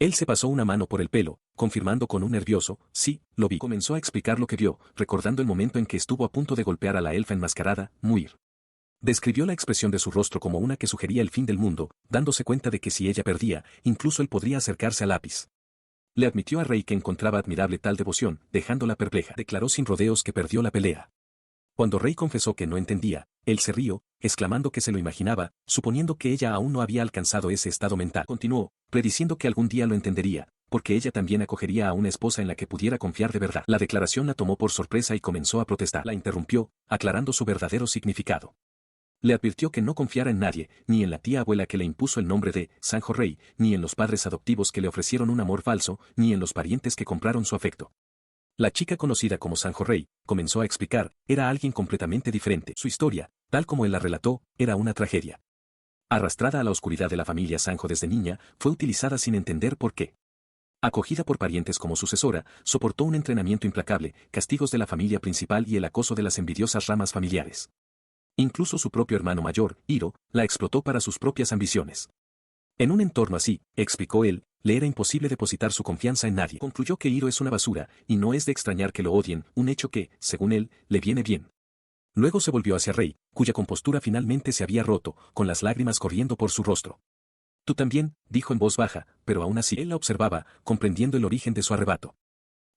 Él se pasó una mano por el pelo, confirmando con un nervioso, sí, lo vi. Comenzó a explicar lo que vio, recordando el momento en que estuvo a punto de golpear a la elfa enmascarada, Muir. Describió la expresión de su rostro como una que sugería el fin del mundo, dándose cuenta de que si ella perdía, incluso él podría acercarse al Lápiz. Le admitió a Rey que encontraba admirable tal devoción, dejándola perpleja. Declaró sin rodeos que perdió la pelea. Cuando Rey confesó que no entendía, él se rió, exclamando que se lo imaginaba, suponiendo que ella aún no había alcanzado ese estado mental. Continuó, prediciendo que algún día lo entendería, porque ella también acogería a una esposa en la que pudiera confiar de verdad. La declaración la tomó por sorpresa y comenzó a protestar. La interrumpió, aclarando su verdadero significado. Le advirtió que no confiara en nadie, ni en la tía abuela que le impuso el nombre de Sanjo Rey, ni en los padres adoptivos que le ofrecieron un amor falso, ni en los parientes que compraron su afecto. La chica conocida como Sanjo Rey, comenzó a explicar, era alguien completamente diferente. Su historia, tal como él la relató, era una tragedia. Arrastrada a la oscuridad de la familia Sanjo desde niña, fue utilizada sin entender por qué. Acogida por parientes como sucesora, soportó un entrenamiento implacable, castigos de la familia principal y el acoso de las envidiosas ramas familiares. Incluso su propio hermano mayor, Hiro, la explotó para sus propias ambiciones. En un entorno así, explicó él, le era imposible depositar su confianza en nadie. Concluyó que Hiro es una basura, y no es de extrañar que lo odien, un hecho que, según él, le viene bien. Luego se volvió hacia Rei, cuya compostura finalmente se había roto, con las lágrimas corriendo por su rostro. Tú también, dijo en voz baja, pero aún así él la observaba, comprendiendo el origen de su arrebato.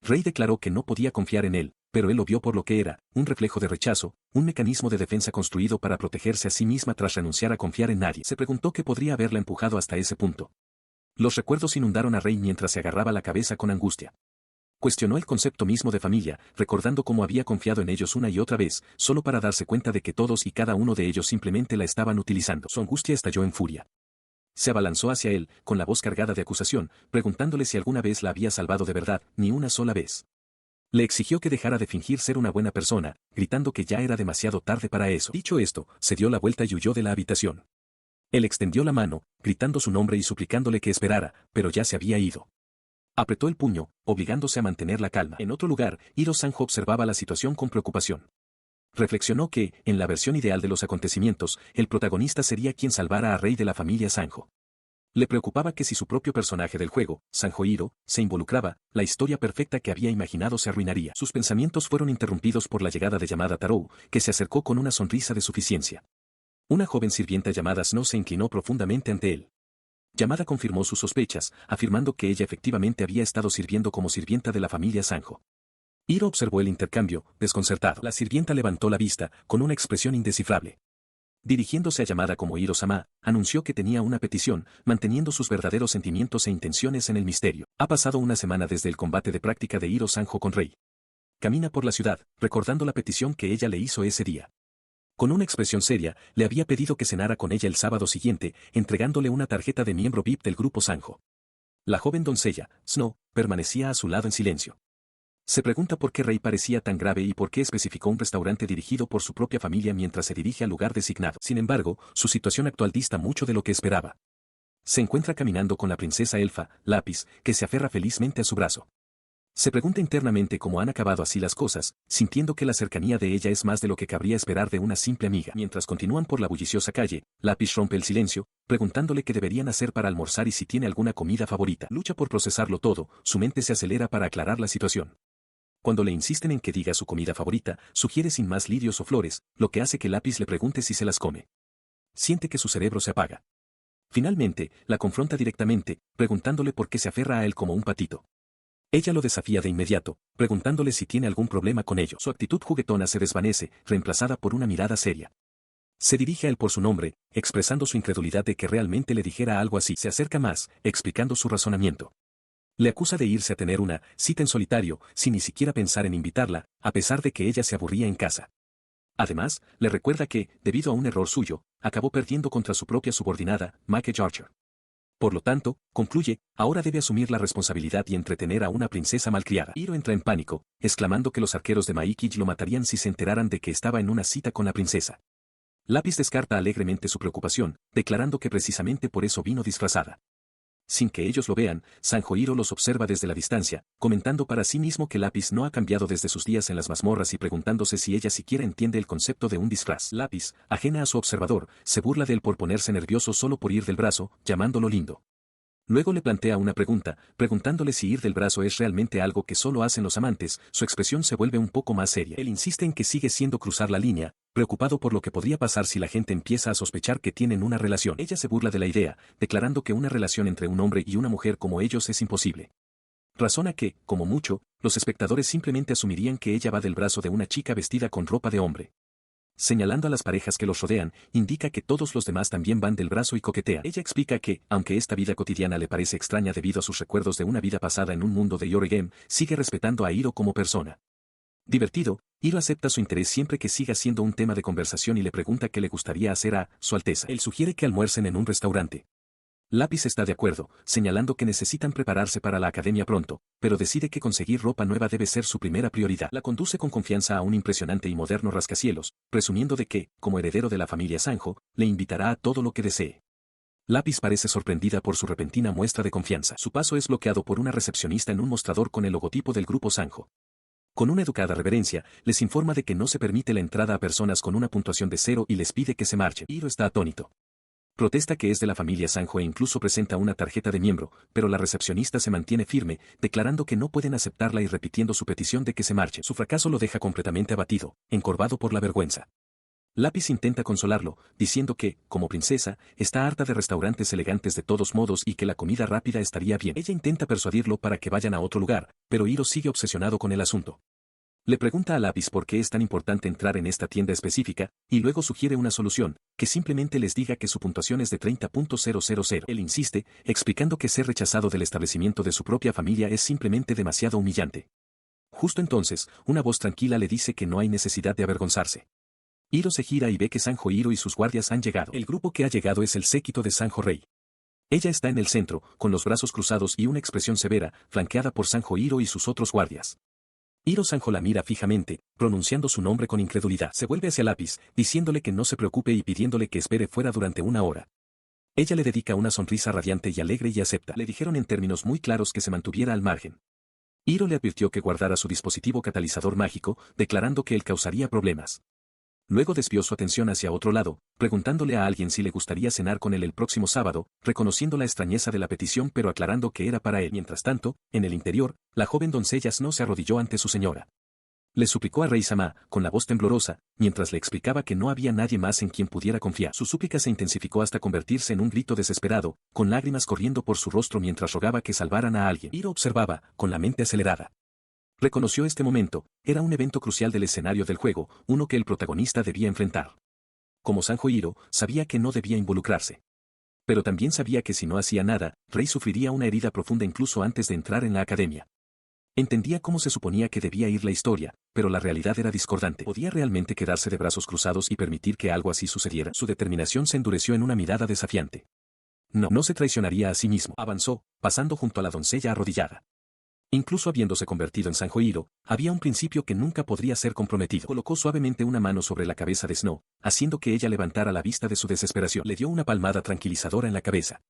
Rei declaró que no podía confiar en él, pero él lo vio por lo que era, un reflejo de rechazo, un mecanismo de defensa construido para protegerse a sí misma tras renunciar a confiar en nadie. Se preguntó qué podría haberla empujado hasta ese punto. Los recuerdos inundaron a Rei mientras se agarraba la cabeza con angustia. Cuestionó el concepto mismo de familia, recordando cómo había confiado en ellos una y otra vez, solo para darse cuenta de que todos y cada uno de ellos simplemente la estaban utilizando. Su angustia estalló en furia. Se abalanzó hacia él, con la voz cargada de acusación, preguntándole si alguna vez la había salvado de verdad, ni una sola vez. Le exigió que dejara de fingir ser una buena persona, gritando que ya era demasiado tarde para eso. Dicho esto, se dio la vuelta y huyó de la habitación. Él extendió la mano, gritando su nombre y suplicándole que esperara, pero ya se había ido. Apretó el puño, obligándose a mantener la calma. En otro lugar, Hiro Sanjo observaba la situación con preocupación. Reflexionó que, en la versión ideal de los acontecimientos, el protagonista sería quien salvara a Rei de la familia Sanjo. Le preocupaba que si su propio personaje del juego, Sanjo Hiro, se involucraba, la historia perfecta que había imaginado se arruinaría. Sus pensamientos fueron interrumpidos por la llegada de Yamada Tarou, que se acercó con una sonrisa de suficiencia. Una joven sirvienta llamada Snow se inclinó profundamente ante él. Yamada confirmó sus sospechas, afirmando que ella efectivamente había estado sirviendo como sirvienta de la familia Sanjo. Hiro observó el intercambio, desconcertado. La sirvienta levantó la vista, con una expresión indescifrable. Dirigiéndose a Yamada como Hiro-sama, anunció que tenía una petición, manteniendo sus verdaderos sentimientos e intenciones en el misterio. Ha pasado una semana desde el combate de práctica de Hiro Sanjo con Rei. Camina por la ciudad, recordando la petición que ella le hizo ese día. Con una expresión seria, le había pedido que cenara con ella el sábado siguiente, entregándole una tarjeta de miembro VIP del grupo Sanjo. La joven doncella, Snow, permanecía a su lado en silencio. Se pregunta por qué Rei parecía tan grave y por qué especificó un restaurante dirigido por su propia familia mientras se dirige al lugar designado. Sin embargo, su situación actual dista mucho de lo que esperaba. Se encuentra caminando con la princesa elfa, Lapis, que se aferra felizmente a su brazo. Se pregunta internamente cómo han acabado así las cosas, sintiendo que la cercanía de ella es más de lo que cabría esperar de una simple amiga. Mientras continúan por la bulliciosa calle, Lapis rompe el silencio, preguntándole qué deberían hacer para almorzar y si tiene alguna comida favorita. Lucha por procesarlo todo, su mente se acelera para aclarar la situación. Cuando le insisten en que diga su comida favorita, sugiere sin más lirios o flores, lo que hace que Lapis le pregunte si se las come. Siente que su cerebro se apaga. Finalmente, la confronta directamente, preguntándole por qué se aferra a él como un patito. Ella lo desafía de inmediato, preguntándole si tiene algún problema con ello. Su actitud juguetona se desvanece, reemplazada por una mirada seria. Se dirige a él por su nombre, expresando su incredulidad de que realmente le dijera algo así. Se acerca más, explicando su razonamiento. Le acusa de irse a tener una cita en solitario, sin ni siquiera pensar en invitarla, a pesar de que ella se aburría en casa. Además, le recuerda que, debido a un error suyo, acabó perdiendo contra su propia subordinada, Mike Archer. Por lo tanto, concluye, ahora debe asumir la responsabilidad y entretener a una princesa malcriada. Hiro entra en pánico, exclamando que los arqueros de Maikiji lo matarían si se enteraran de que estaba en una cita con la princesa. Lapis descarta alegremente su preocupación, declarando que precisamente por eso vino disfrazada. Sin que ellos lo vean, Sanjo Hiro los observa desde la distancia, comentando para sí mismo que Lapis no ha cambiado desde sus días en las mazmorras y preguntándose si ella siquiera entiende el concepto de un disfraz. Lapis, ajena a su observador, se burla de él por ponerse nervioso solo por ir del brazo, llamándolo lindo. Luego le plantea una pregunta, preguntándole si ir del brazo es realmente algo que solo hacen los amantes. Su expresión se vuelve un poco más seria. Él insiste en que sigue siendo cruzar la línea, preocupado por lo que podría pasar si la gente empieza a sospechar que tienen una relación. Ella se burla de la idea, declarando que una relación entre un hombre y una mujer como ellos es imposible. Razona que, como mucho, los espectadores simplemente asumirían que ella va del brazo de una chica vestida con ropa de hombre. Señalando a las parejas que los rodean, indica que todos los demás también van del brazo y coquetean. Ella explica que, aunque esta vida cotidiana le parece extraña debido a sus recuerdos de una vida pasada en un mundo de Yore Game, sigue respetando a Hiro como persona. Divertido, Hiro acepta su interés siempre que siga siendo un tema de conversación y le pregunta qué le gustaría hacer a Su Alteza. Él sugiere que almuercen en un restaurante. Lápiz está de acuerdo, señalando que necesitan prepararse para la academia pronto, pero decide que conseguir ropa nueva debe ser su primera prioridad. La conduce con confianza a un impresionante y moderno rascacielos, presumiendo de que, como heredero de la familia Sanjo, le invitará a todo lo que desee. Lápiz parece sorprendida por su repentina muestra de confianza. Su paso es bloqueado por una recepcionista en un mostrador con el logotipo del grupo Sanjo. Con una educada reverencia, les informa de que no se permite la entrada a personas con una puntuación de 0 y les pide que se marchen. Hiro está atónito. Protesta que es de la familia Sanjo e incluso presenta una tarjeta de miembro, pero la recepcionista se mantiene firme, declarando que no pueden aceptarla y repitiendo su petición de que se marche. Su fracaso lo deja completamente abatido, encorvado por la vergüenza. Lápiz intenta consolarlo, diciendo que, como princesa, está harta de restaurantes elegantes de todos modos y que la comida rápida estaría bien. Ella intenta persuadirlo para que vayan a otro lugar, pero Hiro sigue obsesionado con el asunto. Le pregunta a Lápiz por qué es tan importante entrar en esta tienda específica, y luego sugiere una solución, que simplemente les diga que su puntuación es de 30.000. Él insiste, explicando que ser rechazado del establecimiento de su propia familia es simplemente demasiado humillante. Justo entonces, una voz tranquila le dice que no hay necesidad de avergonzarse. Hiro se gira y ve que Sanjo Hiro y sus guardias han llegado. El grupo que ha llegado es el séquito de Sanjo Rey. Ella está en el centro, con los brazos cruzados y una expresión severa, flanqueada por Sanjo Hiro y sus otros guardias. Hiro Sanjo la mira fijamente, pronunciando su nombre con incredulidad. Se vuelve hacia Lápiz, diciéndole que no se preocupe y pidiéndole que espere fuera durante una hora. Ella le dedica una sonrisa radiante y alegre y acepta. Le dijeron en términos muy claros que se mantuviera al margen. Hiro le advirtió que guardara su dispositivo catalizador mágico, declarando que él causaría problemas. Luego desvió su atención hacia otro lado, preguntándole a alguien si le gustaría cenar con él el próximo sábado, reconociendo la extrañeza de la petición pero aclarando que era para él. Mientras tanto, en el interior, la joven doncella no se arrodilló ante su señora. Le suplicó a Rei-sama, con la voz temblorosa, mientras le explicaba que no había nadie más en quien pudiera confiar. Su súplica se intensificó hasta convertirse en un grito desesperado, con lágrimas corriendo por su rostro mientras rogaba que salvaran a alguien. Hiro observaba, con la mente acelerada. Reconoció este momento, era un evento crucial del escenario del juego, uno que el protagonista debía enfrentar. Como Sanjo Hiro, sabía que no debía involucrarse. Pero también sabía que si no hacía nada, Rei sufriría una herida profunda incluso antes de entrar en la academia. Entendía cómo se suponía que debía ir la historia, pero la realidad era discordante. ¿Podía realmente quedarse de brazos cruzados y permitir que algo así sucediera? Su determinación se endureció en una mirada desafiante. No se traicionaría a sí mismo. Avanzó, pasando junto a la doncella arrodillada. Incluso habiéndose convertido en Sanjo Hiro, había un principio que nunca podría ser comprometido. Colocó suavemente una mano sobre la cabeza de Snow, haciendo que ella levantara la vista de su desesperación. Le dio una palmada tranquilizadora en la cabeza.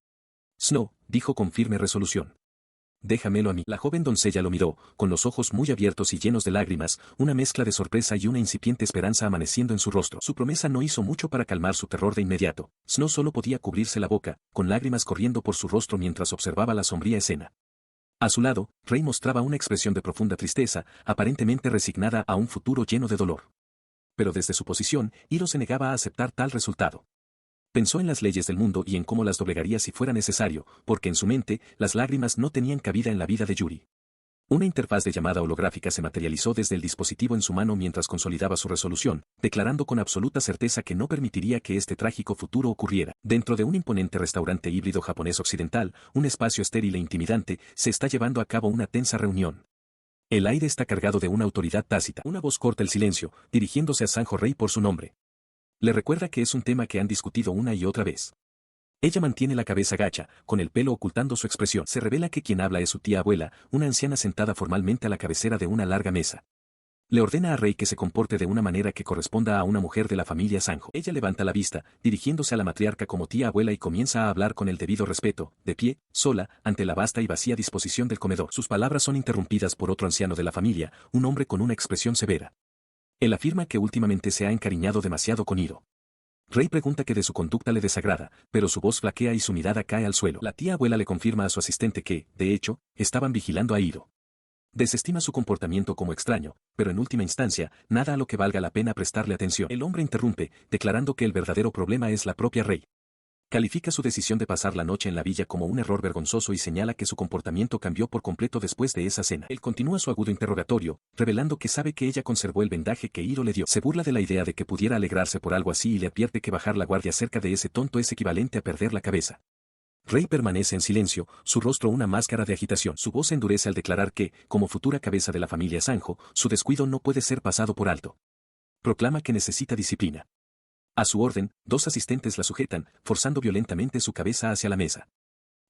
Snow, dijo con firme resolución. Déjamelo a mí. La joven doncella lo miró, con los ojos muy abiertos y llenos de lágrimas, una mezcla de sorpresa y una incipiente esperanza amaneciendo en su rostro. Su promesa no hizo mucho para calmar su terror de inmediato. Snow solo podía cubrirse la boca, con lágrimas corriendo por su rostro mientras observaba la sombría escena. A su lado, Rei mostraba una expresión de profunda tristeza, aparentemente resignada a un futuro lleno de dolor. Pero desde su posición, Hiro se negaba a aceptar tal resultado. Pensó en las leyes del mundo y en cómo las doblegaría si fuera necesario, porque en su mente, las lágrimas no tenían cabida en la vida de Yuri. Una interfaz de llamada holográfica se materializó desde el dispositivo en su mano mientras consolidaba su resolución, declarando con absoluta certeza que no permitiría que este trágico futuro ocurriera. Dentro de un imponente restaurante híbrido japonés occidental, un espacio estéril e intimidante, se está llevando a cabo una tensa reunión. El aire está cargado de una autoridad tácita. Una voz corta el silencio, dirigiéndose a Sanjo Rei por su nombre. Le recuerda que es un tema que han discutido una y otra vez. Ella mantiene la cabeza gacha, con el pelo ocultando su expresión. Se revela que quien habla es su tía abuela, una anciana sentada formalmente a la cabecera de una larga mesa. Le ordena a Rei que se comporte de una manera que corresponda a una mujer de la familia Sanjo. Ella levanta la vista, dirigiéndose a la matriarca como tía abuela y comienza a hablar con el debido respeto, de pie, sola, ante la vasta y vacía disposición del comedor. Sus palabras son interrumpidas por otro anciano de la familia, un hombre con una expresión severa. Él afirma que últimamente se ha encariñado demasiado con Hiro. Rei pregunta que de su conducta le desagrada, pero su voz flaquea y su mirada cae al suelo. La tía abuela le confirma a su asistente que, de hecho, estaban vigilando a Hiro. Desestima su comportamiento como extraño, pero en última instancia, nada a lo que valga la pena prestarle atención. El hombre interrumpe, declarando que el verdadero problema es la propia Rei. Califica su decisión de pasar la noche en la villa como un error vergonzoso y señala que su comportamiento cambió por completo después de esa cena. Él continúa su agudo interrogatorio, revelando que sabe que ella conservó el vendaje que Hiro le dio. Se burla de la idea de que pudiera alegrarse por algo así y le advierte que bajar la guardia cerca de ese tonto es equivalente a perder la cabeza. Rey permanece en silencio, su rostro una máscara de agitación. Su voz se endurece al declarar que, como futura cabeza de la familia Sanjo, su descuido no puede ser pasado por alto. Proclama que necesita disciplina. A su orden, dos asistentes la sujetan, forzando violentamente su cabeza hacia la mesa.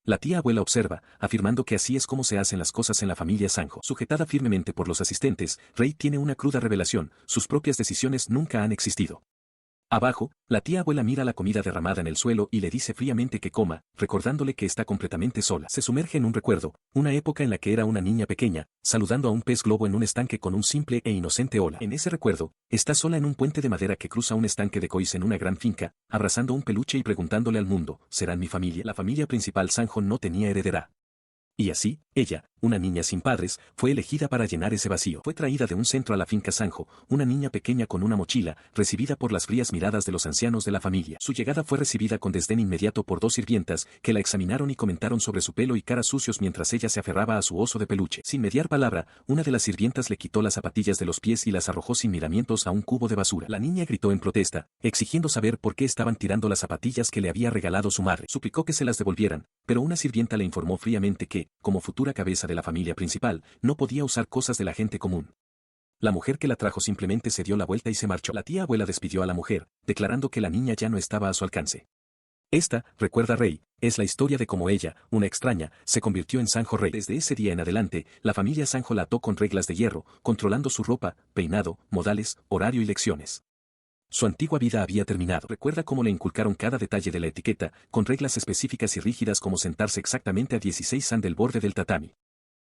La tía abuela observa, afirmando que así es como se hacen las cosas en la familia Sanjo. Sujetada firmemente por los asistentes, Rei tiene una cruda revelación, sus propias decisiones nunca han existido. Abajo, la tía abuela mira la comida derramada en el suelo y le dice fríamente que coma, recordándole que está completamente sola. Se sumerge en un recuerdo, una época en la que era una niña pequeña, saludando a un pez globo en un estanque con un simple e inocente hola. En ese recuerdo, está sola en un puente de madera que cruza un estanque de cois en una gran finca, abrazando un peluche y preguntándole al mundo, ¿serán mi familia? La familia principal Sanjo no tenía heredera. Y así, ella, una niña sin padres, fue elegida para llenar ese vacío. Fue traída de un centro a la finca Sanjo, una niña pequeña con una mochila, recibida por las frías miradas de los ancianos de la familia. Su llegada fue recibida con desdén inmediato por dos sirvientas, que la examinaron y comentaron sobre su pelo y cara sucios mientras ella se aferraba a su oso de peluche. Sin mediar palabra, una de las sirvientas le quitó las zapatillas de los pies y las arrojó sin miramientos a un cubo de basura. La niña gritó en protesta, exigiendo saber por qué estaban tirando las zapatillas que le había regalado su madre. Suplicó que se las devolvieran, pero una sirvienta le informó fríamente que, como futura cabeza de la familia principal, no podía usar cosas de la gente común. La mujer que la trajo simplemente se dio la vuelta y se marchó. La tía abuela despidió a la mujer, declarando que la niña ya no estaba a su alcance. Esta, recuerda Rei, es la historia de cómo ella, una extraña, se convirtió en Sanjo Rey. Desde ese día en adelante, la familia Sanjo la ató con reglas de hierro, controlando su ropa, peinado, modales, horario y lecciones. Su antigua vida había terminado. Recuerda cómo le inculcaron cada detalle de la etiqueta, con reglas específicas y rígidas como sentarse exactamente a 16 san del borde del tatami.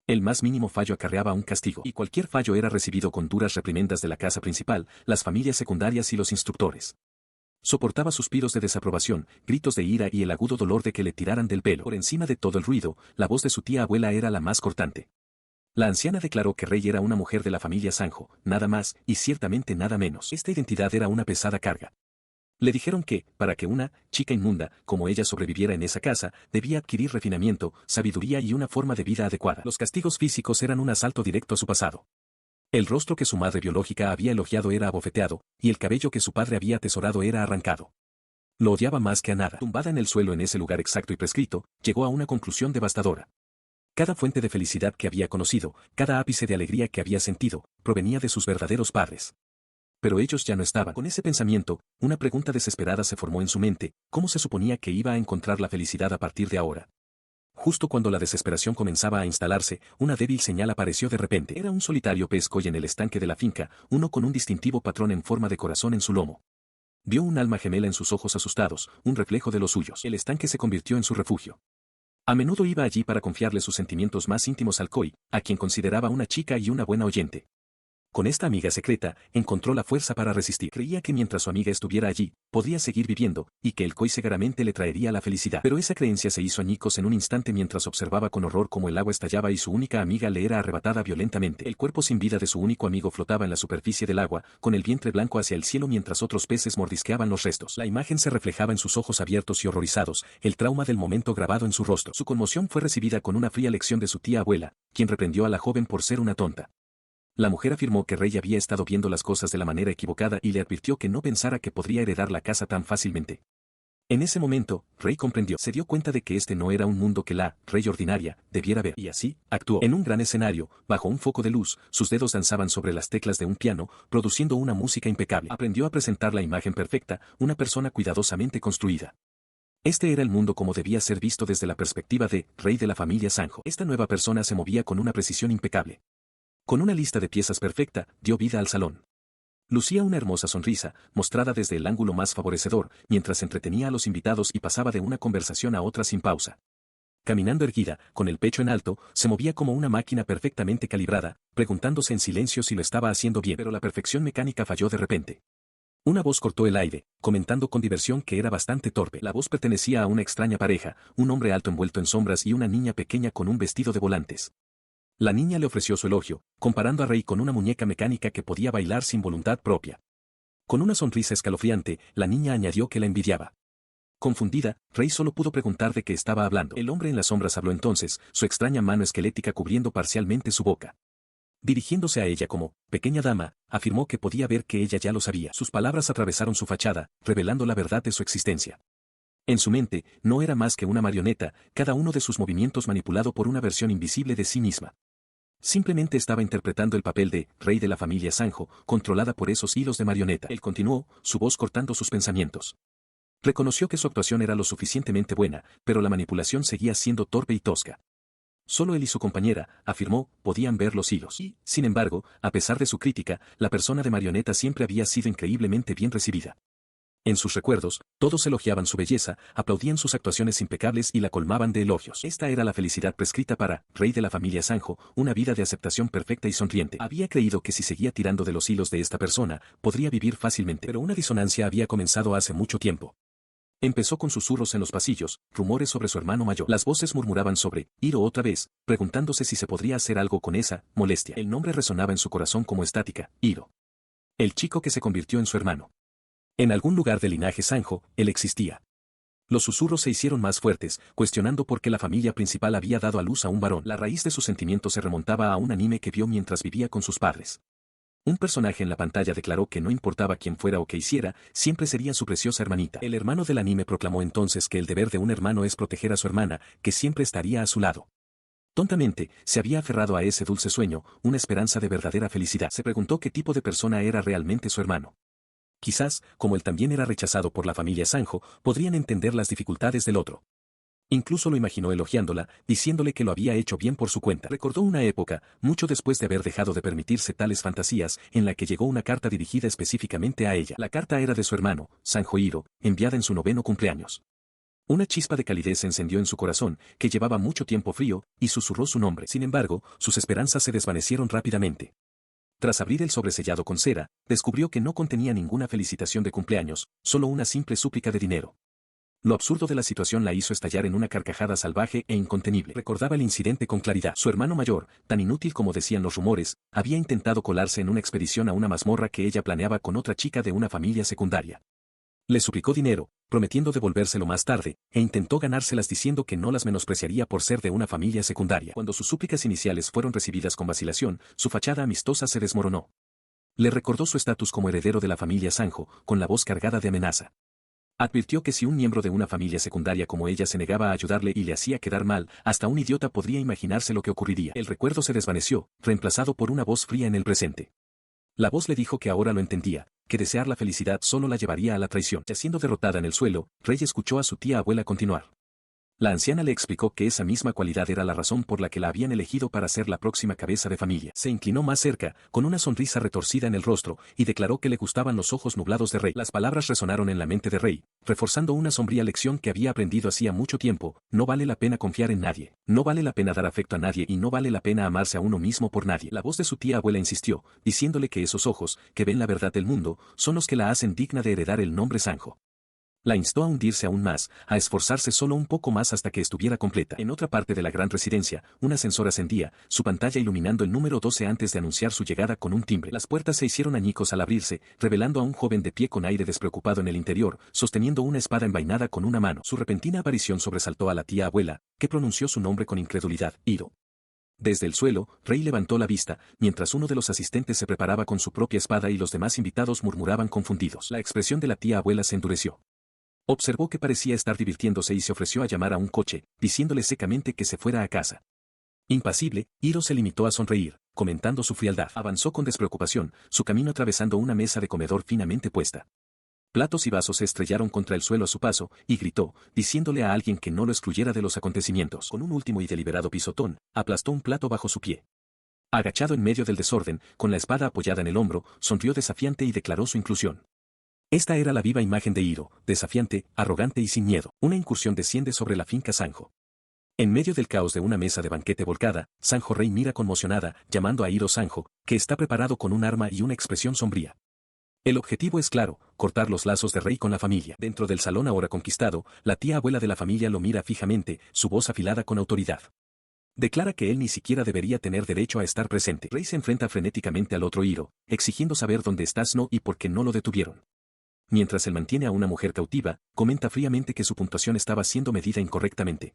El más mínimo fallo acarreaba un castigo, y cualquier fallo era recibido con duras reprimendas de la casa principal, las familias secundarias y los instructores. Soportaba suspiros de desaprobación, gritos de ira y el agudo dolor de que le tiraran del pelo. Por encima de todo el ruido, la voz de su tía abuela era la más cortante. La anciana declaró que Rei era una mujer de la familia Sanjo, nada más, y ciertamente nada menos. Esta identidad era una pesada carga. Le dijeron que, para que una chica inmunda, como ella sobreviviera en esa casa, debía adquirir refinamiento, sabiduría y una forma de vida adecuada. Los castigos físicos eran un asalto directo a su pasado. El rostro que su madre biológica había elogiado era abofeteado, y el cabello que su padre había atesorado era arrancado. Lo odiaba más que a nada. Tumbada en el suelo en ese lugar exacto y prescrito, llegó a una conclusión devastadora. Cada fuente de felicidad que había conocido, cada ápice de alegría que había sentido, provenía de sus verdaderos padres. Pero ellos ya no estaban. Con ese pensamiento, una pregunta desesperada se formó en su mente, ¿cómo se suponía que iba a encontrar la felicidad a partir de ahora? Justo cuando la desesperación comenzaba a instalarse, una débil señal apareció de repente. Era un solitario pez koi en el estanque de la finca, uno con un distintivo patrón en forma de corazón en su lomo. Vio un alma gemela en sus ojos asustados, un reflejo de los suyos. El estanque se convirtió en su refugio. A menudo iba allí para confiarle sus sentimientos más íntimos al koi, a quien consideraba una chica y una buena oyente. Con esta amiga secreta, encontró la fuerza para resistir. Creía que mientras su amiga estuviera allí, podría seguir viviendo, y que el koi seguramente le traería la felicidad. Pero esa creencia se hizo añicos en un instante mientras observaba con horror cómo el agua estallaba y su única amiga le era arrebatada violentamente. El cuerpo sin vida de su único amigo flotaba en la superficie del agua, con el vientre blanco hacia el cielo mientras otros peces mordisqueaban los restos. La imagen se reflejaba en sus ojos abiertos y horrorizados, el trauma del momento grabado en su rostro. Su conmoción fue recibida con una fría lección de su tía abuela, quien reprendió a la joven por ser una tonta. La mujer afirmó que Rei había estado viendo las cosas de la manera equivocada y le advirtió que no pensara que podría heredar la casa tan fácilmente. En ese momento, Rei comprendió, se dio cuenta de que este no era un mundo que la Rei ordinaria debiera ver, y así, actuó. En un gran escenario, bajo un foco de luz, sus dedos danzaban sobre las teclas de un piano, produciendo una música impecable. Aprendió a presentar la imagen perfecta, una persona cuidadosamente construida. Este era el mundo como debía ser visto desde la perspectiva de Rei de la familia Sanjo. Esta nueva persona se movía con una precisión impecable. Con una lista de piezas perfecta, dio vida al salón. Lucía una hermosa sonrisa, mostrada desde el ángulo más favorecedor, mientras entretenía a los invitados y pasaba de una conversación a otra sin pausa. Caminando erguida, con el pecho en alto, se movía como una máquina perfectamente calibrada, preguntándose en silencio si lo estaba haciendo bien, pero la perfección mecánica falló de repente. Una voz cortó el aire, comentando con diversión que era bastante torpe. La voz pertenecía a una extraña pareja, un hombre alto envuelto en sombras y una niña pequeña con un vestido de volantes. La niña le ofreció su elogio, comparando a Rei con una muñeca mecánica que podía bailar sin voluntad propia. Con una sonrisa escalofriante, la niña añadió que la envidiaba. Confundida, Rei solo pudo preguntar de qué estaba hablando. El hombre en las sombras habló entonces, su extraña mano esquelética cubriendo parcialmente su boca. Dirigiéndose a ella como, pequeña dama, afirmó que podía ver que ella ya lo sabía. Sus palabras atravesaron su fachada, revelando la verdad de su existencia. En su mente, no era más que una marioneta, cada uno de sus movimientos manipulado por una versión invisible de sí misma. Simplemente estaba interpretando el papel de rey de la familia Sanjo, controlada por esos hilos de marioneta. Él continuó, su voz cortando sus pensamientos. Reconoció que su actuación era lo suficientemente buena, pero la manipulación seguía siendo torpe y tosca. Solo él y su compañera, afirmó, podían ver los hilos. Y, sin embargo, a pesar de su crítica, la persona de marioneta siempre había sido increíblemente bien recibida. En sus recuerdos, todos elogiaban su belleza, aplaudían sus actuaciones impecables y la colmaban de elogios. Esta era la felicidad prescrita para, rey de la familia Sanjo, una vida de aceptación perfecta y sonriente. Había creído que si seguía tirando de los hilos de esta persona, podría vivir fácilmente. Pero una disonancia había comenzado hace mucho tiempo. Empezó con susurros en los pasillos, rumores sobre su hermano mayor. Las voces murmuraban sobre Hiro otra vez, preguntándose si se podría hacer algo con esa molestia. El nombre resonaba en su corazón como estática, Hiro. El chico que se convirtió en su hermano. En algún lugar del linaje Sanjo, él existía. Los susurros se hicieron más fuertes, cuestionando por qué la familia principal había dado a luz a un varón. La raíz de sus sentimientos se remontaba a un anime que vio mientras vivía con sus padres. Un personaje en la pantalla declaró que no importaba quién fuera o qué hiciera, siempre sería su preciosa hermanita. El hermano del anime proclamó entonces que el deber de un hermano es proteger a su hermana, que siempre estaría a su lado. Tontamente, se había aferrado a ese dulce sueño, una esperanza de verdadera felicidad. Se preguntó qué tipo de persona era realmente su hermano. Quizás, como él también era rechazado por la familia Sanjo, podrían entender las dificultades del otro. Incluso lo imaginó elogiándola, diciéndole que lo había hecho bien por su cuenta. Recordó una época, mucho después de haber dejado de permitirse tales fantasías, en la que llegó una carta dirigida específicamente a ella. La carta era de su hermano, Sanjo Hiro, enviada en su 9º cumpleaños. Una chispa de calidez se encendió en su corazón, que llevaba mucho tiempo frío, y susurró su nombre. Sin embargo, sus esperanzas se desvanecieron rápidamente. Tras abrir el sobresellado con cera, descubrió que no contenía ninguna felicitación de cumpleaños, solo una simple súplica de dinero. Lo absurdo de la situación la hizo estallar en una carcajada salvaje e incontenible. Recordaba el incidente con claridad. Su hermano mayor, tan inútil como decían los rumores, había intentado colarse en una expedición a una mazmorra que ella planeaba con otra chica de una familia secundaria. Le suplicó dinero, prometiendo devolvérselo más tarde, e intentó ganárselas diciendo que no las menospreciaría por ser de una familia secundaria. Cuando sus súplicas iniciales fueron recibidas con vacilación, su fachada amistosa se desmoronó. Le recordó su estatus como heredero de la familia Sanjo, con la voz cargada de amenaza. Advirtió que si un miembro de una familia secundaria como ella se negaba a ayudarle y le hacía quedar mal, hasta un idiota podría imaginarse lo que ocurriría. El recuerdo se desvaneció, reemplazado por una voz fría en el presente. La voz le dijo que ahora lo entendía, que desear la felicidad solo la llevaría a la traición. Ya siendo derrotada en el suelo, Rey escuchó a su tía abuela continuar. La anciana le explicó que esa misma cualidad era la razón por la que la habían elegido para ser la próxima cabeza de familia. Se inclinó más cerca, con una sonrisa retorcida en el rostro, y declaró que le gustaban los ojos nublados de Rey. Las palabras resonaron en la mente de Rey, reforzando una sombría lección que había aprendido hacía mucho tiempo: no vale la pena confiar en nadie, no vale la pena dar afecto a nadie y no vale la pena amarse a uno mismo por nadie. La voz de su tía abuela insistió, diciéndole que esos ojos, que ven la verdad del mundo, son los que la hacen digna de heredar el nombre Sanjo. La instó a hundirse aún más, a esforzarse solo un poco más hasta que estuviera completa. En otra parte de la gran residencia, un ascensor ascendía, su pantalla iluminando el número 12 antes de anunciar su llegada con un timbre. Las puertas se hicieron añicos al abrirse, revelando a un joven de pie con aire despreocupado en el interior, sosteniendo una espada envainada con una mano. Su repentina aparición sobresaltó a la tía abuela, que pronunció su nombre con incredulidad: Hiro. Desde el suelo, Rey levantó la vista, mientras uno de los asistentes se preparaba con su propia espada y los demás invitados murmuraban confundidos. La expresión de la tía abuela se endureció. Observó que parecía estar divirtiéndose y se ofreció a llamar a un coche, diciéndole secamente que se fuera a casa. Impasible, Hiro se limitó a sonreír, comentando su frialdad. Avanzó con despreocupación, su camino atravesando una mesa de comedor finamente puesta. Platos y vasos se estrellaron contra el suelo a su paso, y gritó, diciéndole a alguien que no lo excluyera de los acontecimientos. Con un último y deliberado pisotón, aplastó un plato bajo su pie. Agachado en medio del desorden, con la espada apoyada en el hombro, sonrió desafiante y declaró su inclusión. Esta era la viva imagen de Hiro, desafiante, arrogante y sin miedo. Una incursión desciende sobre la finca Sanjo. En medio del caos de una mesa de banquete volcada, Sanjo Rey mira conmocionada, llamando a Hiro Sanjo, que está preparado con un arma y una expresión sombría. El objetivo es claro: cortar los lazos de Rey con la familia. Dentro del salón ahora conquistado, la tía abuela de la familia lo mira fijamente, su voz afilada con autoridad. Declara que él ni siquiera debería tener derecho a estar presente. Rey se enfrenta frenéticamente al otro Hiro, exigiendo saber dónde está Snow y por qué no lo detuvieron. Mientras él mantiene a una mujer cautiva, comenta fríamente que su puntuación estaba siendo medida incorrectamente.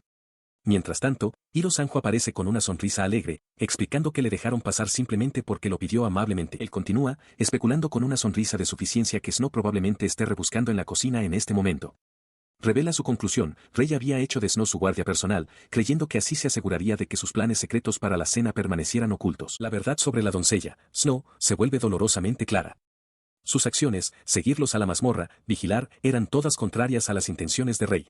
Mientras tanto, Hiro Sanjo aparece con una sonrisa alegre, explicando que le dejaron pasar simplemente porque lo pidió amablemente. Él continúa, especulando con una sonrisa de suficiencia que Snow probablemente esté rebuscando en la cocina en este momento. Revela su conclusión, Rey había hecho de Snow su guardia personal, creyendo que así se aseguraría de que sus planes secretos para la cena permanecieran ocultos. La verdad sobre la doncella, Snow, se vuelve dolorosamente clara. Sus acciones, seguirlos a la mazmorra, vigilar, eran todas contrarias a las intenciones de Rey.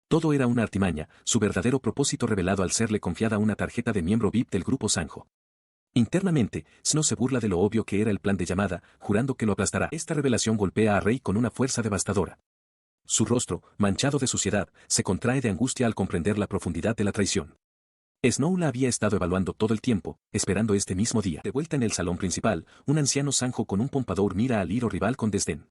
Todo era una artimaña, su verdadero propósito revelado al serle confiada una tarjeta de miembro VIP del grupo Sanjo. Internamente, Snow se burla de lo obvio que era el plan de llamada, jurando que lo aplastará. Esta revelación golpea a Rey con una fuerza devastadora. Su rostro, manchado de suciedad, se contrae de angustia al comprender la profundidad de la traición. Snow la había estado evaluando todo el tiempo, esperando este mismo día. De vuelta en el salón principal, un anciano Sanjo con un pompadour mira al Hiro rival con desdén.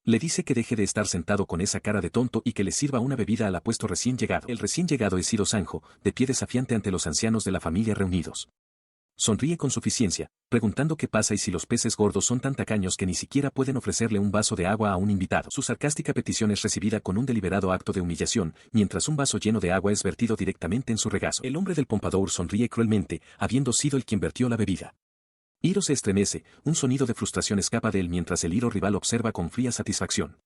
Le dice que deje de estar sentado con esa cara de tonto y que le sirva una bebida al apuesto recién llegado. El recién llegado es Hiro Sanjo, de pie desafiante ante los ancianos de la familia reunidos. Sonríe con suficiencia, preguntando qué pasa y si los peces gordos son tan tacaños que ni siquiera pueden ofrecerle un vaso de agua a un invitado. Su sarcástica petición es recibida con un deliberado acto de humillación, mientras un vaso lleno de agua es vertido directamente en su regazo. El hombre del pompadour sonríe cruelmente, habiendo sido el quien vertió la bebida. Hiro se estremece, un sonido de frustración escapa de él mientras el Hiro rival observa con fría satisfacción.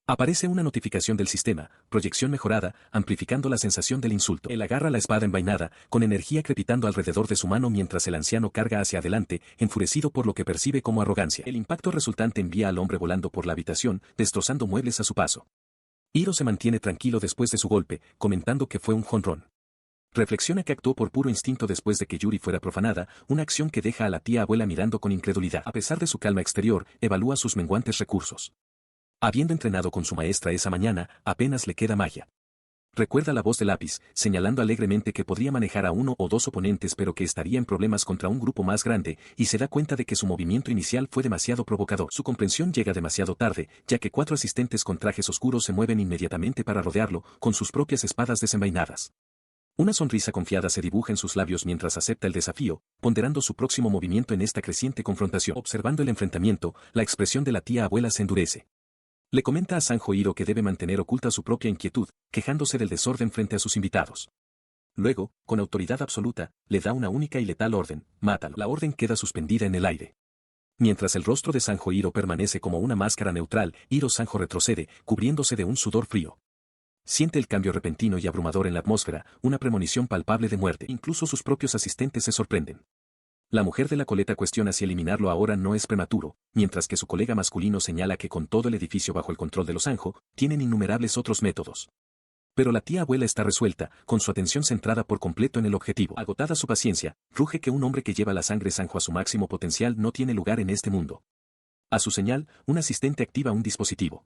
Aparece una notificación del sistema, proyección mejorada, amplificando la sensación del insulto. Él agarra la espada envainada, con energía crepitando alrededor de su mano mientras el anciano carga hacia adelante, enfurecido por lo que percibe como arrogancia. El impacto resultante envía al hombre volando por la habitación, destrozando muebles a su paso. Hiro se mantiene tranquilo después de su golpe, comentando que fue un jonrón. Reflexiona que actuó por puro instinto después de que Yuri fuera profanada, una acción que deja a la tía abuela mirando con incredulidad. A pesar de su calma exterior, evalúa sus menguantes recursos. Habiendo entrenado con su maestra esa mañana, apenas le queda magia. Recuerda la voz de Lápiz, señalando alegremente que podría manejar a uno o dos oponentes pero que estaría en problemas contra un grupo más grande, y se da cuenta de que su movimiento inicial fue demasiado provocador. Su comprensión llega demasiado tarde, ya que 4 asistentes con trajes oscuros se mueven inmediatamente para rodearlo, con sus propias espadas desenvainadas. Una sonrisa confiada se dibuja en sus labios mientras acepta el desafío, ponderando su próximo movimiento en esta creciente confrontación. Observando el enfrentamiento, la expresión de la tía abuela se endurece. Le comenta a Sanjo Hiro que debe mantener oculta su propia inquietud, quejándose del desorden frente a sus invitados. Luego, con autoridad absoluta, le da una única y letal orden: mátalo. La orden queda suspendida en el aire. Mientras el rostro de Sanjo Hiro permanece como una máscara neutral, Hiro Sanjo retrocede, cubriéndose de un sudor frío. Siente el cambio repentino y abrumador en la atmósfera, una premonición palpable de muerte. Incluso sus propios asistentes se sorprenden. La mujer de la coleta cuestiona si eliminarlo ahora no es prematuro, mientras que su colega masculino señala que con todo el edificio bajo el control de los Sanjo, tienen innumerables otros métodos. Pero la tía abuela está resuelta, con su atención centrada por completo en el objetivo. Agotada su paciencia, ruge que un hombre que lleva la sangre Sanjo a su máximo potencial no tiene lugar en este mundo. A su señal, un asistente activa un dispositivo.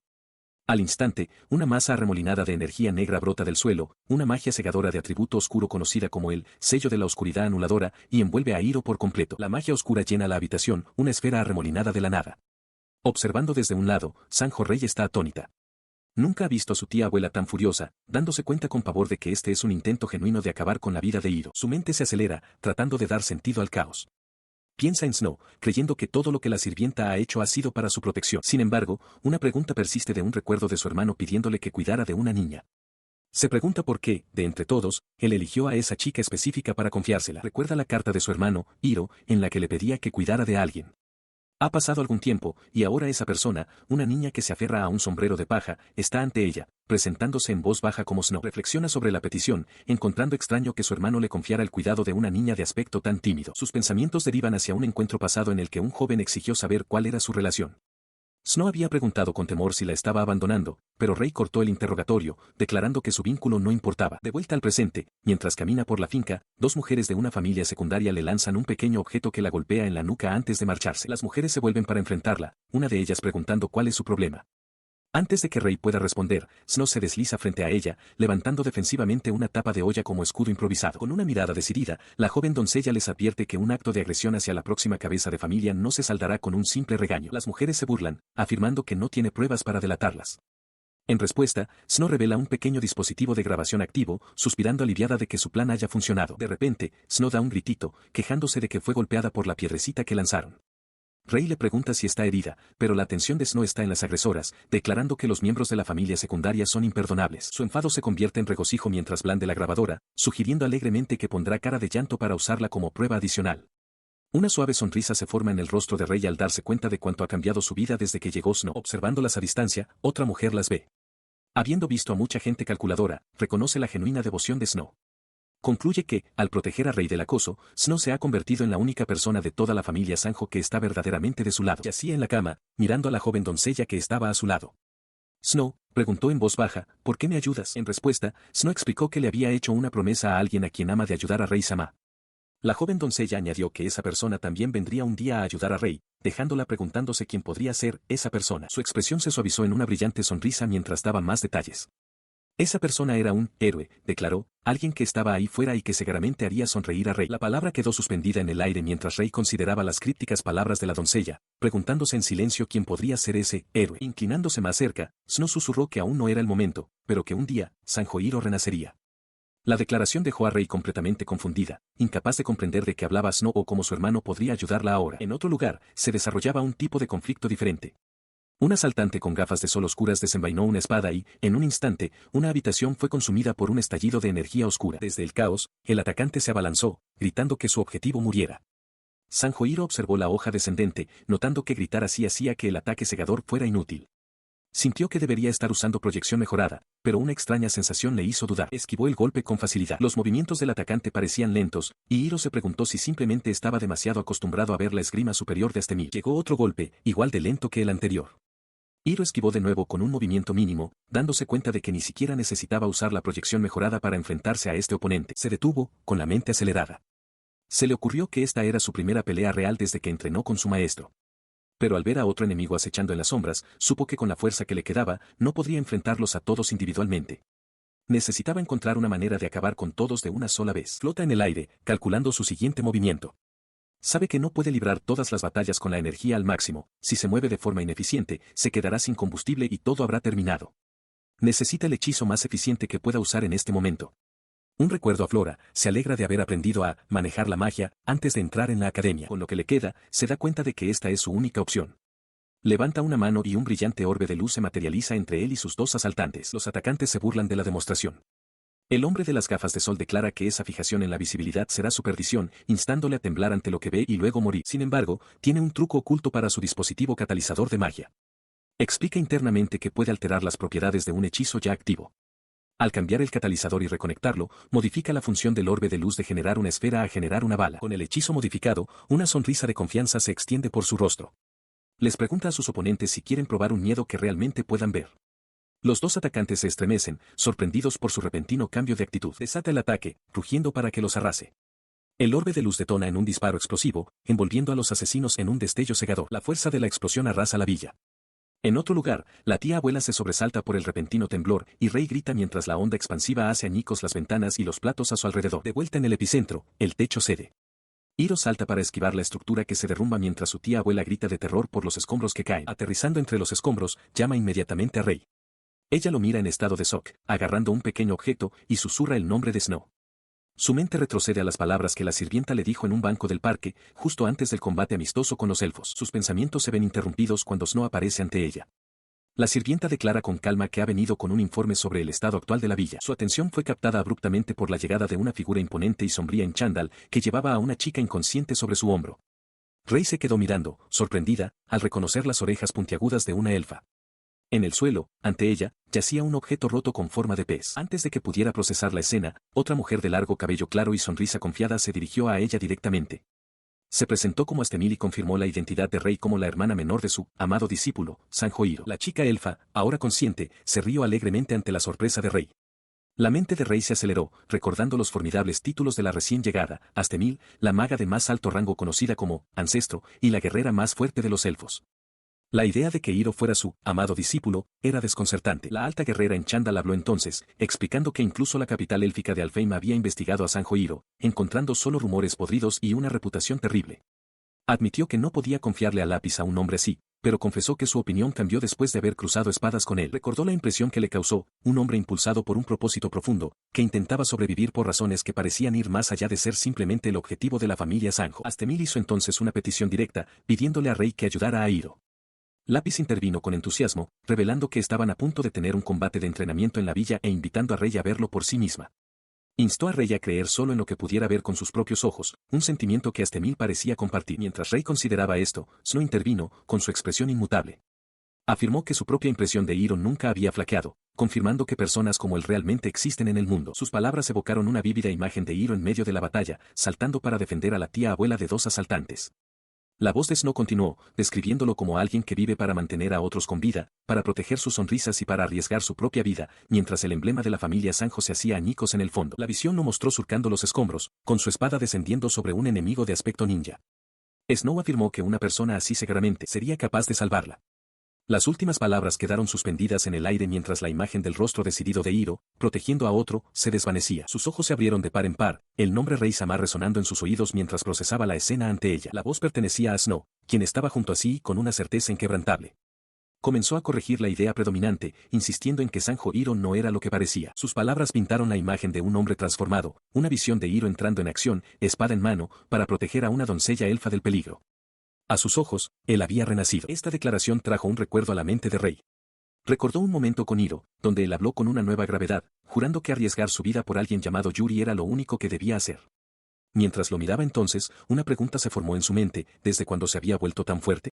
Al instante, una masa arremolinada de energía negra brota del suelo, una magia cegadora de atributo oscuro conocida como el sello de la oscuridad anuladora, y envuelve a Hiro por completo. La magia oscura llena la habitación, una esfera arremolinada de la nada. Observando desde un lado, Sanjo Rey está atónita. Nunca ha visto a su tía abuela tan furiosa, dándose cuenta con pavor de que este es un intento genuino de acabar con la vida de Hiro. Su mente se acelera, tratando de dar sentido al caos. Piensa en Snow, creyendo que todo lo que la sirvienta ha hecho ha sido para su protección. Sin embargo, una pregunta persiste de un recuerdo de su hermano pidiéndole que cuidara de una niña. Se pregunta por qué, de entre todos, él eligió a esa chica específica para confiársela. Recuerda la carta de su hermano, Hiro, en la que le pedía que cuidara de alguien. Ha pasado algún tiempo, y ahora esa persona, una niña que se aferra a un sombrero de paja, está ante ella, presentándose en voz baja como Snow. Reflexiona sobre la petición, encontrando extraño que su hermano le confiara el cuidado de una niña de aspecto tan tímido. Sus pensamientos derivan hacia un encuentro pasado en el que un joven exigió saber cuál era su relación. Snow había preguntado con temor si la estaba abandonando, pero Rey cortó el interrogatorio, declarando que su vínculo no importaba. De vuelta al presente, mientras camina por la finca, 2 mujeres de una familia secundaria le lanzan un pequeño objeto que la golpea en la nuca antes de marcharse. Las mujeres se vuelven para enfrentarla, una de ellas preguntando cuál es su problema. Antes de que Rey pueda responder, Snow se desliza frente a ella, levantando defensivamente una tapa de olla como escudo improvisado. Con una mirada decidida, la joven doncella les advierte que un acto de agresión hacia la próxima cabeza de familia no se saldará con un simple regaño. Las mujeres se burlan, afirmando que no tiene pruebas para delatarlas. En respuesta, Snow revela un pequeño dispositivo de grabación activo, suspirando aliviada de que su plan haya funcionado. De repente, Snow da un gritito, quejándose de que fue golpeada por la piedrecita que lanzaron. Rey le pregunta si está herida, pero la atención de Snow está en las agresoras, declarando que los miembros de la familia secundaria son imperdonables. Su enfado se convierte en regocijo mientras blande la grabadora, sugiriendo alegremente que pondrá cara de llanto para usarla como prueba adicional. Una suave sonrisa se forma en el rostro de Rey al darse cuenta de cuánto ha cambiado su vida desde que llegó Snow. Observándolas a distancia, otra mujer las ve. Habiendo visto a mucha gente calculadora, reconoce la genuina devoción de Snow. Concluye que, al proteger a Rey del acoso, Snow se ha convertido en la única persona de toda la familia Sanjo que está verdaderamente de su lado. Yacía en la cama, mirando a la joven doncella que estaba a su lado. Snow, preguntó en voz baja, ¿por qué me ayudas? En respuesta, Snow explicó que le había hecho una promesa a alguien a quien ama de ayudar a Rey Sama. La joven doncella añadió que esa persona también vendría un día a ayudar a Rey, dejándola preguntándose quién podría ser esa persona. Su expresión se suavizó en una brillante sonrisa mientras daba más detalles. Esa persona era un héroe, declaró, alguien que estaba ahí fuera y que seguramente haría sonreír a Rey. La palabra quedó suspendida en el aire mientras Rey consideraba las crípticas palabras de la doncella, preguntándose en silencio quién podría ser ese héroe. Inclinándose más cerca, Snow susurró que aún no era el momento, pero que un día, Sanjohiro renacería. La declaración dejó a Rey completamente confundida, incapaz de comprender de qué hablaba Snow o cómo su hermano podría ayudarla ahora. En otro lugar, se desarrollaba un tipo de conflicto diferente. Un asaltante con gafas de sol oscuras desenvainó una espada y, en un instante, una habitación fue consumida por un estallido de energía oscura. Desde el caos, el atacante se abalanzó, gritando que su objetivo muriera. Sanjohiro observó la hoja descendente, notando que gritar así hacía que el ataque cegador fuera inútil. Sintió que debería estar usando proyección mejorada, pero una extraña sensación le hizo dudar. Esquivó el golpe con facilidad. Los movimientos del atacante parecían lentos, y Hiro se preguntó si simplemente estaba demasiado acostumbrado a ver la esgrima superior de Astemil. Llegó otro golpe, igual de lento que el anterior. Hiro esquivó de nuevo con un movimiento mínimo, dándose cuenta de que ni siquiera necesitaba usar la proyección mejorada para enfrentarse a este oponente. Se detuvo, con la mente acelerada. Se le ocurrió que esta era su primera pelea real desde que entrenó con su maestro. Pero al ver a otro enemigo acechando en las sombras, supo que con la fuerza que le quedaba, no podría enfrentarlos a todos individualmente. Necesitaba encontrar una manera de acabar con todos de una sola vez. Flota en el aire, calculando su siguiente movimiento. Sabe que no puede librar todas las batallas con la energía al máximo, si se mueve de forma ineficiente, se quedará sin combustible y todo habrá terminado. Necesita el hechizo más eficiente que pueda usar en este momento. Un recuerdo aflora, se alegra de haber aprendido a manejar la magia antes de entrar en la academia. Con lo que le queda, se da cuenta de que esta es su única opción. Levanta una mano y un brillante orbe de luz se materializa entre él y sus dos asaltantes. Los atacantes se burlan de la demostración. El hombre de las gafas de sol declara que esa fijación en la visibilidad será su perdición, instándole a temblar ante lo que ve y luego morir. Sin embargo, tiene un truco oculto para su dispositivo catalizador de magia. Explica internamente que puede alterar las propiedades de un hechizo ya activo. Al cambiar el catalizador y reconectarlo, modifica la función del orbe de luz de generar una esfera a generar una bala. Con el hechizo modificado, una sonrisa de confianza se extiende por su rostro. Les pregunta a sus oponentes si quieren probar un miedo que realmente puedan ver. Los dos atacantes se estremecen, sorprendidos por su repentino cambio de actitud. Desata el ataque, rugiendo para que los arrase. El orbe de luz detona en un disparo explosivo, envolviendo a los asesinos en un destello cegador. La fuerza de la explosión arrasa la villa. En otro lugar, la tía abuela se sobresalta por el repentino temblor y Rey grita mientras la onda expansiva hace añicos las ventanas y los platos a su alrededor. De vuelta en el epicentro, el techo cede. Hiro salta para esquivar la estructura que se derrumba mientras su tía abuela grita de terror por los escombros que caen. Aterrizando entre los escombros, llama inmediatamente a Rey. Ella lo mira en estado de shock, agarrando un pequeño objeto, y susurra el nombre de Snow. Su mente retrocede a las palabras que la sirvienta le dijo en un banco del parque, justo antes del combate amistoso con los elfos. Sus pensamientos se ven interrumpidos cuando Snow aparece ante ella. La sirvienta declara con calma que ha venido con un informe sobre el estado actual de la villa. Su atención fue captada abruptamente por la llegada de una figura imponente y sombría en chándal, que llevaba a una chica inconsciente sobre su hombro. Rey se quedó mirando, sorprendida, al reconocer las orejas puntiagudas de una elfa. En el suelo, ante ella, yacía un objeto roto con forma de pez. Antes de que pudiera procesar la escena, otra mujer de largo cabello claro y sonrisa confiada se dirigió a ella directamente. Se presentó como Astemil y confirmó la identidad de Rey como la hermana menor de su amado discípulo, Sanjohiro. La chica elfa, ahora consciente, se rió alegremente ante la sorpresa de Rey. La mente de Rey se aceleró, recordando los formidables títulos de la recién llegada, Astemil, la maga de más alto rango conocida como Ancestro, y la guerrera más fuerte de los elfos. La idea de que Hiro fuera su amado discípulo era desconcertante. La alta guerrera en chándal habló entonces, explicando que incluso la capital élfica de Alfheim había investigado a Sanjohiro, encontrando solo rumores podridos y una reputación terrible. Admitió que no podía confiarle a lápiz a un hombre así, pero confesó que su opinión cambió después de haber cruzado espadas con él. Recordó la impresión que le causó, un hombre impulsado por un propósito profundo, que intentaba sobrevivir por razones que parecían ir más allá de ser simplemente el objetivo de la familia Sanjo. Astemil hizo entonces una petición directa, pidiéndole a Rey que ayudara a Hiro. Lápiz intervino con entusiasmo, revelando que estaban a punto de tener un combate de entrenamiento en la villa e invitando a Rey a verlo por sí misma. Instó a Rey a creer solo en lo que pudiera ver con sus propios ojos, un sentimiento que Astemil parecía compartir. Mientras Rey consideraba esto, Snow intervino, con su expresión inmutable. Afirmó que su propia impresión de Hiro nunca había flaqueado, confirmando que personas como él realmente existen en el mundo. Sus palabras evocaron una vívida imagen de Hiro en medio de la batalla, saltando para defender a la tía abuela de dos asaltantes. La voz de Snow continuó, describiéndolo como alguien que vive para mantener a otros con vida, para proteger sus sonrisas y para arriesgar su propia vida, mientras el emblema de la familia Sanjo se hacía añicos en el fondo. La visión lo mostró surcando los escombros, con su espada descendiendo sobre un enemigo de aspecto ninja. Snow afirmó que una persona así seguramente sería capaz de salvarla. Las últimas palabras quedaron suspendidas en el aire mientras la imagen del rostro decidido de Hiro, protegiendo a otro, se desvanecía. Sus ojos se abrieron de par en par, el nombre Rei Sama resonando en sus oídos mientras procesaba la escena ante ella. La voz pertenecía a Snow, quien estaba junto a sí con una certeza inquebrantable. Comenzó a corregir la idea predominante, insistiendo en que Sanjo Hiro no era lo que parecía. Sus palabras pintaron la imagen de un hombre transformado, una visión de Hiro entrando en acción, espada en mano, para proteger a una doncella elfa del peligro. A sus ojos, él había renacido. Esta declaración trajo un recuerdo a la mente de Rei. Recordó un momento con Hiro, donde él habló con una nueva gravedad, jurando que arriesgar su vida por alguien llamado Yuri era lo único que debía hacer. Mientras lo miraba entonces, una pregunta se formó en su mente, ¿desde cuándo se había vuelto tan fuerte?